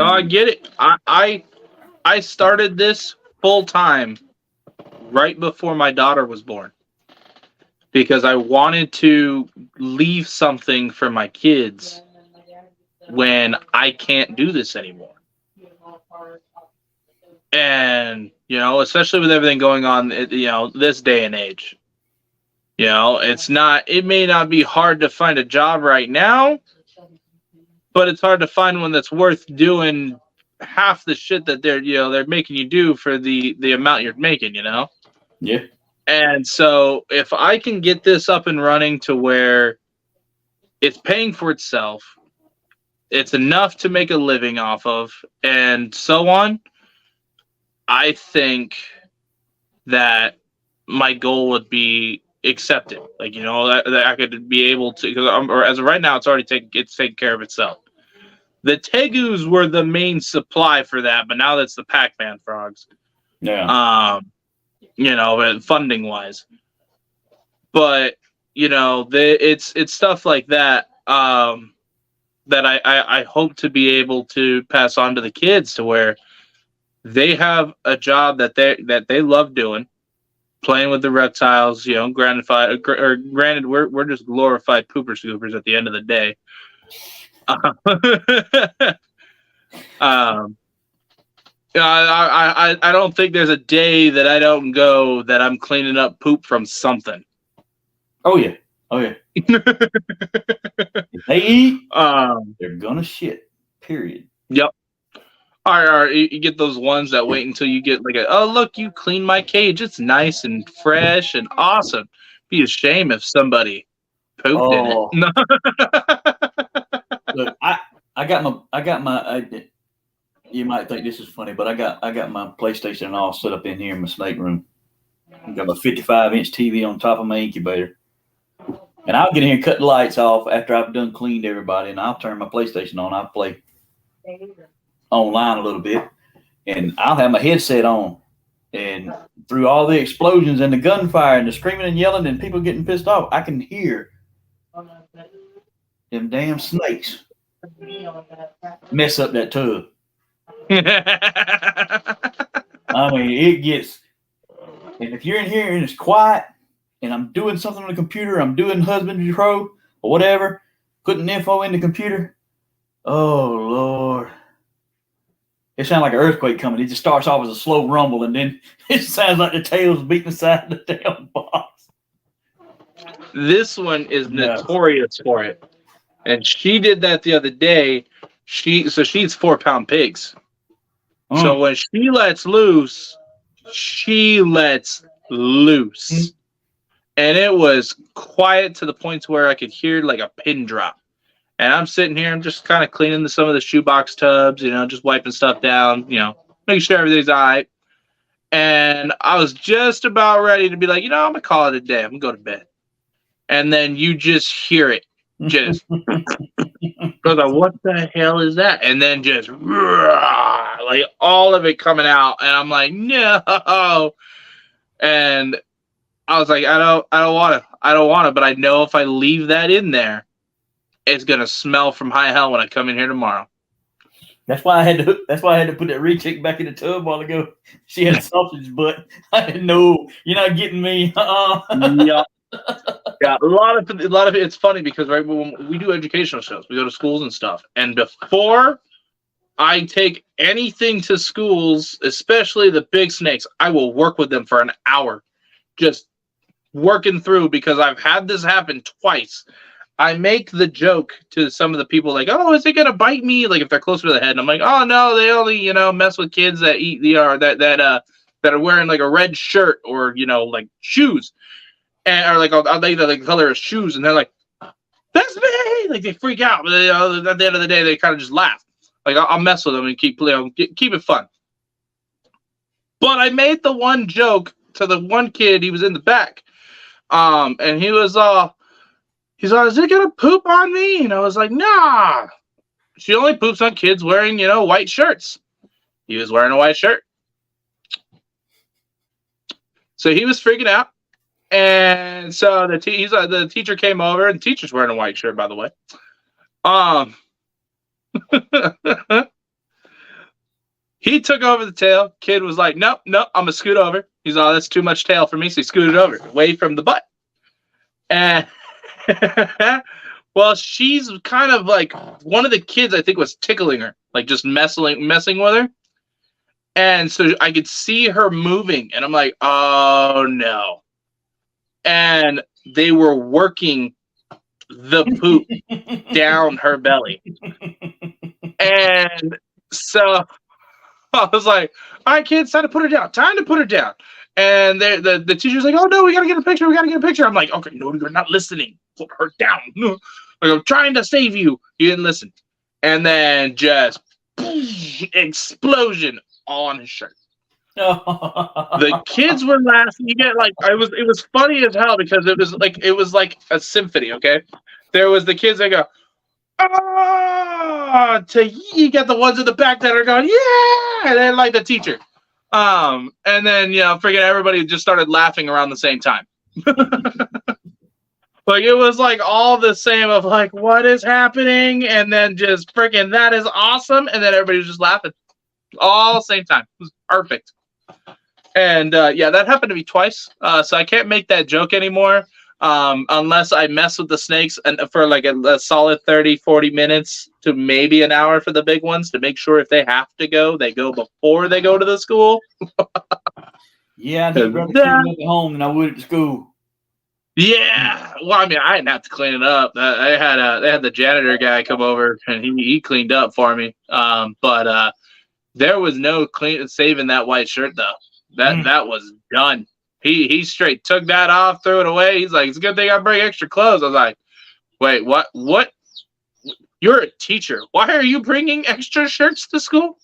I get it. I started this full time right before my daughter was born, because I wanted to leave something for my kids when I can't do this anymore. And, especially with everything going on, this day and age, it may not be hard to find a job right now, but it's hard to find one that's worth doing half the shit that they're making you do for the amount you're making, Yeah. And so if I can get this up and running to where it's paying for itself, it's enough to make a living off of, and so on, I think that my goal would be accepted. Like, that I could be able to, or as of right now, it's taken care of itself. The Tegus were the main supply for that, but now that's the Pac-Man frogs. Yeah. Funding wise. But, it's stuff like that that I hope to be able to pass on to the kids, to where they have a job that they love doing, playing with the reptiles. Granted, we're just glorified pooper scoopers at the end of the day. I don't think there's a day that I don't go that I'm cleaning up poop from something. Oh yeah. If they eat, they're gonna shit. Period. Yep. All right. You get those ones that wait until you get like oh look, you cleaned my cage. It's nice and fresh and awesome. Be a shame if somebody pooped in it. No. Look, I got my. You might think this is funny, but I got my PlayStation all set up in here in my snake room. I got my 55-inch TV on top of my incubator. And I'll get in here and cut the lights off after I've done cleaned everybody, and I'll turn my PlayStation on. I'll play online a little bit, and I'll have my headset on. And through all the explosions and the gunfire and the screaming and yelling and people getting pissed off, I can hear them damn snakes mess up that tub. I mean, it gets, and if you're in here and it's quiet and I'm doing something on the computer, I'm doing husbandry pro or whatever, putting info in the computer, oh Lord, It sounds like an earthquake coming. It just starts off as a slow rumble, and then it sounds like the tail's beating the side of the damn box. This one is notorious for it. And she did that the other day. She eats 4-pound pigs. So when she lets loose, And it was quiet to the point where I could hear like a pin drop. And I'm sitting here, I'm just kind of cleaning some of the shoebox tubs, just wiping stuff down, making sure everything's all right. And I was just about ready to be like, I'm going to call it a day. I'm going to go to bed. And then you just hear it. Just, I was like, what the hell is that? And then just, like all of it coming out. And I'm like, no. And I was like, I don't want to, but I know if I leave that in there, it's gonna smell from high hell when I come in here tomorrow. That's why I had to put that recheck back in the tub a while ago. She had a sausage butt. I didn't know. You're not getting me. Yeah. Yeah, a lot of it's funny because right when we do educational shows, we go to schools and stuff, and before I take anything to schools, especially the big snakes, I will work with them for an hour, just working through, because I've had this happen twice. I make the joke to some of the people like, "Oh, is it gonna bite me?" Like if they're closer to the head, and I'm like, "Oh no, they only mess with kids that eat that are wearing like a red shirt or like shoes." And or like I'll the color of shoes, and they're like, "That's me!" Like they freak out, but at the end of the day, they kind of just laugh. Like I'll mess with them and keep it fun. But I made the one joke to the one kid. He was in the back, and he was he's like, "Is it gonna poop on me?" And I was like, "Nah, she only poops on kids wearing white shirts." He was wearing a white shirt, so he was freaking out. And so the teacher came over, and the teacher's wearing a white shirt, by the way. He took over the tail. Kid was like, nope, I'm going to scoot over. He's like, that's too much tail for me. So he scooted over, away from the butt. And, well, she's kind of like, one of the kids, I think, was tickling her, like just messing with her. And so I could see her moving, and I'm like, oh, no. And they were working the poop down her belly. And so I was like, all right, kids, time to put her down. And the teacher's like, oh, no, we got to get a picture. I'm like, okay, no, you're not listening. Put her down. Like, I'm trying to save you. You didn't listen. And then just explosion all on his shirt. The kids were laughing. You get like it was funny as hell because it was like a symphony. Okay, there was the kids that go, you get the ones in the back that are going, yeah, and then like the teacher, and then freaking everybody just started laughing around the same time. Like it was like all the same of like what is happening, and then just freaking that is awesome, and then everybody was just laughing all the same time. It was perfect. And that happened to me twice. So I can't make that joke anymore unless I mess with the snakes and for like a solid 30, 40 minutes to maybe an hour for the big ones to make sure if they have to go, they go before they go to the school. Yeah, I'd rather clean up at home than I would at school. Yeah. Well, I mean, I didn't have to clean it up. They had the janitor guy come over and he cleaned up for me. But there was no saving that white shirt though. That was done. He straight took that off, threw it away. He's like, it's a good thing I bring extra clothes. I was like, wait, what? You're a teacher. Why are you bringing extra shirts to school?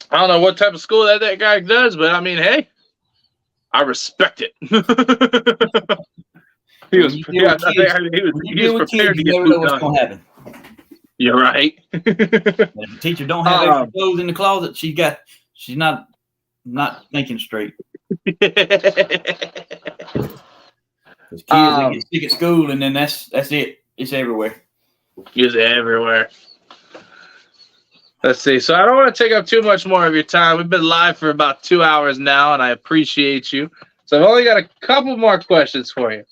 I don't know what type of school that guy does, but I mean, hey, I respect it. He was prepared to get pooped on. Gonna happen. You're right. If the teacher don't have extra clothes in the closet, she's not thinking straight. Because kids they get sick at school, and then that's it. It's everywhere. It's everywhere. Let's see. So I don't want to take up too much more of your time. We've been live for about 2 hours now, and I appreciate you. So I've only got a couple more questions for you.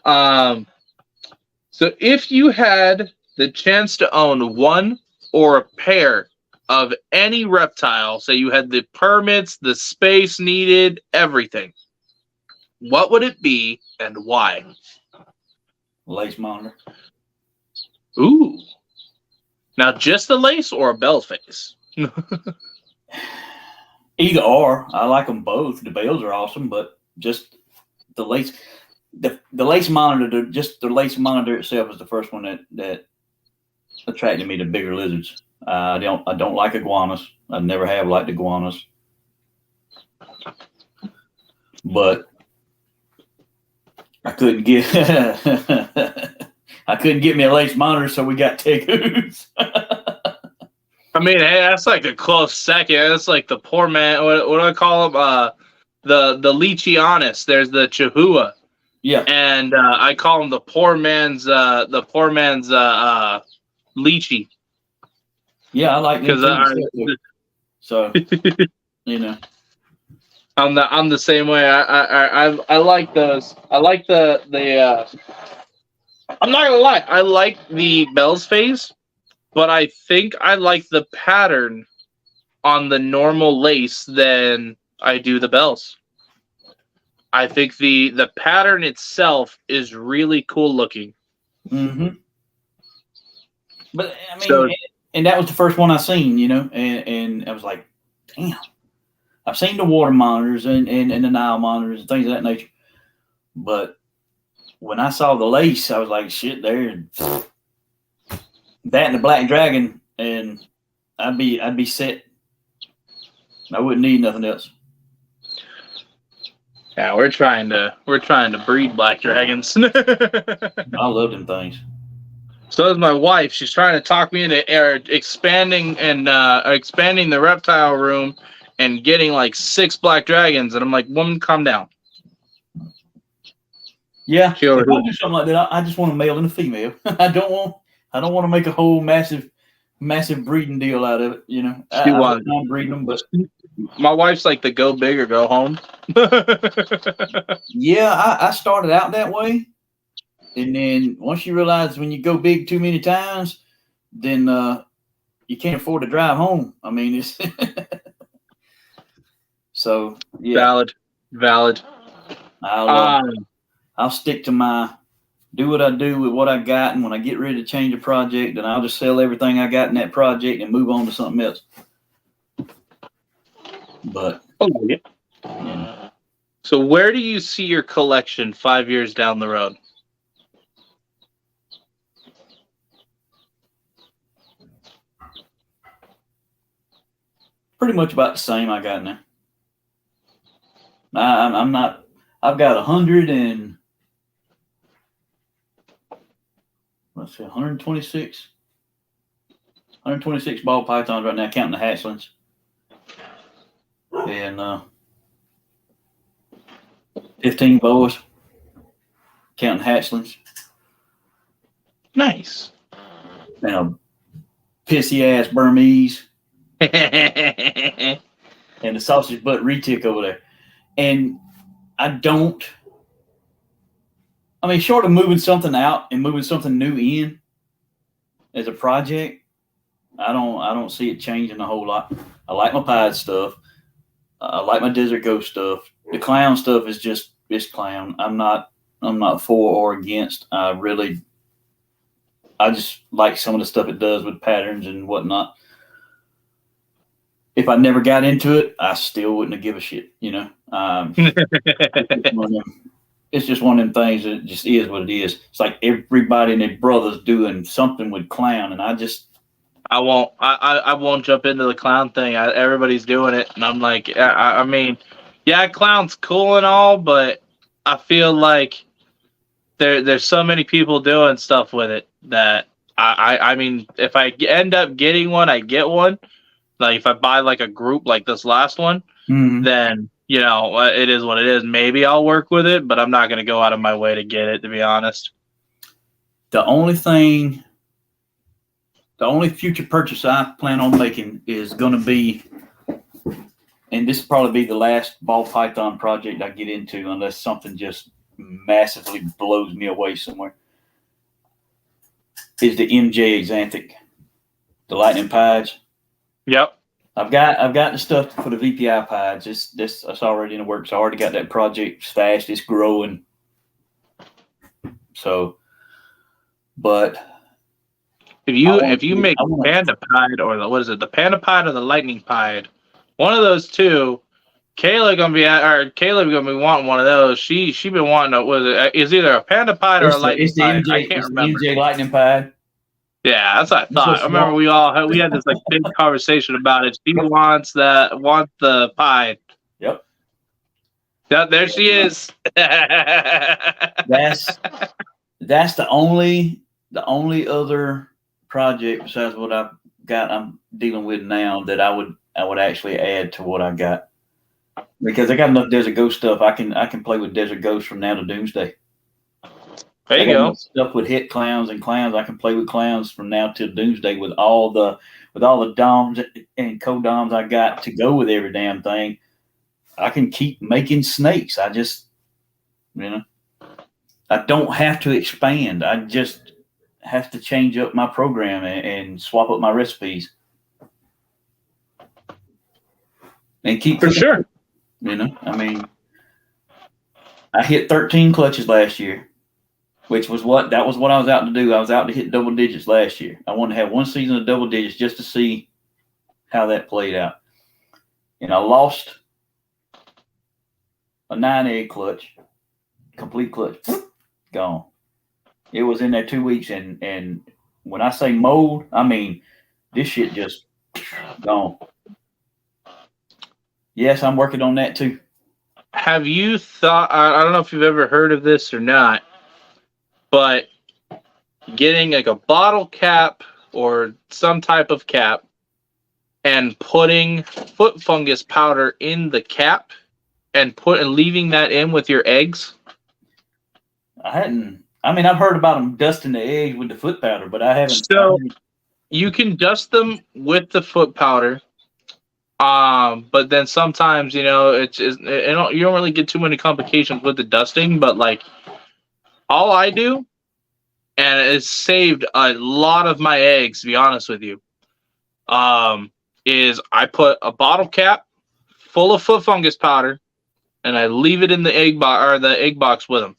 So if you had the chance to own one or a pair of any reptile, say you had the permits, the space needed, everything, what would it be and why? Lace monitor. Ooh. Now, just the lace or a bell's face? Either or. I like them both. The bells are awesome, but just the lace. The lace monitor, just the lace monitor itself is the first one that attracted me to bigger lizards. I don't like iguanas. I never have liked iguanas. But I couldn't get me a lace monitor, so we got tegus. I mean, hey, that's like a close second. That's like the poor man. What do I call him? The Leachianus. There's the Chihuahua. Yeah. And I call him the poor man's lychee. Yeah, I like them too. So you know, I'm the same way. I like those. I like the I'm not gonna lie. I like the Bell's face, but I think I like the pattern on the normal lace than I do the bells. I think the pattern itself is really cool looking. Mm-hmm. But I mean, and that was the first one I seen, you know, and I was like, damn. I've seen the water monitors and the Nile monitors and things of that nature, but when I saw the lace, I was like, shit, there. That and the black dragon, and I'd be set. I wouldn't need nothing else. Yeah, we're trying to breed black dragons. I love them things. So is my wife. She's trying to talk me into expanding the reptile room and getting like 6 black dragons, and I'm like, woman, calm down. Yeah, if I do something like that, I just want a male and a female. I don't want to make a whole massive breeding deal out of it. You know, I'm breeding them, but my wife's like the go big or go home. Yeah, I started out that way, and then once you realize when you go big too many times, then you can't afford to drive home. I mean, it's so yeah. Valid. I'll stick to do what I do with what I got, and when I get ready to change a project, then I'll just sell everything I got in that project and move on to something else. But yeah. So where do you see your collection 5 years down the road? Pretty much about the same I got now. I'm not. I've got 126 ball pythons right now, counting the hatchlings, and 15 boas, counting hatchlings. Nice. And a pissy ass Burmese, and the sausage butt retic over there. And short of moving something out and moving something new in as a project, I don't see it changing a whole lot. I like my pied stuff. I like my desert ghost stuff. The clown stuff is just clown. I'm not for or against. I just like some of the stuff it does with patterns and whatnot. If I never got into it, I still wouldn't have give a shit, you know. It's just one of them things that just is what it is. It's like everybody and their brother's doing something with clown, and I won't jump into the clown thing. Everybody's doing it, and I'm like, I mean, yeah, clown's cool and all, but I feel like there's so many people doing stuff with it that I mean, if I end up getting one, I get one. Like if I buy like a group like this last one, then you know it is what it is. Maybe I'll work with it, but I'm not going to go out of my way to get it, to be honest. The only future purchase I plan on making is going to be, and this will probably be the last ball python project I get into unless something just massively blows me away somewhere, is the MJ Exotic. the lightning pies. Yep. I've got the stuff for the VPI pies. It's already in the works. I already got that project stashed. It's growing. So, but if you make panda pied or the panda pied or the lightning pied, one of those two, Caleb gonna be wanting one of those. She been wanting is either a panda pied or a lightning pied. I can't remember. MJ lightning pie. Yeah, that's what I thought. I remember we had this like big conversation about it. She wants the pie. Yep. Yep, there she is. That's the only other project besides what I'm dealing with now that I would actually add to what I got. Because I got enough Desert Ghost stuff. I can play with Desert Ghost from now to Doomsday. There you go. Stuff with hit clowns and clowns. I can play with clowns from now till Doomsday with all the doms and co-doms I got to go with every damn thing. I can keep making snakes. I just, I don't have to expand. I just have to change up my program and swap up my recipes. And keep for sure. I mean, I hit 13 clutches last year. That was what I was out to do. I was out to hit double digits last year. I wanted to have one season of double digits just to see how that played out. And I lost a 9-egg clutch, complete clutch, gone. It was in there 2 weeks, and when I say mold, I mean this shit just gone. Yes, I'm working on that too. Have you thought? I don't know if you've ever heard of this or not. But getting like a bottle cap or some type of cap and putting foot fungus powder in the cap and leaving that in with your eggs. I've heard about them dusting the eggs with the foot powder, but I haven't. So you can dust them with the foot powder. But then sometimes, you don't really get too many complications with the dusting, but like, all I do, and it's saved a lot of my eggs, to be honest with you, is I put a bottle cap full of foot fungus powder, and I leave it in the egg box with them,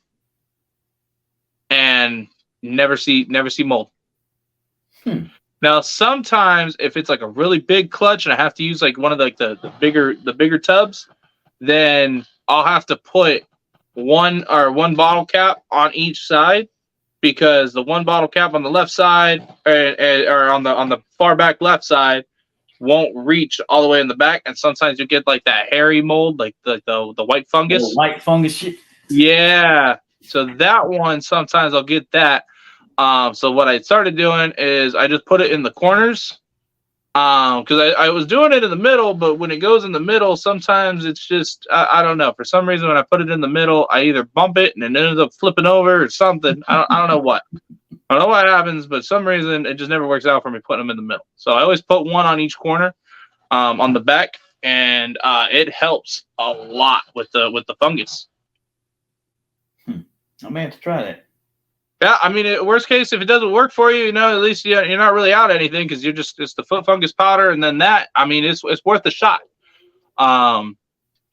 and never see mold. Now, sometimes if it's like a really big clutch and I have to use like one of the bigger tubs, then I'll have to put one bottle cap on each side, because the one bottle cap on the left side or on the far back left side won't reach all the way in the back, and sometimes you get like that hairy mold, like the white fungus. The white fungus shit. Yeah. So that one, sometimes I'll get that. So what I started doing is I just put it in the corners. Because I was doing it in the middle, but when it goes in the middle, sometimes it's just, I don't know. For some reason, when I put it in the middle, I either bump it and it ends up flipping over or something. I don't know what. I don't know what happens, but for some reason, it just never works out for me putting them in the middle. So I always put one on each corner on the back, and it helps a lot with the fungus. I may have to try that. Yeah, I mean, worst case, if it doesn't work for you, at least you're not really out anything, because it's the foot fungus powder, and then that, I mean, it's worth a shot.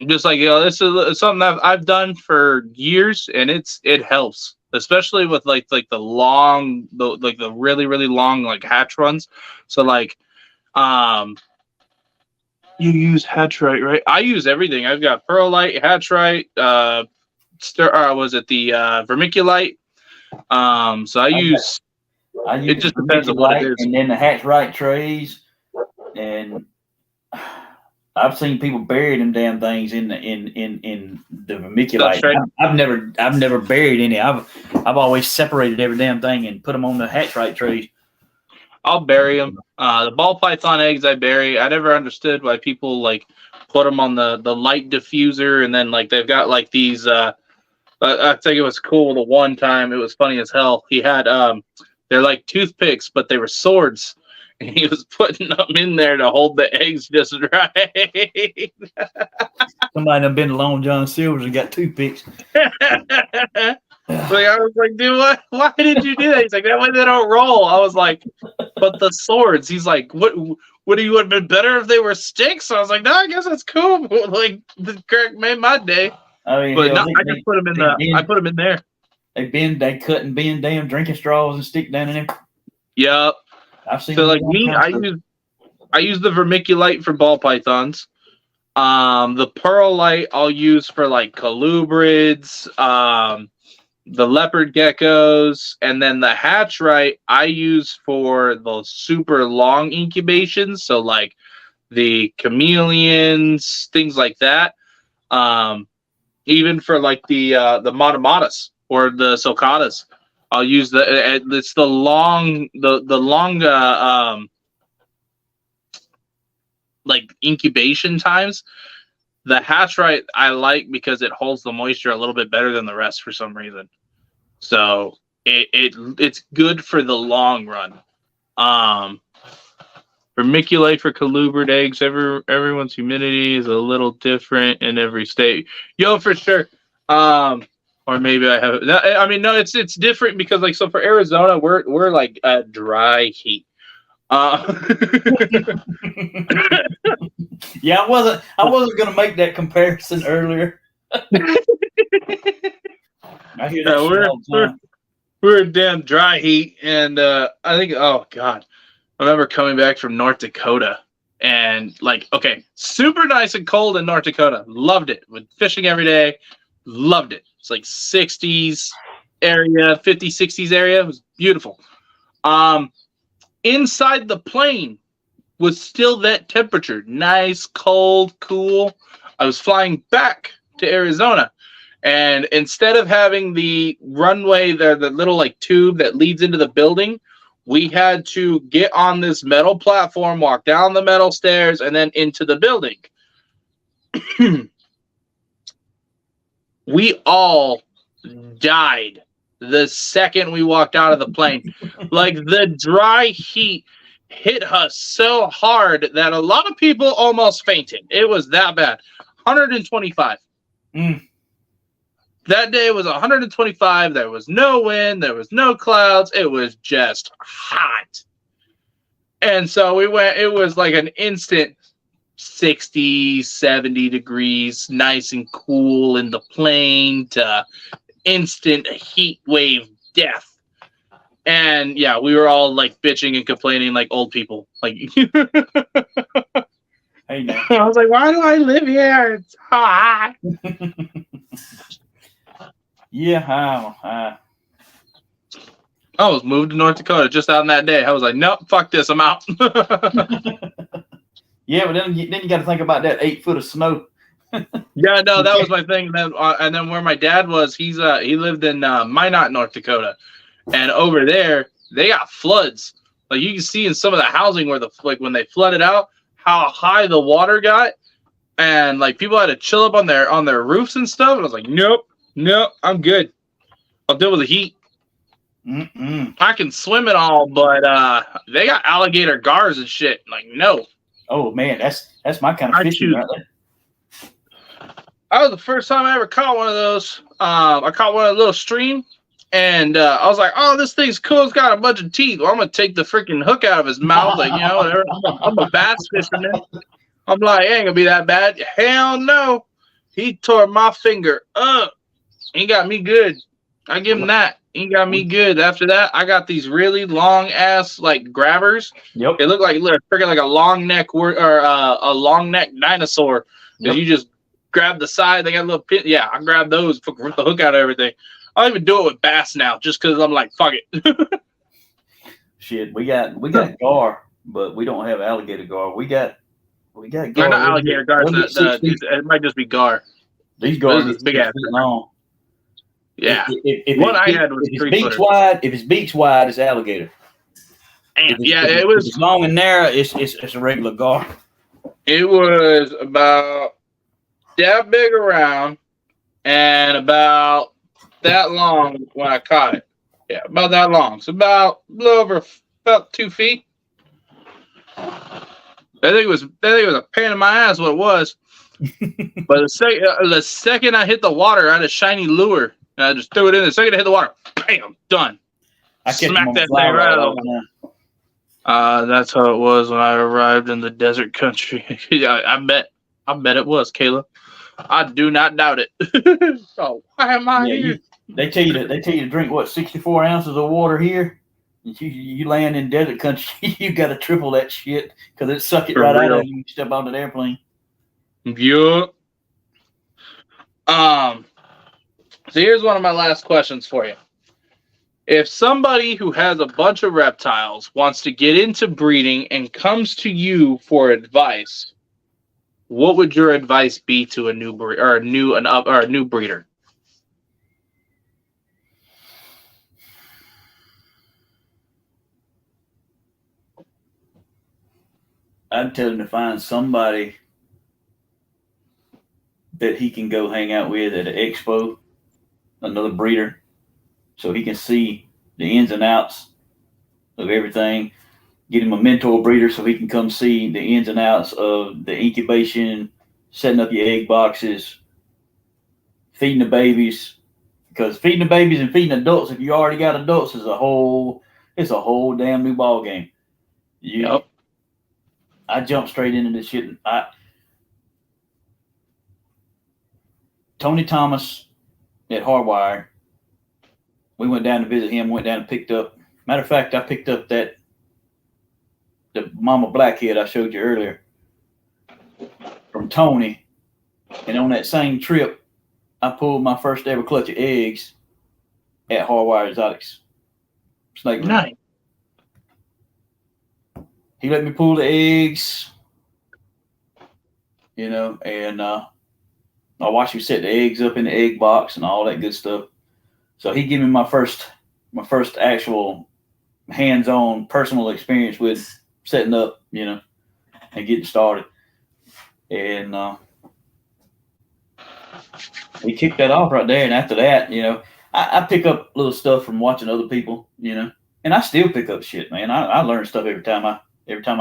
Just like, this is something that I've done for years, and it helps, especially with like the really, really long like hatch runs. So like, you use Hatchite, right? I use everything. I've got Perlite, Hatchite, was it the Vermiculite? So I use it just depends on what it is. And then the Hatchite trays, and I've seen people bury them damn things in the Vermiculite. Right. I've never buried any. I've always separated every damn thing and put them on the Hatchite trays. I'll bury them. The ball python eggs I bury. I never understood why people like put them on the light diffuser, and then like they've got like these. I think it was cool. The one time it was funny as hell. He had they're like toothpicks, but they were swords, and he was putting them in there to hold the eggs just right. Somebody done been to Long John Silver's and got toothpicks. Like, I was like, dude, why did you do that? He's like, that way they don't roll. I was like, but the swords. He's like, what do you would have been better if they were sticks? I was like, no, I guess that's cool. Like the crack made my day. I mean, But hell, no, I just put them in I put them in there. They cut and bend damn drinking straws and stick down in them. Yep. I've seen. So like me, I use the vermiculite for ball pythons. The perlite I'll use for like colubrids, the leopard geckos, and then the hatchite I use for the super long incubations. So like the chameleons, things like that. Even for like the matamatas or the sulcatas, I'll use it's the long like incubation times. The hatchite I like because it holds the moisture a little bit better than the rest for some reason. So it's good for the long run. Vermiculite for colubrid eggs. Everyone's humidity is a little different in every state. Yo, for sure. Or maybe I have. I mean, no, it's different because like so for Arizona, we're like at dry heat. Yeah, I wasn't gonna make that comparison earlier. I hear that we're damn dry heat, and I think I remember coming back from North Dakota, and like super nice and cold in North Dakota. Loved it. With fishing every day, loved it. It's like 60s area, 50s, 60s area. It was beautiful. Inside the plane was still that temperature. Nice, cold, cool. I was flying back to Arizona. And instead of having the runway there, the little like tube that leads into the building, we had to get on this metal platform, walk down the metal stairs, and then into the building. We all died the second we walked out of the plane. Like the dry heat hit us so hard that a lot of people almost fainted. It was that bad. 125. That day was 125. There was no wind. There was no clouds. It was just hot. And so we went, it was like an instant 60, 70 degrees, nice and cool in the plane to instant heat wave death. And yeah, we were all like bitching and complaining like old people. Like, hey, man. I was like, why do I live here? It's hot. Yeah, I was moved to North Dakota just on that day. I was like, nope, fuck this, I'm out. Yeah, but then you got to think about that 8 foot of snow. Yeah, no, that was my thing. And then where my dad was, he lived in Minot, North Dakota, and over there they got floods. Like you can see in some of the housing where when they flooded out, how high the water got, and like people had to chill up on their roofs and stuff. And I was like, nope, I'm good. I'll deal with the heat. I can swim and all, but they got alligator gars and shit. Like, no. Oh man, that's my kind of fishing right there. That was the first time I ever caught one of those. I caught one of the little stream, and I was like, "Oh, this thing's cool. It's got a bunch of teeth. Well, I'm gonna take the freaking hook out of his mouth, like whatever. I'm a bass fisherman. I'm like, it ain't gonna be that bad. Hell no. He tore my finger up. He got me good. I give him that. He got me good. After that, I got these really long ass like grabbers. Yep. It looked like freaking like a long neck or a long neck dinosaur. Yep. You just grab the side. They got a little pin. Yeah, I grabbed those, rip the hook out of everything. I'll even do it with bass now, just because I'm like, fuck it. Shit, we got gar, but we don't have alligator gar. We got gar. They're not alligator gar. It might just be gar. These gars are big ass long. Yeah. If one I had was 3 beaks wide. If it's beaks wide, it's alligator. It was. If it's long and narrow, it's a regular gar. It was about that big around and about that long when I caught it. Yeah, about that long. So about a little over about 2 feet. I think it was a pain in my ass what it was. But the second I hit the water, I had a shiny lure. And I just threw it in. The second I hit the water, bam, done. Smack that thing right out. That's how it was when I arrived in the desert country. I bet it was, Kayla. I do not doubt it. So why am I here? They tell you to drink what 64 ounces of water here. You land in desert country, you got to triple that shit because it suck it For right out real. of you. You step on the airplane. Yup. So here's one of my last questions for you. If somebody who has a bunch of reptiles wants to get into breeding and comes to you for advice, what would your advice be to a new breeder? I'd tell him to find somebody that he can go hang out with at an expo, another breeder, so he can see the ins and outs of everything. Get him a mentor breeder so he can come see the ins and outs of the incubation, setting up your egg boxes, feeding the babies. Because feeding the babies and feeding adults, if you already got adults, it's a whole damn new ball game. Yep. I jumped straight into this shit. Tony Thomas at Hardwire, we went down to visit him, went down and picked up. Matter of fact, I picked up the Mama Blackhead I showed you earlier from Tony. And on that same trip, I pulled my first ever clutch of eggs at Hardwire Exotics. Snake River. Nice. He let me pull the eggs, and I watched him set the eggs up in the egg box and all that good stuff. So he gave me my first actual hands-on personal experience with setting up, and getting started. And he kicked that off right there. And after that, I pick up little stuff from watching other people, and I still pick up shit, man. I learn stuff every time I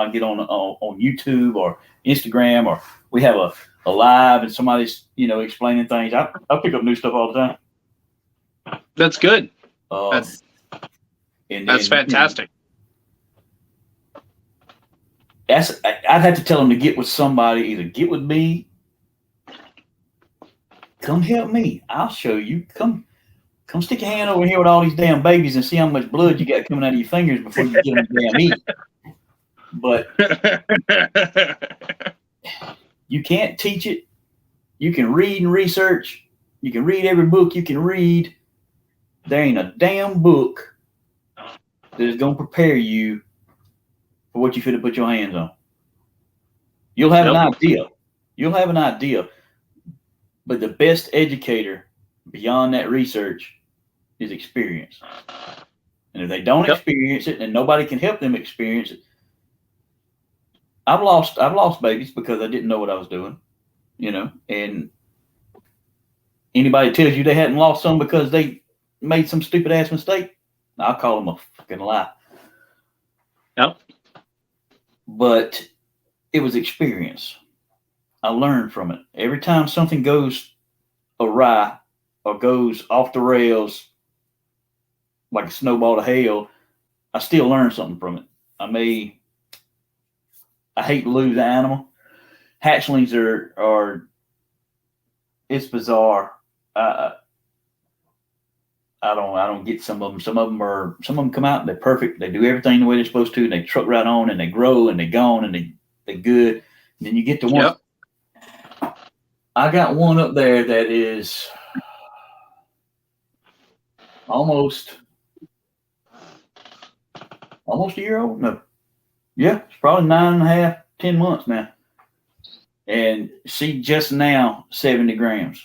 get on YouTube or Instagram, or we have a live and somebody's, explaining things. I pick up new stuff all the time. That's good. That's fantastic. I'd have to tell them to get with somebody, either get with me, come help me. I'll show you. Come stick your hand over here with all these damn babies and see how much blood you got coming out of your fingers before you get them damn eat. But you can't teach it. You can read and research. You can read every book you can read. There ain't a damn book that is going to prepare you for what you finna put your hands on. You'll have an idea. But the best educator beyond that research is experience. And if they don't experience it and nobody can help them experience it, I've lost babies because I didn't know what I was doing, and anybody tells you they hadn't lost some because they made some stupid ass mistake, I'll call them a fucking lie. Yep. But it was experience. I learned from it. Every time something goes awry or goes off the rails like a snowball to hell, I still learn something from it. I hate to lose the animal. Hatchlings are it's bizarre. I don't get some of them. Some of them come out and they're perfect. They do everything the way they're supposed to, and they truck right on and they grow and they're gone and they're good. And then you get to one. Yep. I got one up there that is almost a year old. No. Yeah, it's probably 9.5, 10 months now. And she just now 70 grams.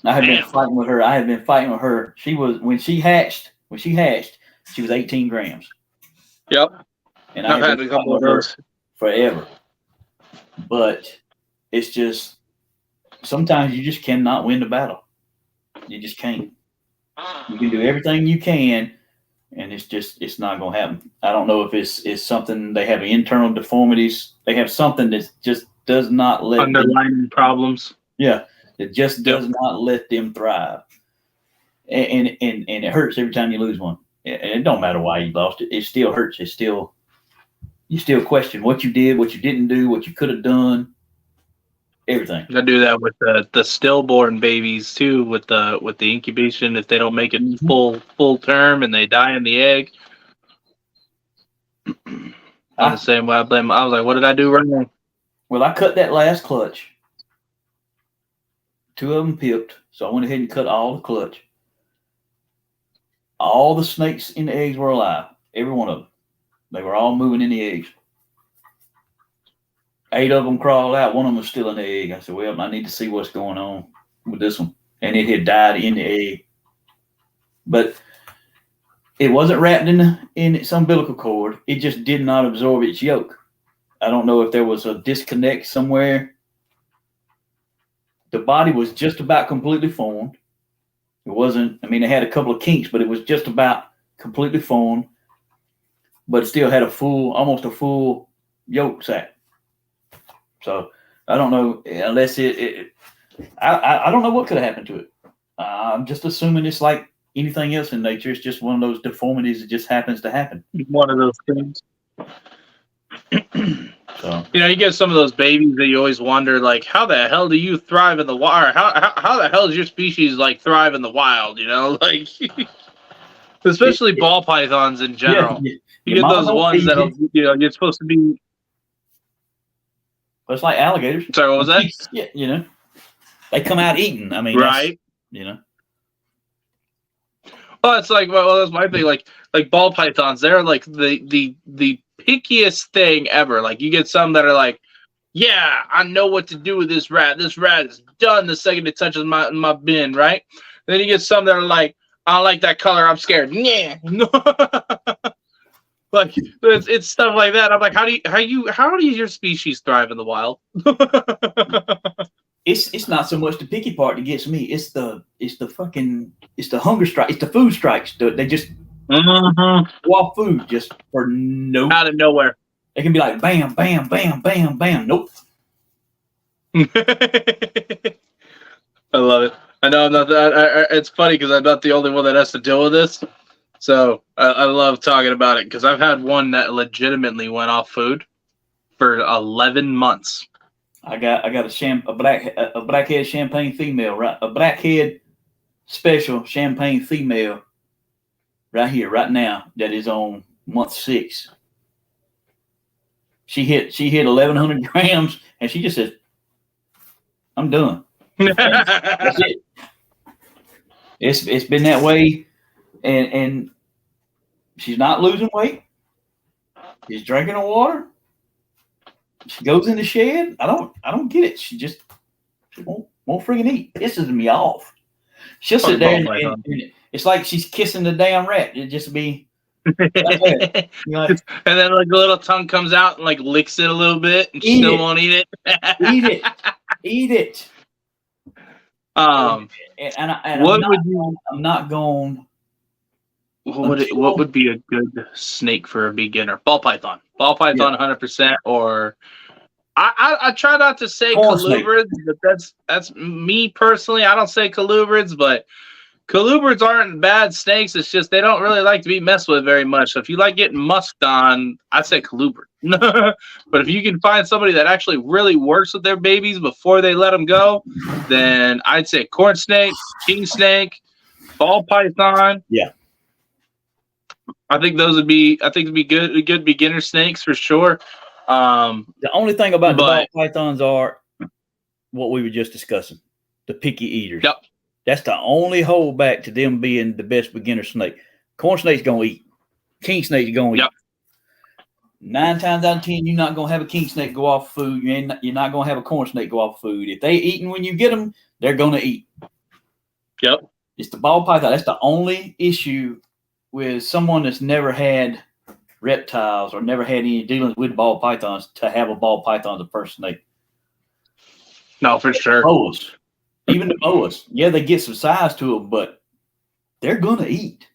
I have been fighting with her. She was when she hatched, she was 18 grams. Yep. And I've had a couple of those forever. But it's just sometimes you just cannot win the battle. You just can't. You can do everything you can, and it's not going to happen. I don't know if it's something they have internal deformities. They have something that just does not let underlying problems. Yeah, it just does not let them thrive, and it hurts every time you lose one. And it don't matter why you lost it. It still hurts. You still question what you did, what you didn't do, what you could have done, everything. I do that with the stillborn babies too, with the incubation. If they don't make it full term and they die in the egg, I'm the same way. I was like, what did I do wrong? Well, I cut that last clutch. 2 of them pipped, so I went ahead and cut all the clutch. All the snakes in the eggs were alive. Every one of them. They were all moving in the eggs. 8 of them crawled out. One of them was still in the egg. I said, well, I need to see what's going on with this one. And it had died in the egg. But it wasn't wrapped in its umbilical cord. It just did not absorb its yolk. I don't know if there was a disconnect somewhere. The body was just about completely formed. It wasn't, I mean, it had a couple of kinks, but it was just about completely formed. But it still had almost a full yolk sac. So I don't know, unless I don't know what could have happened to it. I'm just assuming it's like anything else in nature. It's just one of those deformities that just happens to happen. One of those things. So, you get some of those babies that you always wonder, like, how the hell do you thrive in the wild? How the hell does your species like thrive in the wild? Like, especially ball pythons in general. Yeah. You get those ones that'll, you're supposed to be. It's like alligators. Sorry, what was that? Yeah, they come out eating. I mean, right. Well, it's like, that's my thing. Like ball pythons, they're like the pickiest thing ever. Like, you get some that are like, yeah, I know what to do with this rat. This rat is done the second it touches my bin, right? And then you get some that are like, I don't like that color. I'm scared. Yeah. Like, it's stuff like that. I'm like, how do your species thrive in the wild? It's not so much the picky part that gets me. It's the hunger strike. It's the food strikes. They just go off food just for out of nowhere. They can be like bam, bam, bam, bam, bam. Nope. I love it. I know I'm not that. It's funny because I'm not the only one that has to deal with this. So I love talking about it because I've had one that legitimately went off food for 11 months. I got a blackhead champagne female, right? A blackhead special champagne female right here, right now, that is on month 6. She hit 1,100 grams, and she just says, "I'm done." That's it. It's been that way, and she's not losing weight. She's drinking her water. She goes in the shed. I don't get it. She won't freaking eat. Pisses me off. She'll sit there and it's like she's kissing the damn rat. It just be like, and then like the little tongue comes out and like licks it a little bit, and she still won't eat it. Eat it. I'm not going. What would be a good snake for a beginner? Ball python, 100%. Or I try not to say colubrids, but that's me personally. I don't say colubrids, but colubrids aren't bad snakes. It's just they don't really like to be messed with very much. So if you like getting musked on, I'd say colubrid. But if you can find somebody that actually really works with their babies before they let them go, then I'd say corn snake, king snake, ball python. Yeah. I think those would be good beginner snakes for sure. The only thing about the ball pythons are what we were just discussing, the picky eaters. Yep. That's the only holdback to them being the best beginner snake. Corn snake's gonna eat. King snake's gonna eat. 9 times out of 10, you're not gonna have a king snake go off food. You're not gonna have a corn snake go off food. If they eating when you get them, they're gonna eat. Yep. It's the ball python. That's the only issue with someone that's never had reptiles or never had any dealings with ball pythons to have a ball python as a first snake. No, for sure. Boas. Even the boas. Yeah, they get some size to them, but they're going to eat.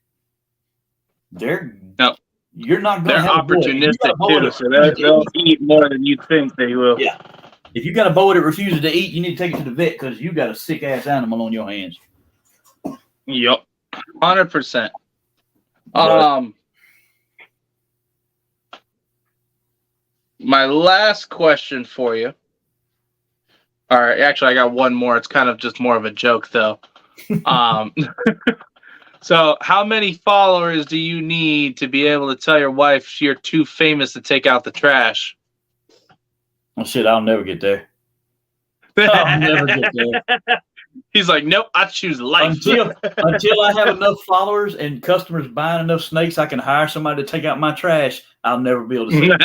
You're not going to have They're opportunistic too, so they'll eat more than you think they will. Yeah. If you got a boa that refuses to eat, you need to take it to the vet because you got a sick-ass animal on your hands. Yep. 100%. My last question for you. All right, actually, I got one more. It's kind of just more of a joke, though. So, how many followers do you need to be able to tell your wife you're too famous to take out the trash? Well, shit, I'll never get there. I'll never get there. He's like, nope, I choose life. Until I have enough followers and customers buying enough snakes, I can hire somebody to take out my trash. I'll never be able to see it.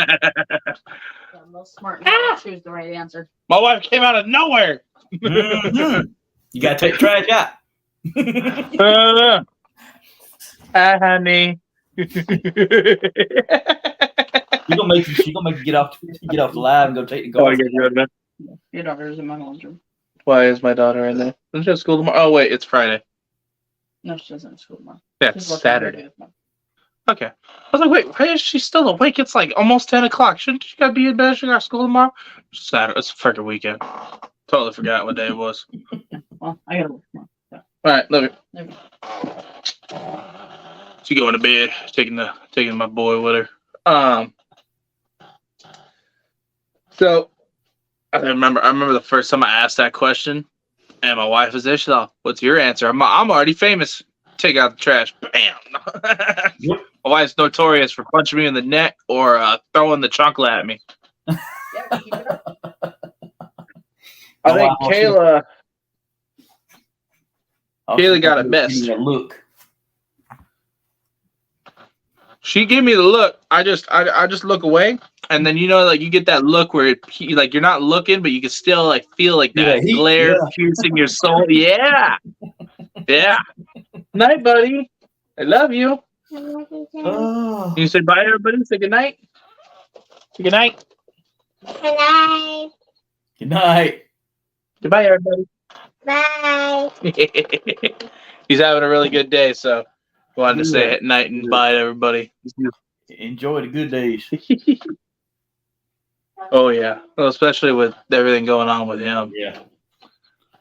Most smart people choose the right answer. My wife came out of nowhere. Mm-hmm. You gotta take trash out. Honey. She's gonna make you get off the live and go take the garbage. Your daughter's in my laundry. Why is my daughter in there? Doesn't she have school tomorrow? Oh wait, it's Friday. No, she doesn't have school tomorrow. Yeah, it's Saturday. Okay. I was like, wait, why is she still awake? It's like almost 10 o'clock. Shouldn't she gotta be in bed? She got school tomorrow? Saturday. It's a freaking weekend. Totally forgot what day it was. Well, I gotta work tomorrow. So. Alright, love it. Love you. She going to bed, taking my boy with her. So I remember the first time I asked that question, and my wife was there. She's like, "What's your answer?" I'm already famous. Take out the trash. Bam. Yep. My wife's notorious for punching me in the neck or throwing the chocolate at me. Yeah, keep it up. I think Kayla got it best. Look. She gave me the look. I just look away, and then like you get that look where like you're not looking, but you can still like feel like that glare piercing your soul. Yeah, yeah. Night, buddy. I love you. Oh. You say bye, everybody. Say good night. Say good night. Good night. Good night. Goodbye, everybody. Bye. He's having a really good day, so wanted to say at night and bye to everybody. Enjoy the good days. Oh yeah, well, especially with everything going on with him. Yeah.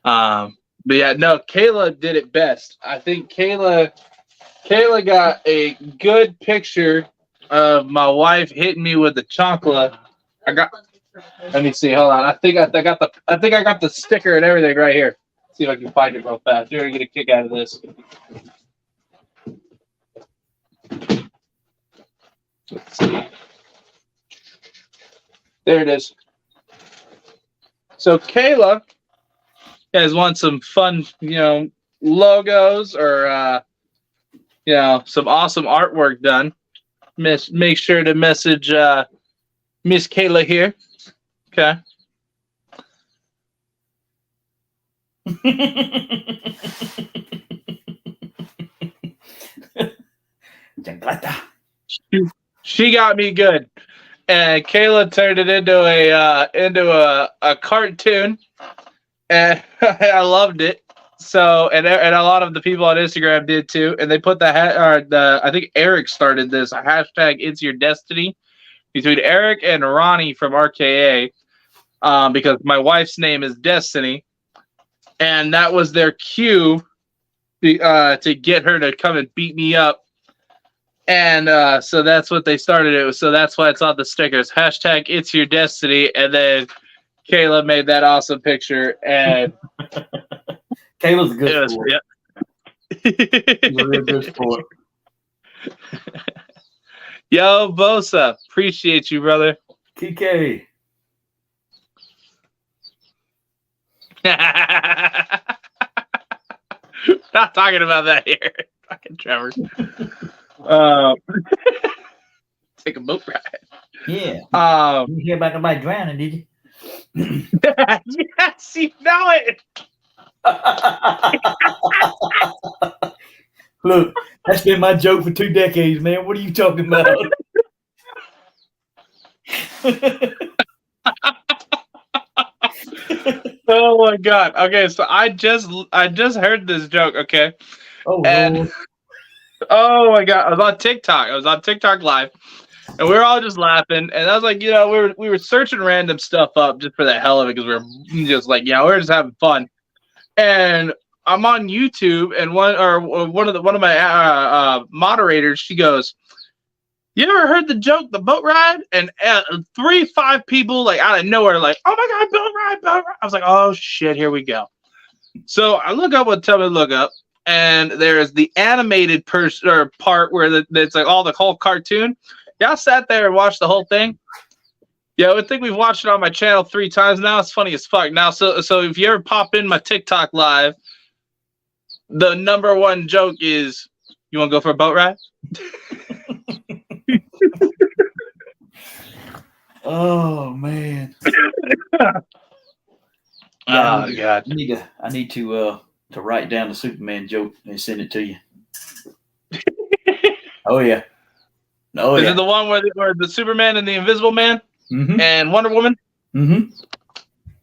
But yeah, no, Kayla did it best. I think Kayla got a good picture of my wife hitting me with the chocolate. Let me see. Hold on. I think I got the sticker and everything right here. Let's see if I can find it real fast. You're gonna get a kick out of this. Let's see. There it is. So Kayla, you guys want some fun, logos or some awesome artwork done? Make sure to message Miss Kayla here. Okay. She got me good, and Kayla turned it into a cartoon, and I loved it. So and a lot of the people on Instagram did too, and they put I think Eric started this hashtag It's Your Destiny between Eric and Ronnie from RKA, because my wife's name is Destiny, and that was their cue to get her to come and beat me up. And so that's what they started it with. So that's why it's on the stickers. Hashtag It's Your Destiny. And then Kayla made that awesome picture. And Kayla's a good sport. Yeah. She's a real good sport. Yo, Bosa. Appreciate you, brother. TK. Not talking about that here. Fucking Trevor. Take a boat ride. Yeah. You hear about nobody drowning, did you? Yes, you know it. Look, that's been my joke for 2 decades, man. What are you talking about? Oh my god. Okay, so I just heard this joke, okay? Oh, and oh my god, I was on TikTok live, and we were all just laughing, and I was like, we were searching random stuff up just for the hell of it, because we were just like, we're just having fun. And I'm on YouTube, and one of my moderators, she goes, "You ever heard the joke, the boat ride?" And 5 people like out of nowhere, like, "Oh my god, boat ride, boat ride!" I was like, "Oh shit, here we go." So I look up what tell me to look up, and there's the animated part where it's like all the whole cartoon. Y'all sat there and watched the whole thing. Yeah, I think we've watched it on my channel 3 times now. It's funny as fuck. Now, so if you ever pop in my TikTok live, the number 1 joke is, "You want to go for a boat ride?" Oh man. Oh god. I need to write down the Superman joke and send it to you. Oh yeah. Oh Is yeah. it the one where the Superman and the Invisible Man and Wonder Woman? Mm-hmm.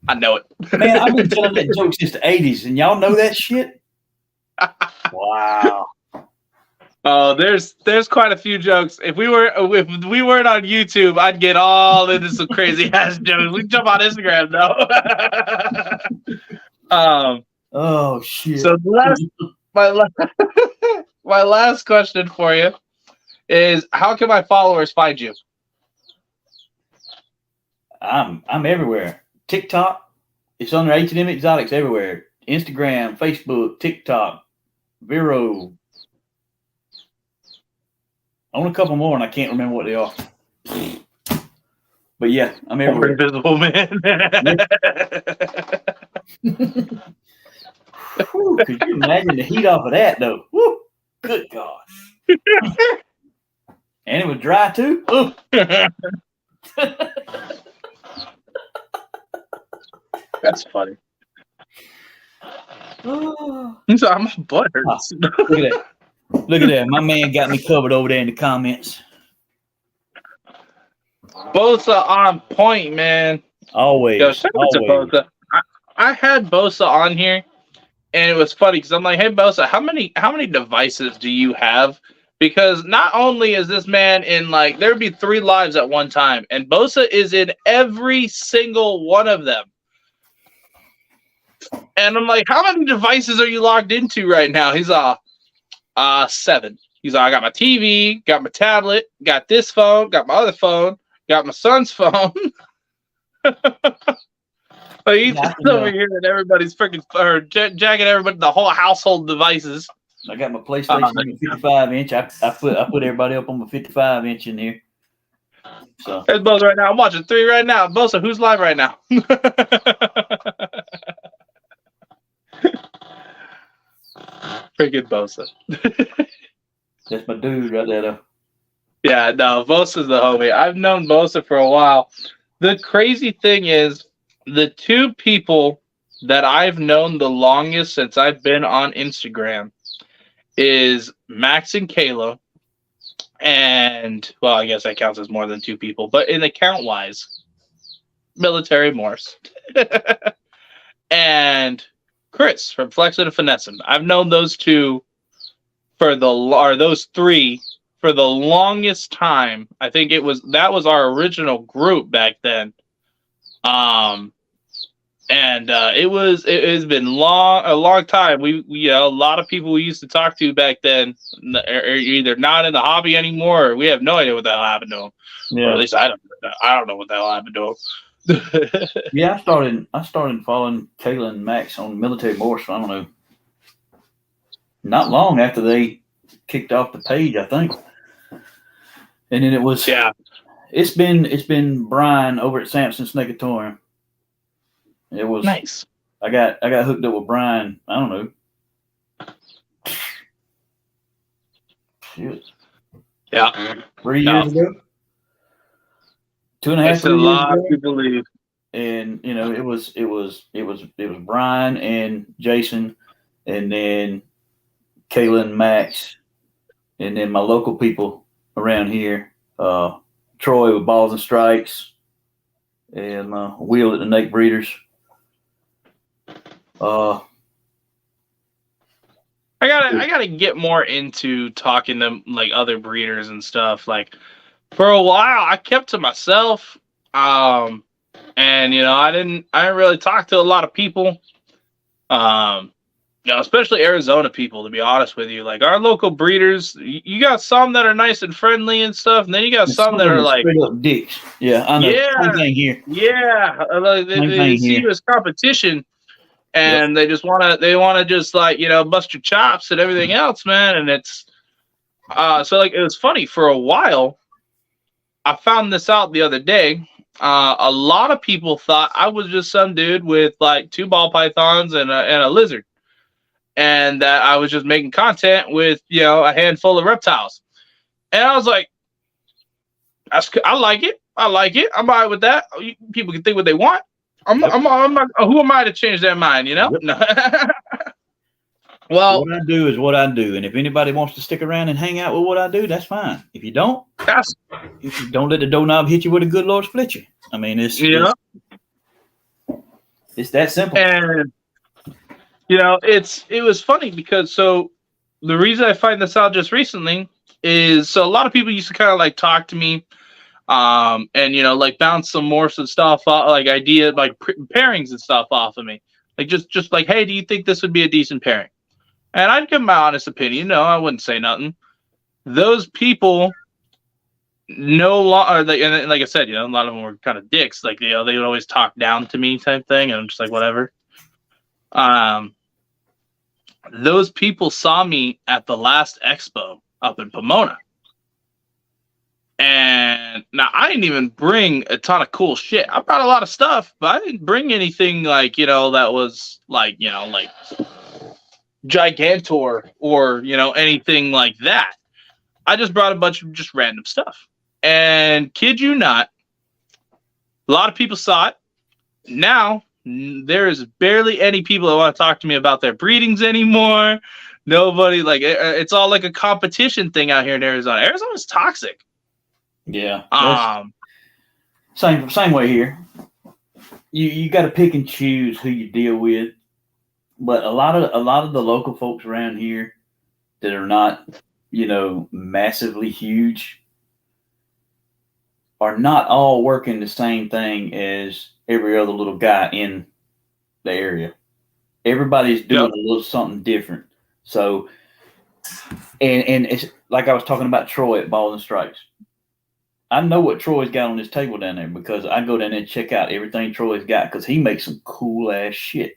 I know it. Man, I've been telling that joke since the 80s, and y'all know that shit? Wow. Oh, there's quite a few jokes. If we weren't on YouTube, I'd get all into some crazy ass jokes. We can jump on Instagram though. Oh shit. So my last question for you is, how can my followers find you? I'm everywhere. TikTok, it's under H&M Exotics everywhere. Instagram, Facebook, TikTok, Vero. I want a couple more, and I can't remember what they are. But yeah, I'm everywhere. Invisible Man. Whew, could you imagine the heat off of that, though? Woo, good God. And it was dry, too. That's funny. Oh. So I'm butt hurts. Look at that. Look at that. My man got me covered over there in the comments. Bosa on point, man. Always. Yo, shout out to Always. Bosa. I had Bosa on here, and it was funny because I'm like, "Hey, Bosa, how many devices do you have?" Because not only is this man in, like, there would be 3 lives at one time, and Bosa is in every single one of them. And I'm like, "How many devices are you logged into right now?" He's 7. He's like, "I got my TV, got my tablet, got this phone, got my other phone, got my son's phone." Like, he's over here and everybody's freaking jacking everybody, the whole household devices. I got my PlayStation 55-inch. I put everybody up on my 55-inch in here. So There's Bosa right now. I'm watching 3 right now. Bosa, who's live right now? Freaking Bosa. that's my dude right there, though. Yeah, no, Bosa's the homie. I've known Bosa for a while. The crazy thing is, the 2 people that I've known the longest since I've been on Instagram is Max and Kayla. And, well, I guess that counts as more than 2 people, but in account wise, Military Morse. And Chris from Flexin' and Finessin'. I've known those 2 those 3 for the longest time. I think that was our original group back then. And it's been a long time. We a lot of people we used to talk to back then are either not in the hobby anymore, or we have no idea what the hell happened to them. Yeah. Or at least I don't know what the hell happened to them. Yeah, I started following Kayla and Max on Military Morse. I don't know, not long after they kicked off the page, I think. And then it was It's been Brian over at Samson Snakeatorium. It was nice. I got hooked up with Brian. I don't know. Shit. Yeah. 3 years ago. 2.5 That's a 3 years lot ago. to believe. And it was Brian and Jason, and then Kayla and Max, and then my local people around here, Troy with Balls and Strikes, and Will at the Nate Breeders. I gotta get more into talking to like other breeders and stuff. Like, for a while I kept to myself. And I didn't really talk to a lot of people. And especially Arizona people, to be honest with you. Like our local breeders, you got some that are nice and friendly and stuff, and then you got And some that of them are like, straight up dicks. Yeah, I know. yeah, Same thing here. yeah, like Same they thing see here. you as competition, Yep. and they want to just like bust your chops and everything else, man. And it's so like it was funny for a while. I found this out the other day. A lot of people thought I was just some dude with like 2 ball pythons and a lizard, and that I was just making content with a handful of reptiles. And I was like, I like it. I like it. I'm all right with that. People can think what they want. I'm not, who am I to change their mind? Yep. No. Well, what I do is what I do, and if anybody wants to stick around and hang out with what I do, that's fine. If you don't, don't let the doorknob hit you with a good Lord split you. I mean, it's that simple. And it was funny because the reason I find this out just recently is a lot of people used to kind of like talk to me, and like bounce some morphs and stuff, like idea like pairings and stuff off of me, like just like, hey, do you think this would be a decent pairing? And I'd give my honest opinion. No, I wouldn't say nothing. Those people no longer, and like I said, a lot of them were kind of dicks. Like they would always talk down to me, type thing, and I'm just like, whatever. Those people saw me at the last expo up in Pomona, and now I didn't even bring a ton of cool shit. I brought a lot of stuff, but I didn't bring anything like that was like like Gigantor or anything like that. I just brought a bunch of just random stuff, and kid you not, a lot of people saw it. Now there is barely any people that want to talk to me about their breedings anymore. Nobody, like it's all like a competition thing out here in Arizona. Arizona's toxic. Yeah. Same way here. You got to pick and choose who you deal with. But a lot of the local folks around here that are not, massively huge are not all working the same thing as every other little guy in the area. Everybody's doing a little something different. So, and it's like I was talking about Troy at Balls and Strikes. I know what Troy's got on his table down there because I go down there and check out everything Troy's got because he makes some cool ass shit.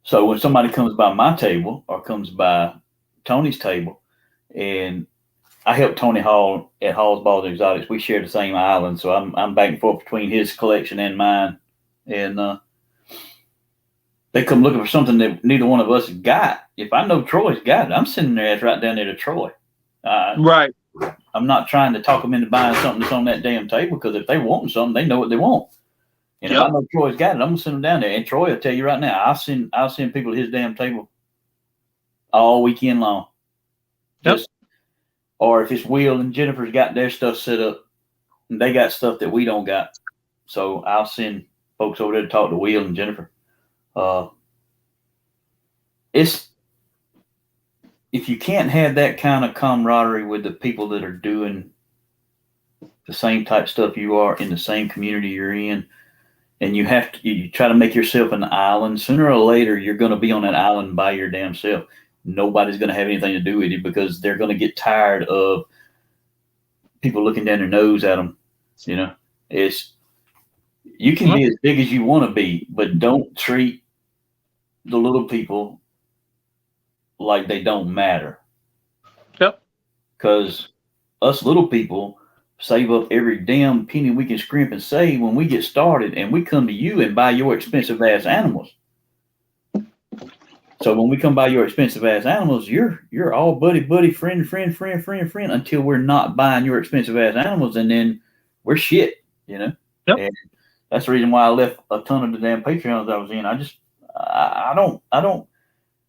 So when somebody comes by my table or comes by Tony's table, and I help Tony Hall at Hall's Balls and Exotics, we share the same island, so I'm back and forth between his collection and mine, and they come looking for something that neither one of us has got. If I know Troy's got it, I'm sending their ass right down there to Troy. Right. I'm not trying to talk them into buying something that's on that damn table because if they want something, they know what they want. And if I know Troy's got it, I'm gonna send them down there. And Troy will tell you right now, I'll send people to his damn table all weekend long. Or if it's Will and Jennifer's got their stuff set up, and they got stuff that we don't got, so I'll send folks over there to talk to Will and Jennifer. It's if you can't have that kind of camaraderie with the people that are doing the same type stuff you are in the same community you're in, and you try to make yourself an island, sooner or later you're going to be on that island by your damn self. Nobody's going to have anything to do with it because they're going to get tired of people looking down their nose at them. You can be as big as you want to be, but don't treat the little people like they don't matter. Yep. Because us little people save up every damn penny we can scrimp and save when we get started, and we come to you and buy your expensive ass animals. So when we come by your expensive ass animals, you're all buddy, friend until we're not buying your expensive ass animals, and then we're shit, Yep. And that's the reason why I left a ton of the damn Patreons I was in.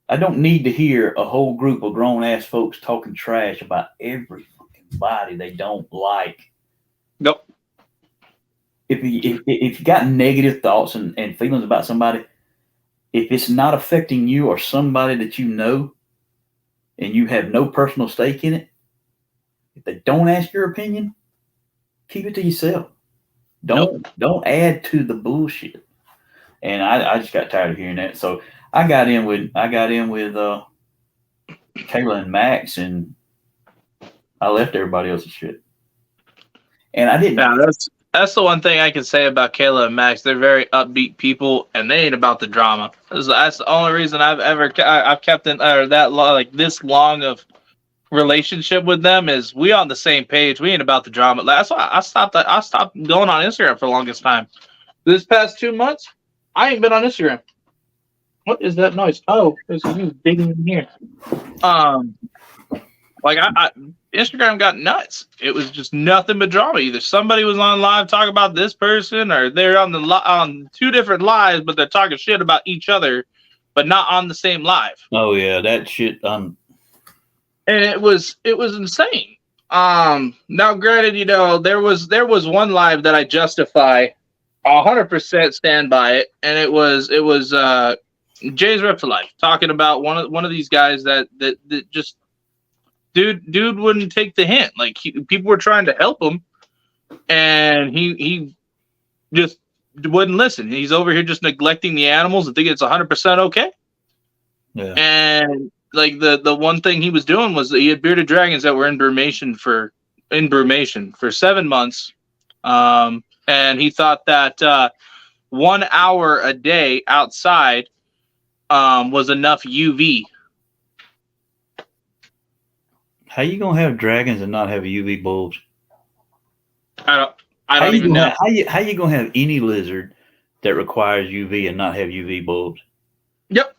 I don't need to hear a whole group of grown ass folks talking trash about every fucking body they don't like. Nope. If you got negative thoughts and feelings about somebody, if it's not affecting you or somebody that you know, and you have no personal stake in it, if they don't ask your opinion, keep it to yourself. Don't add to the bullshit. And I just got tired of hearing that. So I got in with Kayla and Max, and I left everybody else's shit. And I didn't. Yeah, that's the one thing I can say about Kayla and Max. They're very upbeat people, and they ain't about the drama. That's the only reason I've kept in like this long of relationship with them is we on the same page. We ain't about the drama. That's why I stopped going on Instagram for the longest time. This past 2 months, I ain't been on Instagram. What is that noise? Oh, there's you digging in here. Like I Instagram got nuts. It was just nothing but drama. Either somebody was on live talking about this person, or they're on two different lives, but they're talking shit about each other, but not on the same live. Oh yeah, that shit. And it was insane. Now granted, there was one live that I justify 100% stand by it, and it was Jay's Rep for Life talking about one of these guys that just dude wouldn't take the hint. Like people were trying to help him, and he just wouldn't listen. He's over here just neglecting the animals and thinking it's 100% okay. Yeah. And like the one thing he was doing was that he had bearded dragons that were in brumation for 7 months, and he thought that 1 hour a day outside was enough UV. How you gonna have dragons and not have UV bulbs? I don't even know. How you gonna have any lizard that requires UV and not have UV bulbs? Yep.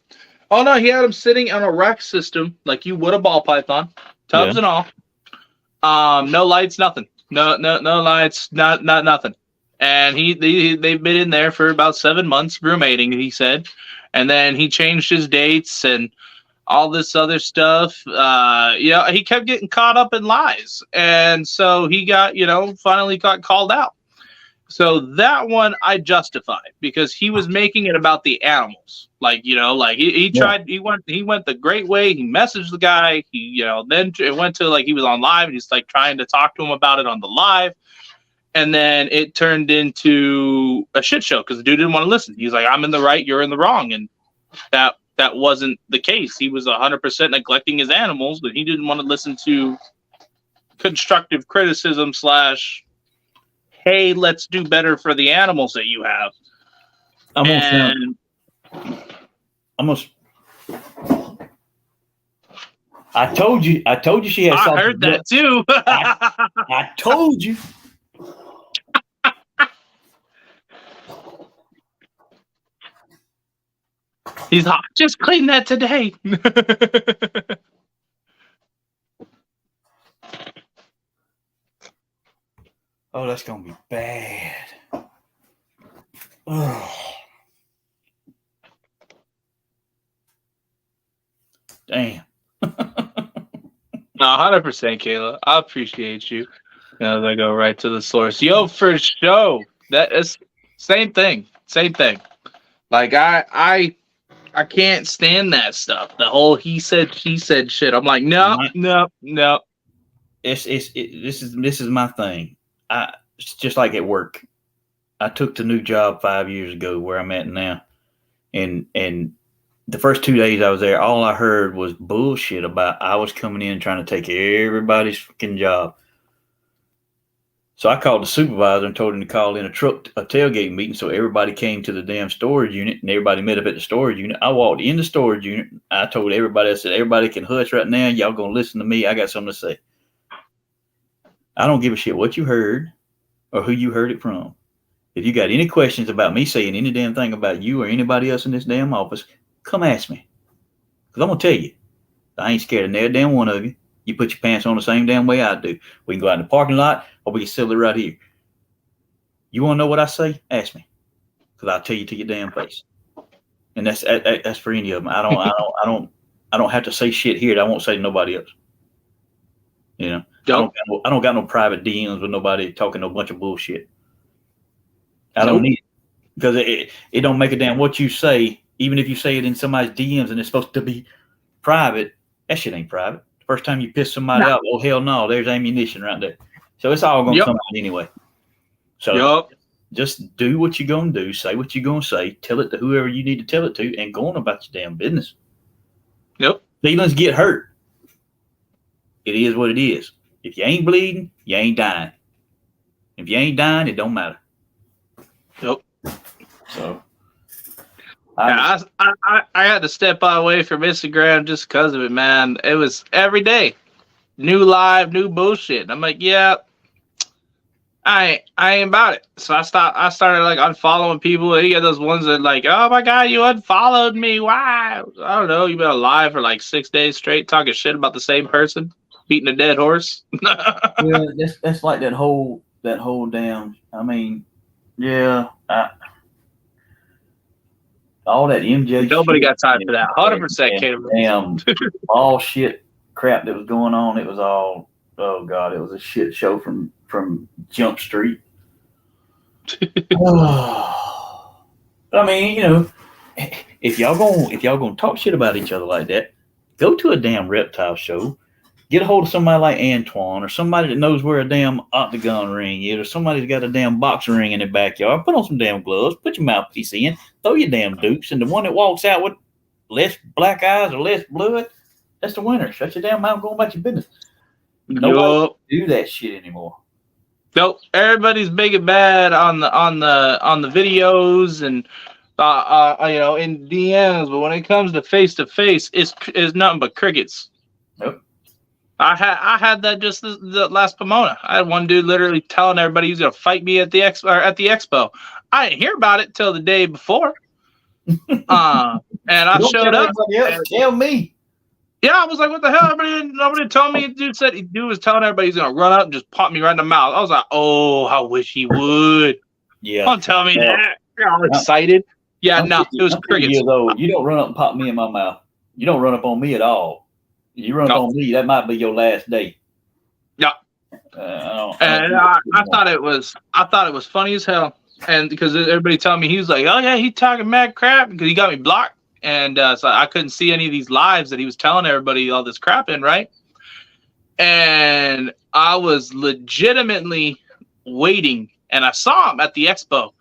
Oh no, he had them sitting on a rack system like you would a ball python, tubs and all. No lights, nothing. No lights, not nothing. And they've been in there for about 7 months brumating, he said, and then he changed his dates and all this other stuff. He kept getting caught up in lies, and so he got finally got called out. So that one I justified because he was making it about the animals. He tried. He went the great way. He messaged the guy. Then it went to he was on live and he's trying to talk to him about it on the live. And then it turned into a shit show because the dude didn't want to listen. He's like, I'm in the right, you're in the wrong. And that wasn't the case. He was 100% neglecting his animals, but he didn't want to listen to constructive criticism / hey, let's do better for the animals that you have. I told you she had something. I heard that too. I told you. He's hot. Just clean that today. Oh, that's gonna be bad. Oh. Damn. 100%, Kayla. I appreciate you. As I go right to the source. Yo, for show. That is same thing. Like I can't stand that stuff. The whole he said, she said shit. I'm like, no. This is my thing. It's just like at work. I took the new job 5 years ago where I'm at now. And the first 2 days I was there, all I heard was bullshit about I was coming in trying to take everybody's fucking job. So I called the supervisor and told him to call in a tailgate meeting so everybody came to the damn storage unit and everybody met up at the storage unit. I walked in the storage unit. I told everybody, I said, everybody can hush right now. Y'all going to listen to me. I got something to say. I don't give a shit what you heard or who you heard it from. If you got any questions about me saying any damn thing about you or anybody else in this damn office, come ask me. Because I'm going to tell you, I ain't scared of no damn one of you. You put your pants on the same damn way I do. We can go out in the parking lot or we can settle it right here. You want to know what I say? Ask me. Because I'll tell you to your damn face. And that's for any of them. I don't have to say shit here that I won't say to nobody else. I don't got no private DMs with nobody talking no bunch of bullshit. I don't need it. Because it don't make a damn what you say, even if you say it in somebody's DMs and it's supposed to be private, that shit ain't private. The first time you piss somebody out, oh hell no, there's ammunition right there. So it's all gonna come out anyway. So Just do what you're going to do. Say what you're going to say. Tell it to whoever you need to tell it to, and go on about your damn business. Yep. Feelings get hurt. It is what it is. If you ain't bleeding, you ain't dying. If you ain't dying, it don't matter. Yep. So, I had to step away from Instagram just because of it, man. It was every day, new live, new bullshit. I'm like, yeah, I ain't about it. So I started like unfollowing people. And you get those ones that like, oh my god, you unfollowed me. Why? I don't know. You've been alive for like 6 days straight, talking shit about the same person, beating a dead horse. yeah, that's like that whole damn. I mean, yeah. All that MJ. Nobody shit got time for that. 100%, Caleb. Damn, all shit crap that was going on. It was all. Oh god, it was a shit show from Jump Street. I mean, you know, if y'all gonna talk shit about each other like that, go to a damn reptile show. Get a hold of somebody like Antoine or somebody that knows where a damn octagon ring is, or somebody that's got a damn boxing ring in their backyard. Put on some damn gloves, put your mouthpiece in, throw your damn dukes, and the one that walks out with less black eyes or less blood, that's the winner. Shut your damn mouth, go about your business. Nobody do that shit anymore. Nope. Everybody's big and bad on the videos and you know, in DMs, but when it comes to face, it's nothing but crickets. Nope. I had that just the last Pomona. I had one dude literally telling everybody he was gonna fight me at the expo. I didn't hear about it till the day before. And I showed up. Tell me. Yeah, I was like, what the hell? Nobody told me. Dude was telling everybody he's gonna run up and just pop me right in the mouth. I was like, oh, I wish he would. Yeah. Don't tell me that. I'm excited. Yeah, no, it was crickets. You don't run up and pop me in my mouth. You don't run up on me at all. You run up on me, that might be your last day. Yeah. I thought it was funny as hell, and because everybody telling me he was like, oh yeah, he talking mad crap because he got me blocked, and so I couldn't see any of these lives that he was telling everybody all this crap in, right? And I was legitimately waiting, and I saw him at the expo,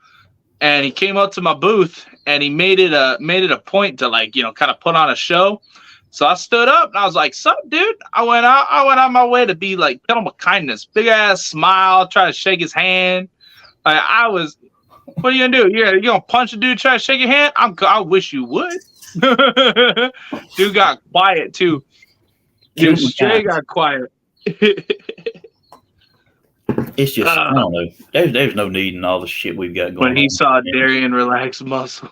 and he came up to my booth, and he made it a point to, like, you know, kind of put on a show. So I stood up and I was like, "Sup, dude?" I went out my way to be like, tell him with kindness, big ass smile, try to shake his hand. Like, what are you gonna do? You gonna punch a dude, try to shake your hand? I wish you would. Dude got quiet too. Dude straight got quiet. It's just, I don't know. There's no need in all the shit we've got going on. When he saw Darian relax muscle.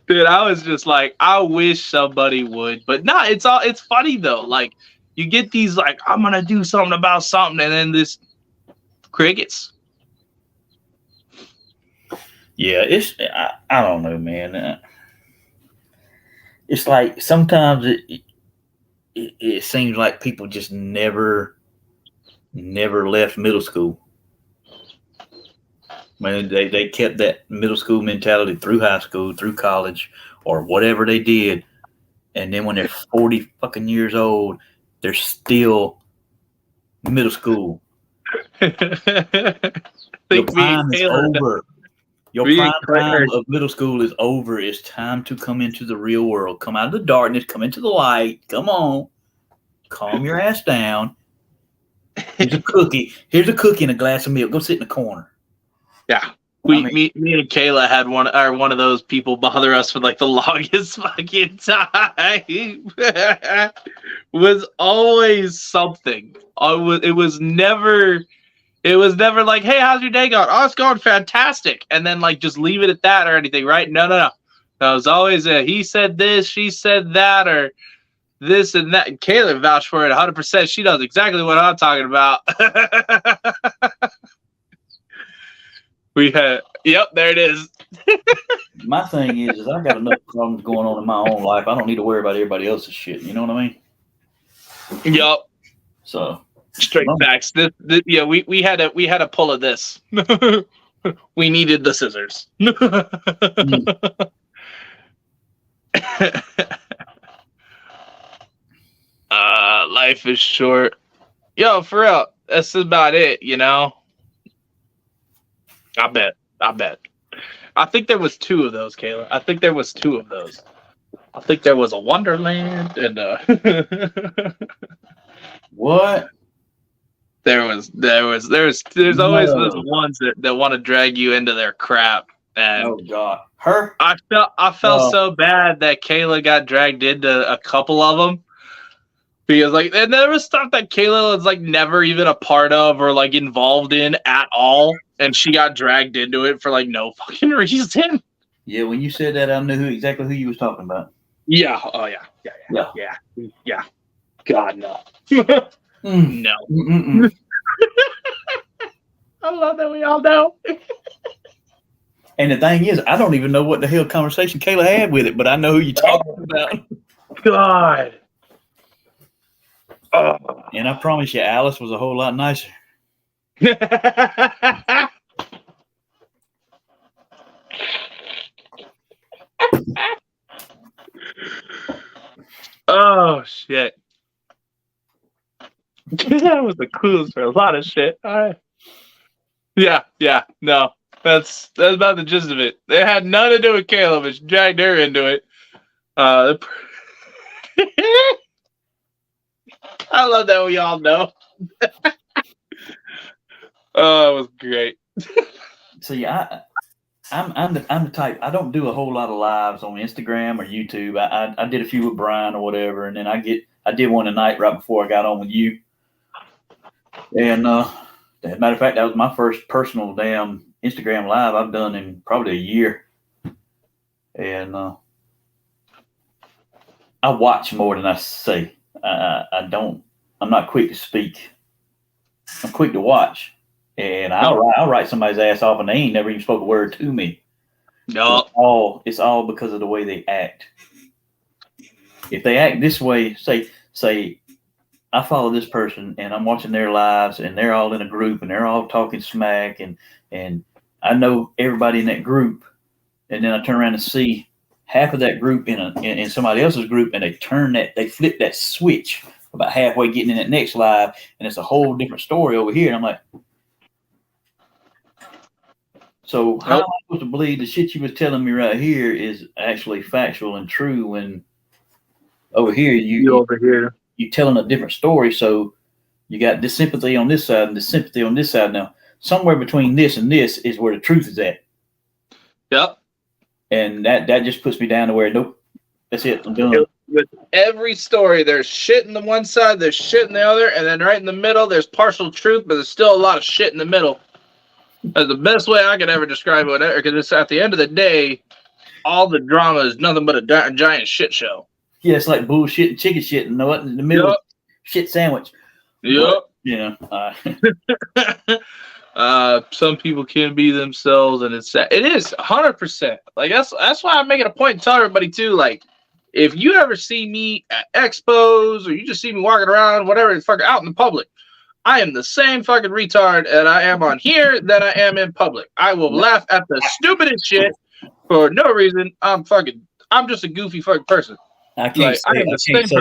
Dude, I was just like, I wish somebody would. But no, it's funny though. Like, you get these like, I'm gonna do something about something, and then this crickets. Yeah, I don't know, man. It's like sometimes it seems like people just never left middle school. Man, they kept that middle school mentality through high school, through college, or whatever they did. And then when they're 40 fucking years old, they're still middle school. Your prime is over. Your prime time of middle school is over. It's time to come into the real world. Come out of the darkness. Come into the light. Come on. Calm your ass down. Here's a cookie. Here's a cookie and a glass of milk. Go sit in the corner. Yeah. Me and Kayla had one of those people bother us for like the longest fucking time. Was always something. It was never like, hey, how's your day going? Oh, it's going fantastic. And then like just leave it at that or anything, right? No. It was always he said this, she said that, or this and that. And Kayla vouched for it 100%. She knows exactly what I'm talking about. Yep, there it is. My thing is I got enough problems going on in my own life. I don't need to worry about everybody else's shit. You know what I mean? Yep. So straight facts. Yeah, we had a pull of this. We needed the scissors. Life is short. Yo, for real, that's about it, you know? I bet. I think there was 2 of those, Kayla. I think there was 2 of those. I think there was a Wonderland and What? there's always those ones that want to drag you into their crap. And Oh God, her. I felt so bad that Kayla got dragged into a couple of them because like and there was stuff that Kayla was like never even a part of or like involved in at all, and she got dragged into it for like no fucking reason. Yeah, when you said that, I knew exactly who you was talking about. Yeah. Oh yeah. God no. No. I love that we all know. And the thing is, I don't even know what the hell conversation Kayla had with it, but I know who you're talking about. God. Oh. And I promise you, Alice was a whole lot nicer. Oh shit. That was the clues for a lot of shit. All right. Yeah, no. That's about the gist of it. It had nothing to do with Caleb, but she dragged her into it. I love that we all know. Oh, it was great. So yeah, I'm the type. I don't do a whole lot of lives on Instagram or YouTube. I did a few with Brian or whatever, and then I did one tonight right before I got on with you. And as a matter of fact, that was my first personal damn Instagram live I've done in probably a year. And I watch more than I say. I'm not quick to speak. I'm quick to watch. And I'll write somebody's ass off and they ain't never even spoke a word to me. No. It's all because of the way they act. If they act this way, say I follow this person and I'm watching their lives and they're all in a group and they're all talking smack and I know everybody in that group, and then I turn around and see half of that group in somebody else's group, and they flip that switch about halfway getting in that next live, and it's a whole different story over here. And I'm like, so how am I supposed to believe the shit you was telling me right here is actually factual and true when over here you telling a different story? So you got this sympathy on this side and this sympathy on this side. Now somewhere between this and this is where the truth is at. Yep. And that just puts me down to where nope, that's it. I'm done. With every story, there's shit in the one side, there's shit in the other, and then right in the middle, there's partial truth, but there's still a lot of shit in the middle. That's the best way I could ever describe it, because it's at the end of the day, all the drama is nothing but a giant shit show. Yeah, it's like bullshit and chicken shit, and what in the middle, shit sandwich. Yep. Yeah. Some people can be themselves, and it's sad. It is 100%. Like that's why I'm making a point to tell everybody too. Like, if you ever see me at expos or you just see me walking around, whatever, it's fucking out in the public, I am the same fucking retard that I am on here that I am in public. I will laugh at the stupidest shit for no reason. I'm just a goofy fucking person. I can't say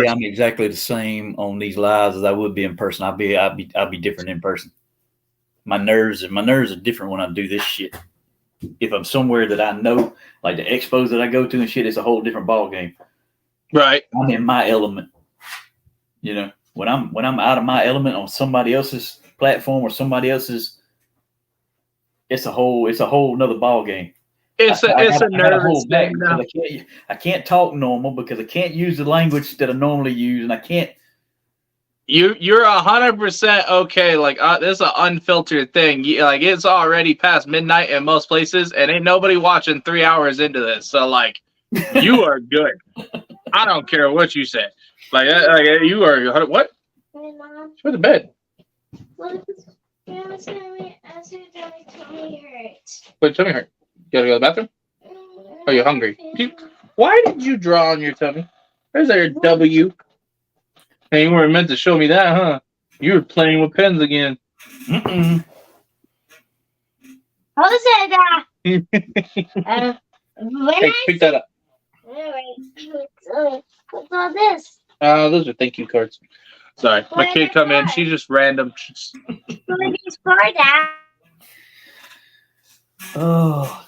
I'm exactly the same on these lives as I would be in person. I'll be different in person. My nerves are different when I do this shit. If I'm somewhere that I know, like the expos that I go to and shit, it's a whole different ball game. Right. I'm in my element. You know, when I'm out of my element on somebody else's platform or somebody else's, it's a whole nother ball game. It's a nervous thing. I can't talk normal because I can't use the language that I normally use, and I can't. You're 100% okay. Like this is an unfiltered thing. Like it's already past midnight in most places, and ain't nobody watching 3 hours into this. So like, you are good. I don't care what you say. Like you are what? My mom. Go to bed. What is my tummy hurts. Wait, tummy hurt. You gotta go to the bathroom? Are you hungry? Why did you draw on your tummy? There's a W. Hey, you weren't meant to show me that, huh? You were playing with pens again. Mm-mm. What is it? Hey, pick that up. What's all this? Those are thank you cards. Sorry, my kid come in. She just random. What is for that? Oh.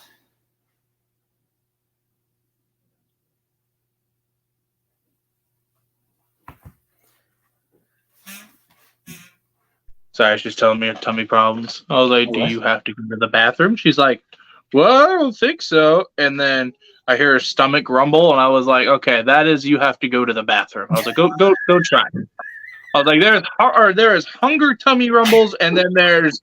Sorry, she's telling me her tummy problems. I was like, Oh, do that's- you have to go to the bathroom? She's like, well, I don't think so. And then I hear her stomach rumble, and I was like, okay, that is you have to go to the bathroom. I was like, go try. I was like, there is hunger tummy rumbles, and then there's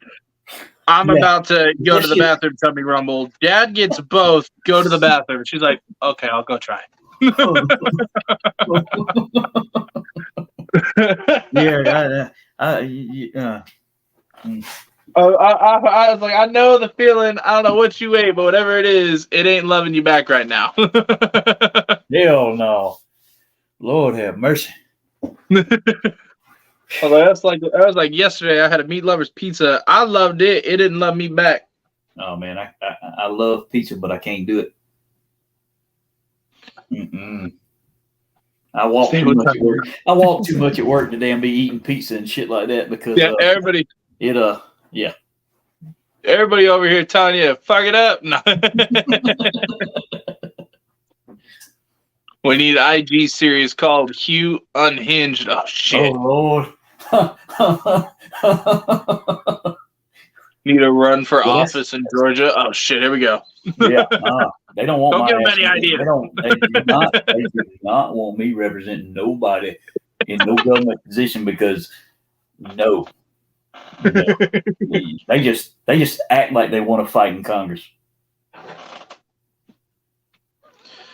I'm Yeah. about to go That to the shit- bathroom tummy rumble. Dad gets both. Go to the bathroom. She's like, okay, I'll go try. Yeah. I was like, I know the feeling. I don't know what you ate, but whatever it is, it ain't loving you back right now. Hell no. Lord have mercy. That's like I was like yesterday. I had a meat lovers pizza. I loved it. It didn't love me back. Oh man, I love pizza, but I can't do it. Mm-mm. I walk too much at work. I walk too much at work to damn be eating pizza and shit like that because Everybody over here telling you to fuck it up. No. We need an IG series called Hugh Unhinged. Oh shit. Oh Lord. Need a run for office in Georgia. Oh shit, here we go. Yeah. They don't want Don't my give them ass. any idea. They do not want me representing nobody in no government position because no. They just act like they want to fight in Congress.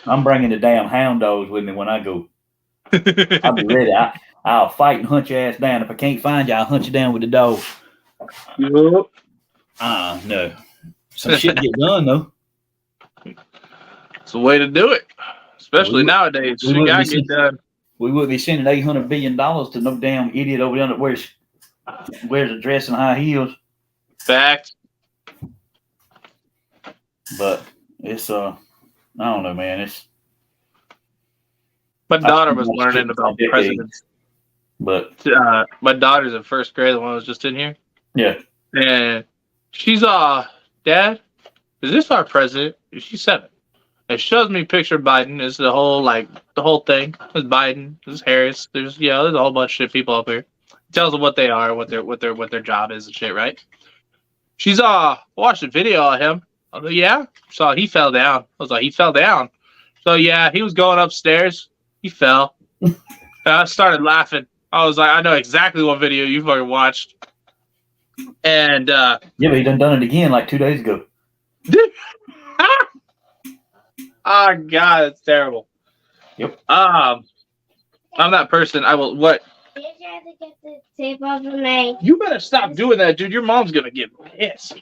I'm bringing the damn hound dogs with me when I go. I'll be ready. I'll fight and hunt your ass down. If I can't find you, I'll hunt you down with the dogs. Yep. No. Some shit get done though. It's the way to do it, especially nowadays. You gotta get done. We would be sending $800 billion to no damn idiot over there that wears a dress and high heels. Fact. But it's I don't know, man. It's my daughter was learning about presidents. But my daughter's in first grade. The one that was just in here. Yeah. And she's Dad, is this our president? She's 7. It shows me a picture of Biden. It's the whole thing. There's Biden. There's Harris. There's a whole bunch of shit people up here. It tells them what they are, what their job is and shit, right? She's watched a video of him. I was like, yeah. So he fell down. I was like, he fell down. So yeah, he was going upstairs. He fell. And I started laughing. I was like, I know exactly what video you fucking watched. And yeah, but he done it again like 2 days ago. Oh God, it's terrible. Yep. I'm that person. I will. What? Did you have to get the tape off of my? You better stop doing that, dude. Your mom's gonna get pissed.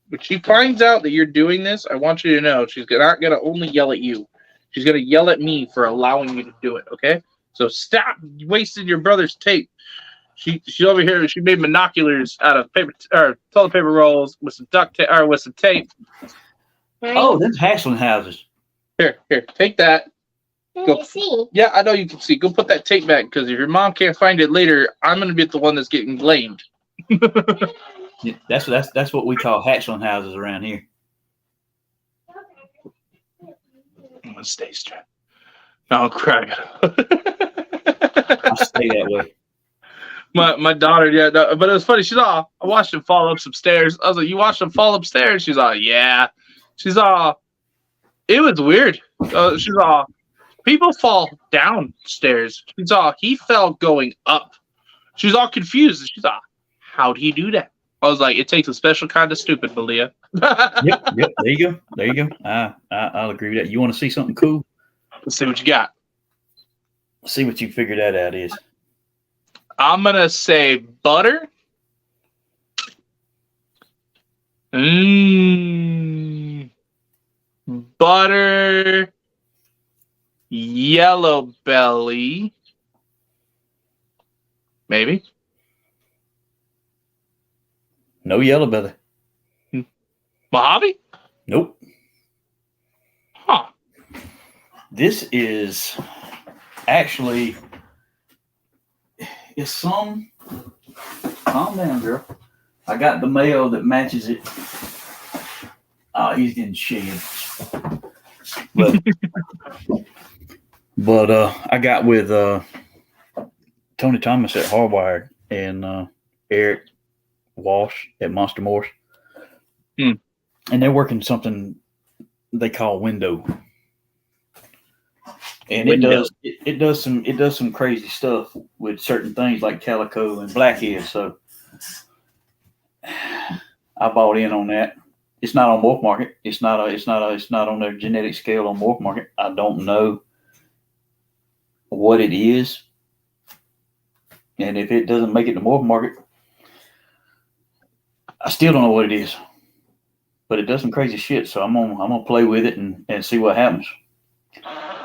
When she finds out that you're doing this, I want you to know she's not gonna only yell at you. She's gonna yell at me for allowing you to do it. Okay? So stop wasting your brother's tape. She's over here. She made binoculars out of paper or toilet paper rolls with some duct tape or with some tape. Oh, that's Ashland houses. Here, take that. Can Go. you see? Yeah, I know you can see. Go put that tape back because if your mom can't find it later, I'm gonna be the one that's getting blamed. Yeah, that's what we call Hatchland houses around here. I'm gonna stay strapped. Oh crap! I stay that way. My daughter, yeah, no, but it was funny. She's all, I watched him fall up some stairs. I was like, you watched him fall upstairs? She's all, yeah. She's all, it was weird. She's all, people fall downstairs. She's all, he fell going up. She's all confused. She's all, how'd he do that? I was like, it takes a special kind of stupid, Malia. Yep. There you go. I'll agree with that. You want to see something cool? Let's see what you got. See what you figured that out is. I'm gonna say butter. Butter. Yellow belly. Maybe. No yellow belly. Mojave? Nope. Huh. This is actually it's some. Calm down, girl. I got the mail that matches it. Oh, he's getting shed. But I got with Tony Thomas at Hardwired and Eric Walsh at Monster Morse. And they're working something they call Window. And it does some crazy stuff with certain things like calico and blackhead. So I bought in on that. It's not on Morph Market. It's not on their genetic scale on Morph Market. I don't know what it is, and if it doesn't make it to Morph Market, I still don't know what it is. But it does some crazy shit. So I'm gonna play with it and see what happens.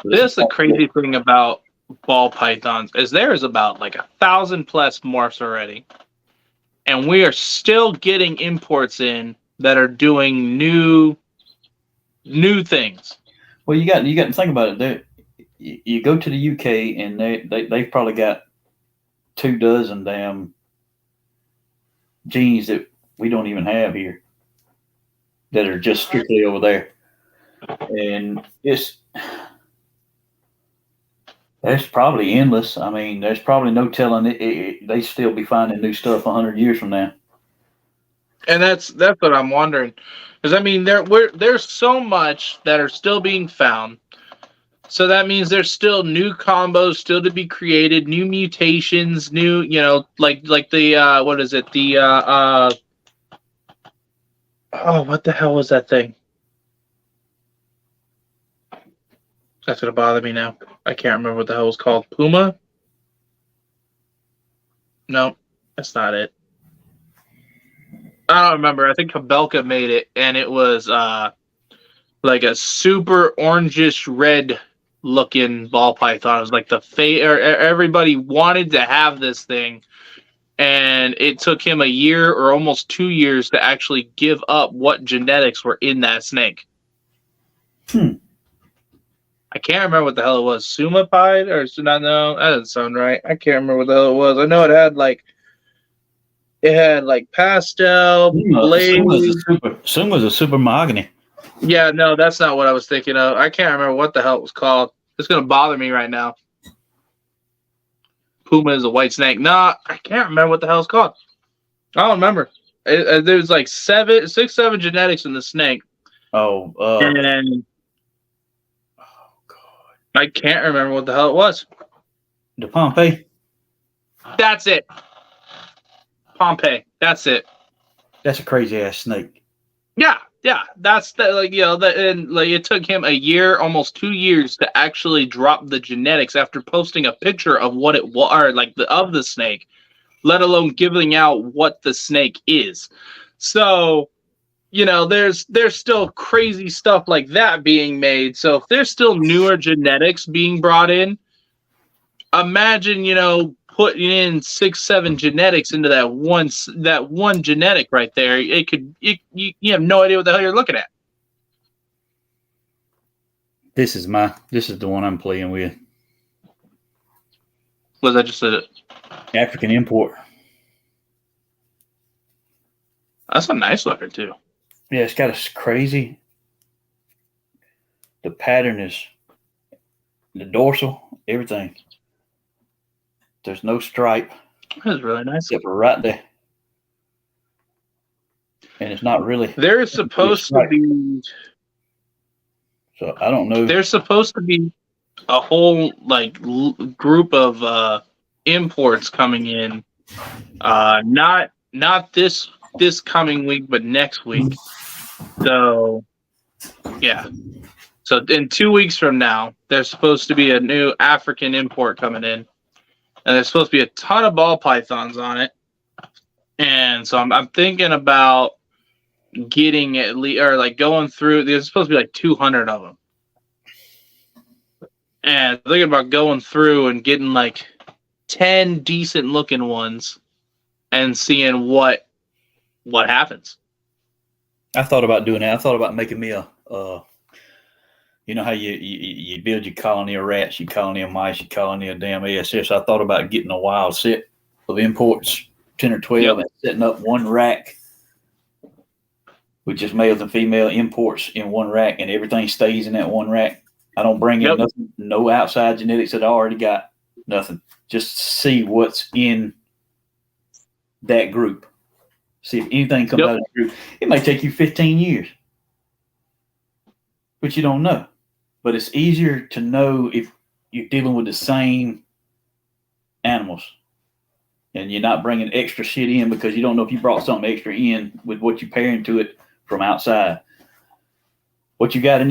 This is the crazy thing about ball pythons is there is about like 1,000 plus morphs already, and we are still getting imports in that are doing new things. Well, you got to think about it. You go to the UK and they've probably got 24 damn genes that we don't even have here that are just strictly over there, and that's probably endless. I mean, there's probably no telling they still be finding new stuff 100 years from now. And that's what I'm wondering, because I mean there's so much that are still being found, so that means there's still new combos still to be created, new mutations, new like the what is it oh, what the hell was that thing? That's gonna bother me now. I can't remember what the hell it was called. Puma? No, that's not it. I don't remember. I think Kabelka made it, and it was like a super orangish red looking ball python. It was like everybody wanted to have this thing, and it took him a year or almost 2 years to actually give up what genetics were in that snake. I can't remember what the hell it was. Sumapide or no, that doesn't sound right. I can't remember what the hell it was. I know it had like pastel, blade. Suma's a super mahogany. Yeah, no, that's not what I was thinking of. I can't remember what the hell it was called. It's gonna bother me right now. Puma is a white snake. Nah, I can't remember what the hell it's called. I don't remember. There's like 7 genetics in the snake. And I can't remember what the hell it was. The Pompeii. That's it. Pompeii. That's it. That's a crazy ass snake. Yeah. That's and it took him a year, almost 2 years, to actually drop the genetics after posting a picture of what it was, or of the snake, let alone giving out what the snake is. So, there's still crazy stuff like that being made. So if there's still newer genetics being brought in, imagine, putting in 6-7 genetics into that one genetic right there. You have no idea what the hell you're looking at. This is the one I'm playing with. Was that just a African import? That's a nice looker too. Yeah, it's got a crazy. The pattern is the dorsal, everything. There's no stripe. That's really nice. Except for right there. And it's not really. There's supposed to be. So I don't know. There's supposed to be a whole group of imports coming in. Not this coming week, but next week. So yeah. So in 2 weeks from now, there's supposed to be a new African import coming in. And there's supposed to be a ton of ball pythons on it. And so I'm thinking about getting at least, or going through, there's supposed to be 200 of them. And I'm thinking about going through and getting 10 decent looking ones and seeing what happens. I thought about doing that. I thought about making me a you know how you build your colony of rats, your colony of mice, your colony of damn ASS. I thought about getting a wild set of imports, 10 or 12, and setting up one rack with just males and female imports in one rack, and everything stays in that one rack. I don't bring in nothing, no outside genetics that I already got, nothing. Just see what's in that group. See if anything comes out of the group. It may take you 15 years, but you don't know. But it's easier to know if you're dealing with the same animals and you're not bringing extra shit in because you don't know if you brought something extra in with what you're pairing to it from outside. What you got in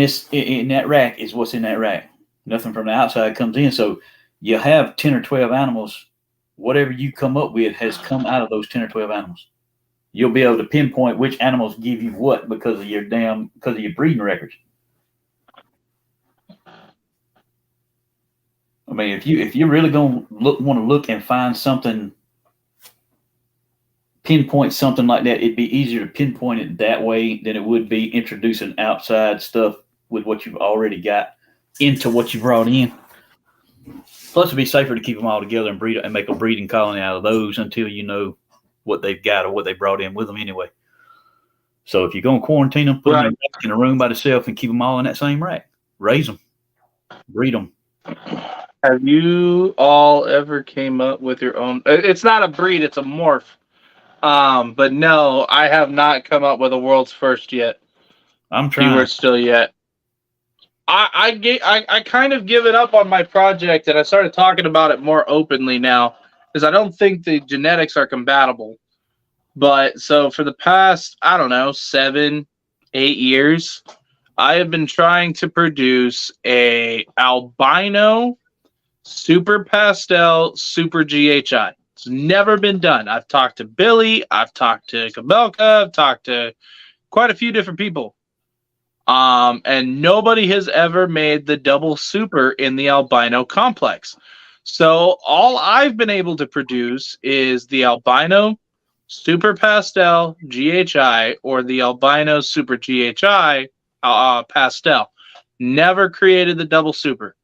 that rack is what's in that rack. Nothing from the outside comes in. So you have 10 or 12 animals. Whatever you come up with has come out of those 10 or 12 animals. You'll be able to pinpoint which animals give you what because of your breeding records. I mean, if you're really gonna want to look and find something, pinpoint something like that, it'd be easier to pinpoint it that way than it would be introducing outside stuff with what you've already got into what you brought in. Plus, it'd be safer to keep them all together and breed and make a breeding colony out of those until you know what they've got or what they brought in with them anyway. So if you're going to quarantine them, put them in a room by themselves and keep them all in that same rack. Raise them. Breed them. Have you all ever came up with your own? It's not a breed, it's a morph. But no, I have not come up with a world's first yet. I'm trying. Keyword still yet. I kind of given up on my project, and I started talking about it more openly now because I don't think the genetics are compatible. But so for the past, I don't know, 7-8 years, I have been trying to produce a albino super pastel super GHI. It's never been done. I've talked to Billy, I've talked to Kabelka, I've talked to quite a few different people. And nobody has ever made the double super in the albino complex. So all I've been able to produce is the albino super pastel GHI or the albino super GHI pastel. Never created the double super.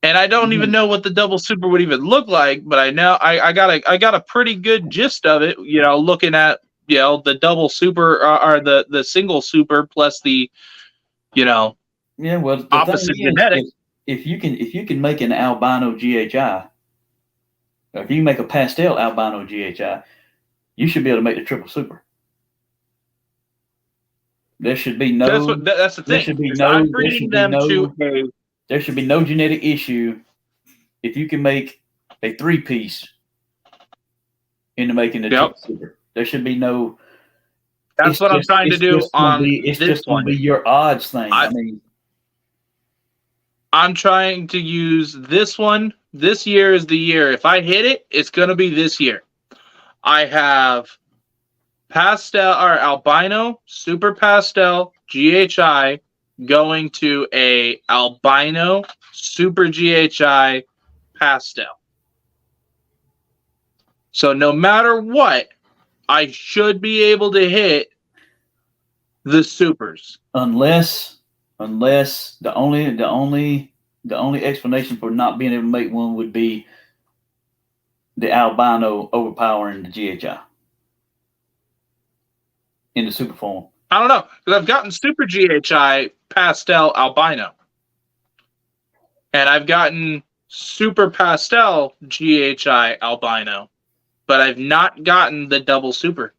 And I don't even know what the double super would even look like, but I know I got a pretty good gist of it, you know, looking at, you know, the double super or the single super plus the, you know, the opposite genetics. If you can make an albino GHI, or if you make a pastel albino GHI, you should be able to make the triple super. There should be no. That's the thing. There should be no. There should be no genetic issue if you can make a 3-piece into making the triple super. There should be no. That's what I'm trying to do on this one. It's just going to be your odds thing. I mean, I'm trying to use this one. This year is the year. If I hit it, it's going to be this year. I have pastel or albino, super pastel, GHI going to a albino, super GHI pastel. So no matter what, I should be able to hit the supers. Unless the only explanation for not being able to make one would be the albino overpowering the GHI in the super form. I don't know, because I've gotten super GHI pastel albino, and I've gotten super pastel GHI albino, but I've not gotten the double super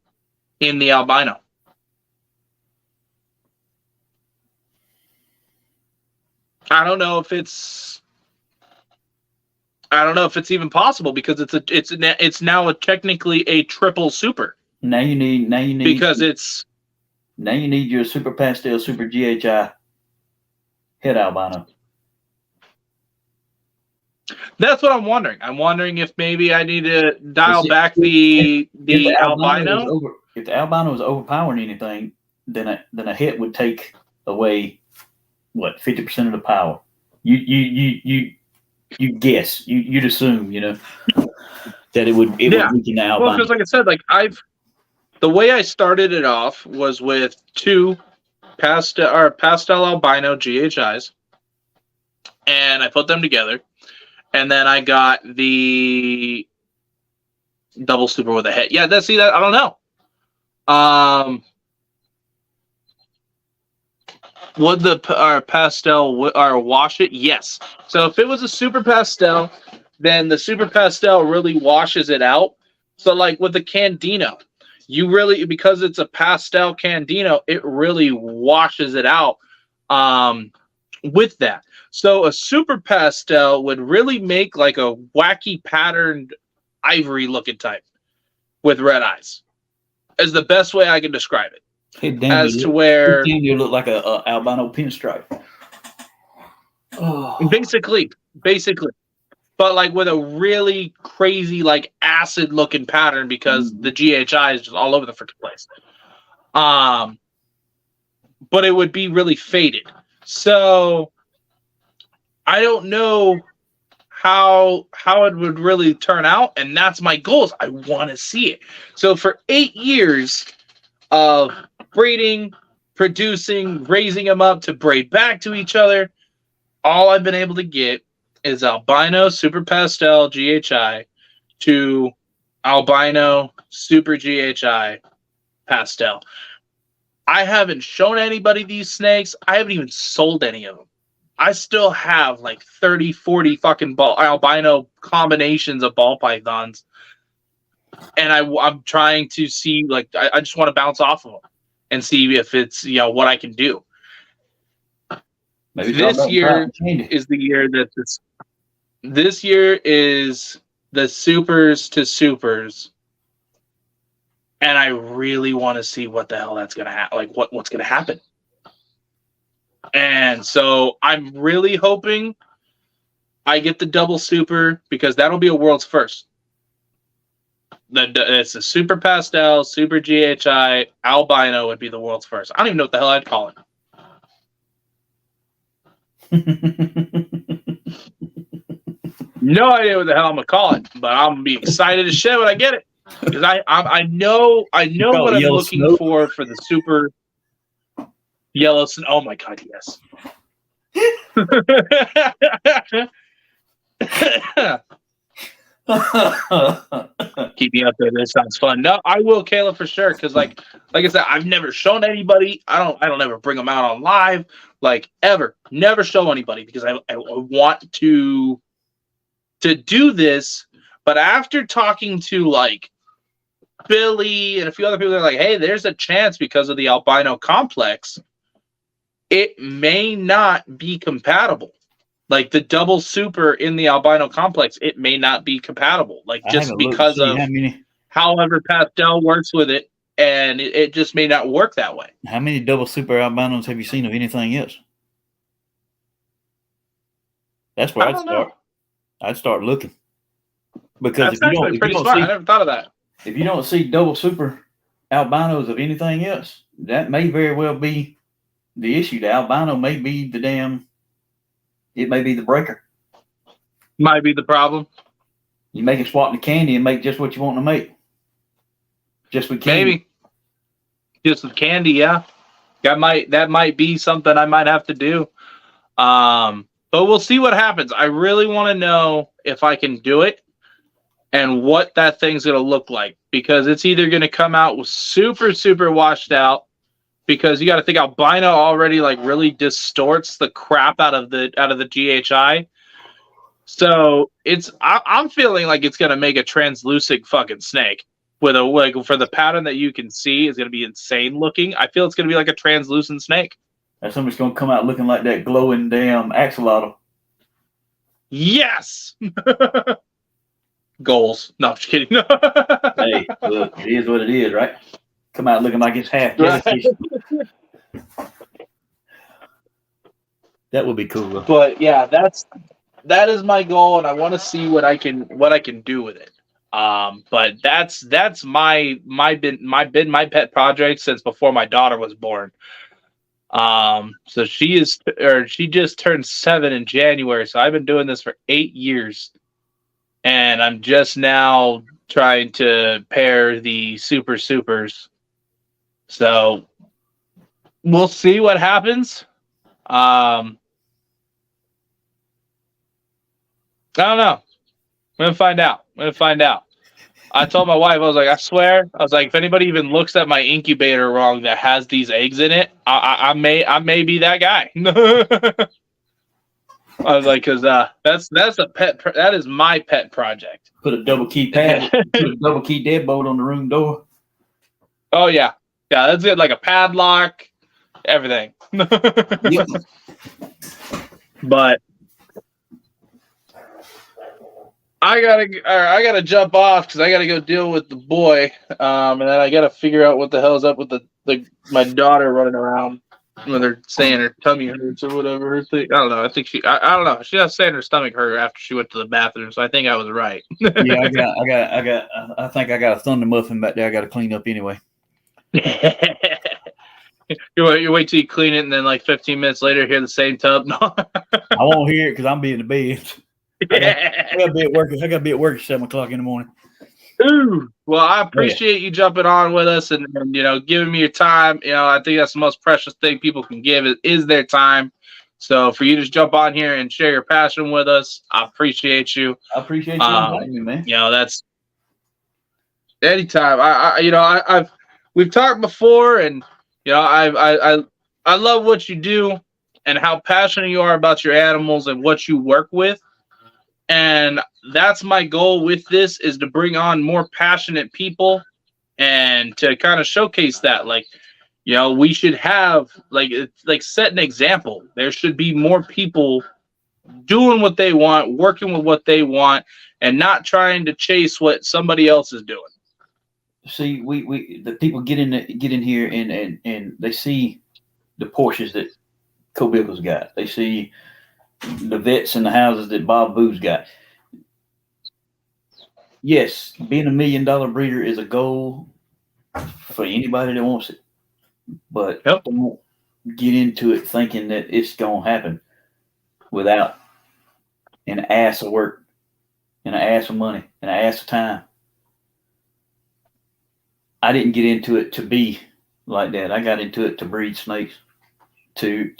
in the albino. I don't know if it's even possible because it's now technically a triple super. Now you need because now you need your super pastel super GHI head albino. That's what I'm wondering. I'm wondering if maybe I need to dial back the albino. If the albino is overpowering anything, then a hit would take away 50% of the power. You guess, you'd assume, that it would weaken the albino. Well, because like I said, the way I started it off was with 2 pastel albino GHIs, and I put them together, and then I got the double super with a head. Yeah, I don't know. Would the pastel or wash it? Yes. So if it was a super pastel, then the super pastel really washes it out. So like with the Candino, you really, because it's a pastel Candino, it really washes it out with that. So a super pastel would really make like a wacky patterned ivory looking type with red eyes. Is the best way I can describe it. As to where you look like a albino pinstripe. Oh. Basically, but like with a really crazy, like acid looking pattern because the GHI is just all over the freaking place. But it would be really faded. So I don't know how it would really turn out, and that's my goals. I want to see it. So for 8 years of breeding, producing, raising them up to braid back to each other, all I've been able to get is albino super pastel GHI to albino super GHI pastel. I haven't shown anybody these snakes. I haven't even sold any of them. I still have like 30, 40 fucking albino combinations of ball pythons. And I'm trying to see, like, I just want to bounce off of them and see if it's, what I can do. Maybe this year is the year that this year is the supers to supers. And I really want to see what the hell that's going to happen. Like what's going to happen. And so I'm really hoping I get the double super because that'll be a world's first. It's a super pastel, super GHI, albino would be the world's first. I don't even know what the hell I'd call it. No idea what the hell I'm gonna call it, but I'm gonna be excited as shit when I get it because I know what I'm looking for the super yellow snow. Oh my god, yes. Keep me up there. This sounds fun. No, I will, Kayla, for sure. Because like I said, I've never shown anybody. I don't ever bring them out on live, like ever. Never show anybody because I want to do this. But after talking to like Billy and a few other people, they're like, hey, there's a chance because of the albino complex, it may not be compatible. Like the double super in the albino complex, it may not be compatible. Like just because of however pastel works with it, and it just may not work that way. How many double super albinos have you seen of anything else? That's where I'd start. Know. I'd start looking. Because that's actually pretty smart. I never thought of that. If you don't see double super albinos of anything else, that may very well be the issue. The albino may be the damn. It may be the breaker. Might be the problem. You make it swap the candy and make just what you want to make. Just with candy. Maybe. Just with candy, yeah. That might be something I might have to do. But we'll see what happens. I really want to know if I can do it and what that thing's going to look like. Because it's either going to come out with super, super washed out. Because you got to think albino already like really distorts the crap out of the GHI. So I'm feeling like it's gonna make a translucent fucking snake with for the pattern that you can see is gonna be insane looking. I feel it's gonna be like a translucent snake. And somebody's gonna come out looking like that glowing damn axolotl. Yes. Goals. No, I'm just kidding. Hey, look, it is what it is, right? Come out looking like it's half jellyfish. Right. That would be cool, though. But yeah, that is my goal, and I want to see what I can do with it. But that's my pet project since before my daughter was born. So she just turned 7 in January, so I've been doing this for 8 years, and I'm just now trying to pair the super supers. So we'll see what happens. I don't know. I'm gonna find out. I told my wife, I was like, I swear, I was like, if anybody even looks at my incubator wrong that has these eggs in it, I may be that guy. I was like, because that's a pet. That is my pet project. Put a double key pad. Put a double key deadbolt on the room door. Oh yeah, that's it. Like a padlock, everything. Yep. But I gotta jump off because I gotta go deal with the boy, and then I gotta figure out what the hell's up with my daughter running around when they're saying her tummy hurts or whatever. Her thing. I don't know. I think I don't know. She was saying her stomach hurt after she went to the bathroom, so I think I was right. Yeah, I think I got a thunder muffin back there. I got to clean up anyway. You wait till you clean it, and then like 15 minutes later, hear the same tub. No. I won't hear it because I'm being in the bed. I gotta be at work. I gotta be at work at 7 o'clock in the morning. Ooh, well, I appreciate you jumping on with us and giving me your time. I think that's the most precious thing people can give is their time. So for you to jump on here and share your passion with us, I appreciate you. I appreciate you inviting me, man. That's anytime. We've talked before, and I love what you do and how passionate you are about your animals and what you work with. And that's my goal with this, is to bring on more passionate people and to kind of showcase that. Like, we should have like set an example. There should be more people doing what they want, working with what they want, and not trying to chase what somebody else is doing. See, we the people get in here and they see the Porsches that Cobickle's got. They see the vets and the houses that Bob Boo's got. Yes, being $1 million breeder is a goal for anybody that wants it. But don't get into it thinking that it's going to happen without an ass of work and an ass of money and an ass of time. I didn't get into it to be like that. I got into it to breed snakes, to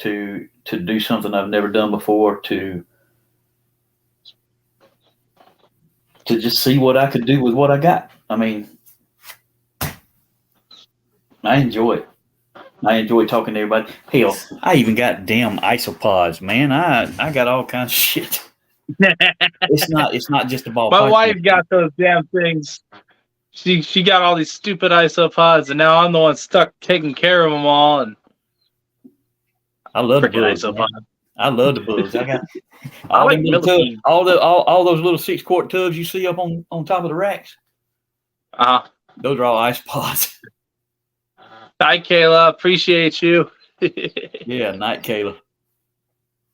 do something I've never done before, to just see what I could do with what I got. I mean, I enjoy it. I enjoy talking to everybody. Hell, I even got damn isopods, man. I got all kinds of shit. It's not just a ball. My wife got those damn things. She got all these stupid isopods, and now I'm the one stuck taking care of them all. And I love the bugs. I love the bugs. I got all them little tubs, all those little 6-quart tubs you see up on top of the racks. Those are all isopods. Hi, Kayla. Appreciate you. Yeah, night, Kayla.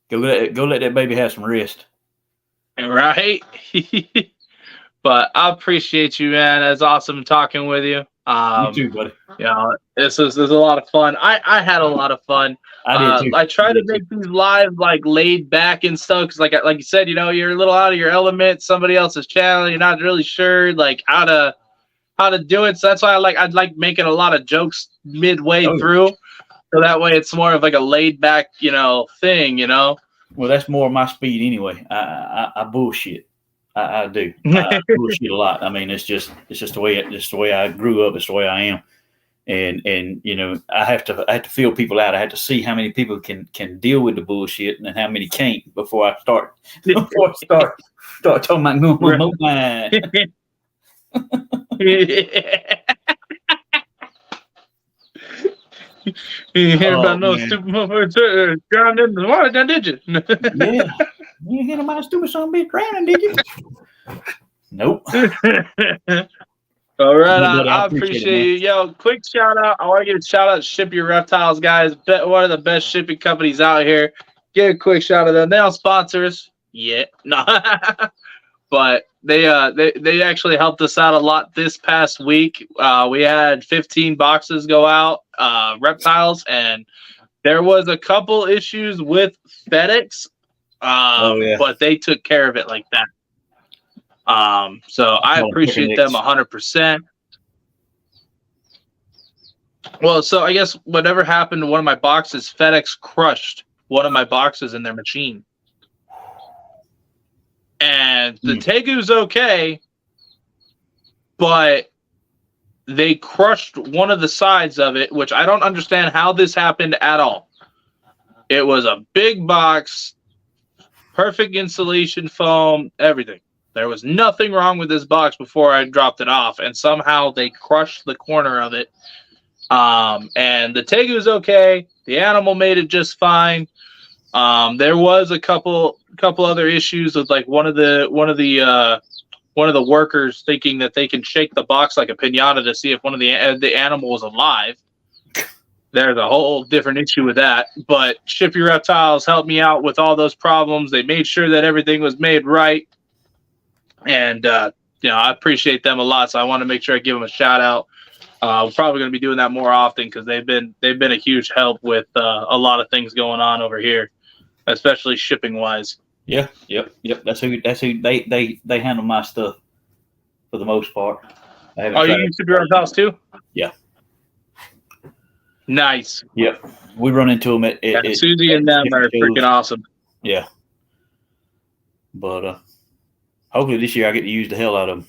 Go let that baby have some rest. Right. But I appreciate you, man. It's awesome talking with you. You too, buddy. This is a lot of fun. I had a lot of fun. I did too. I try to make these live like laid back and stuff because like you said, you're a little out of your element. Somebody else's channel, you're not really sure like how to do it. So that's why I like making a lot of jokes midway through, so that way it's more of like a laid back thing. Well, that's more of my speed anyway. I bullshit. I do. I bullshit a lot. I mean, it's just the way I grew up. It's the way I am. And I have to feel people out. I have to see how many people can deal with the bullshit and how many can't before I start talking about no mind. You hear about no stupid motherfucker drowning in the water, now did you? Yeah. You ain't hear about stupid son of a bitch drowning, did you? Nope. All right, I appreciate you. Yo, quick shout out. I want to give a shout out to Ship Your Reptiles, guys. One of the best shipping companies out here. Give a quick shout out to them. They don't sponsor us yet. No. But they actually helped us out a lot this past week. We had 15 boxes go out, reptiles, and there was a couple issues with FedEx, but they took care of it like that. So I appreciate them 100%. Well, so I guess whatever happened to one of my boxes, FedEx crushed one of my boxes in their machine. And the Tegu's okay, but they crushed one of the sides of it, which I don't understand how this happened at all. It was a big box, perfect insulation foam, everything. There was nothing wrong with this box before I dropped it off, and somehow they crushed the corner of it. And the Tegu was okay. The animal made it just fine. There was a couple other issues with like one of the workers thinking that they can shake the box like a piñata to see if one of the animal was alive. There's a whole different issue with that. But Ship Your Reptiles helped me out with all those problems. They made sure that everything was made right. And, I appreciate them a lot. So I want to make sure I give them a shout out. We're probably going to be doing that more often because they've been a huge help with a lot of things going on over here, especially shipping wise. Yeah, yep. That's who they handle my stuff for the most part. Oh, you use Ship Your Reptiles too? Yeah. Nice. Yep. We run into them at Susie and them are freaking awesome. Yeah. But hopefully this year I get to use the hell out of them.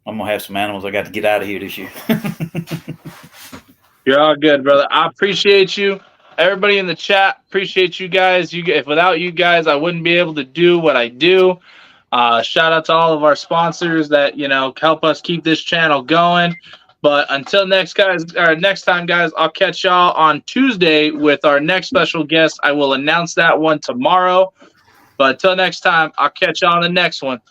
I'm gonna have some animals I got to get out of here this year. You're all good, brother. I appreciate you. Everybody in the chat, appreciate you guys. If without you guys, I wouldn't be able to do what I do. Shout out to all of our sponsors that help us keep this channel going. But until next time, guys, I'll catch y'all on Tuesday with our next special guest. I will announce that one tomorrow. But until next time, I'll catch y'all on the next one.